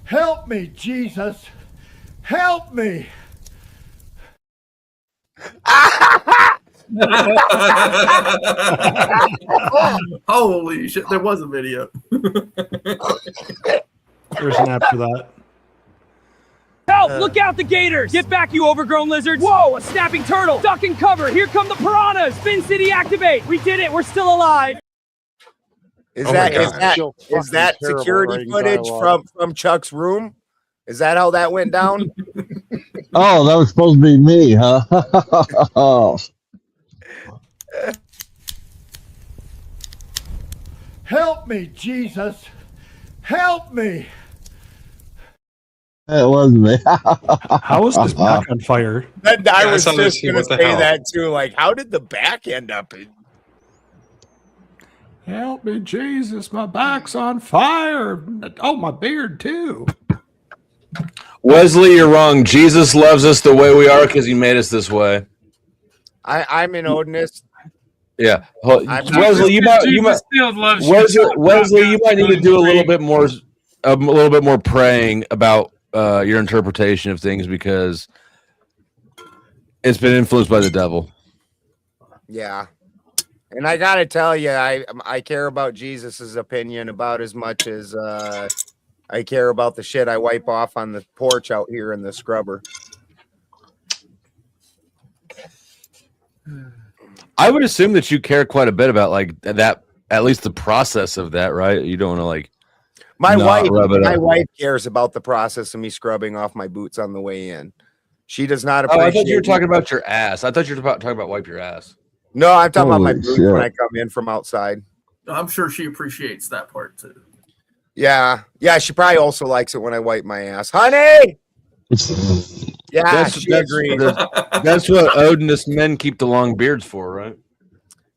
Help me, Jesus. Help me. Holy shit, there was a video. There's an app for that. Help! Look out, the gators! Get back, you overgrown lizards! Whoa, a snapping turtle! Duck and cover! Here come the piranhas! Spin City activate! We did it! We're still alive! Is that security footage from Chuck's room? Is that how that went down? Oh, that was supposed to be me, huh? Help me, Jesus. Help me. It wasn't me. How is this back on fire? I was just going to say that too. Like, how did the back end up? Help me, Jesus. My back's on fire. Oh, my beard, too. Wesley, you're wrong. Jesus loves us the way we are because he made us this way. I'm an Odinist. Yeah, Wesley, you might need to do a little bit more praying about your interpretation of things because it's been influenced by the devil. Yeah, and I gotta tell you, I care about Jesus's opinion about as much as I care about the shit I wipe off on the porch out here in the scrubber. I would assume that you care quite a bit about like that, at least the process of that, right? You don't want to like. My wife cares about the process of me scrubbing off my boots on the way in. She does not appreciate. Oh, I thought you were talking about your ass. I thought you were talking about wipe your ass. No, I'm talking about my boots when I come in from outside. I'm sure she appreciates that part too. Yeah. She probably also likes it when I wipe my ass, honey. Yeah, she agrees. That's what Odinist men keep the long beards for, right?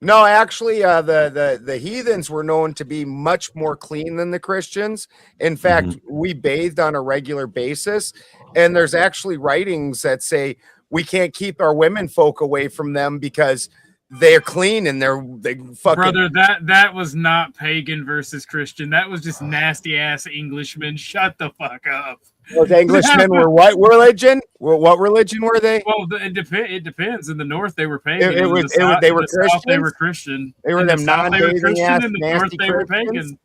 No, actually, the heathens were known to be much more clean than the Christians. In fact, we bathed on a regular basis, and there's actually writings that say we can't keep our women folk away from them because they're clean and they fucking. Brother, that was not pagan versus Christian. That was just nasty ass Englishmen. Shut the fuck up. Those Englishmen were what religion? What religion were they? Well, it depends. In the north, they were pagan. They were South, Christian. they were Christian. They were them non-bathing ass in the north, nasty they were Christians. pagan.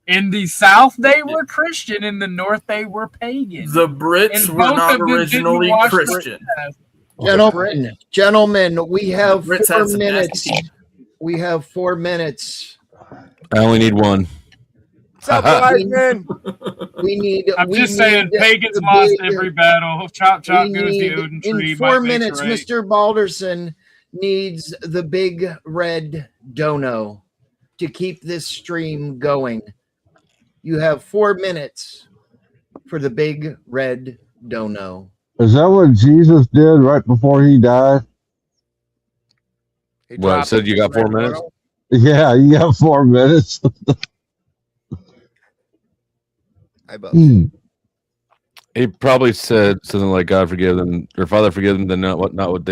In the South, they were Christian. In the North, they were pagan. The Brits And were both not of them didn't originally wash their Christian. hands. Gentlemen, we have Brits 4 had some minutes. nasty- We have 4 minutes. I only need one. What's up, Wiseman? We need. I'm we just saying, need pagans the lost big- every battle. Chop, chop we goes the need- Odin tree. In 4 might make minutes, her eight. Mr. Balderson needs the big red dono to keep this stream going. You have 4 minutes for the big red dono. Is that what Jesus did right before he died? Well, it said you got 4 minutes. Yeah, you got 4 minutes. He probably said something like, "God forgive them," or "Father forgive them," then not what they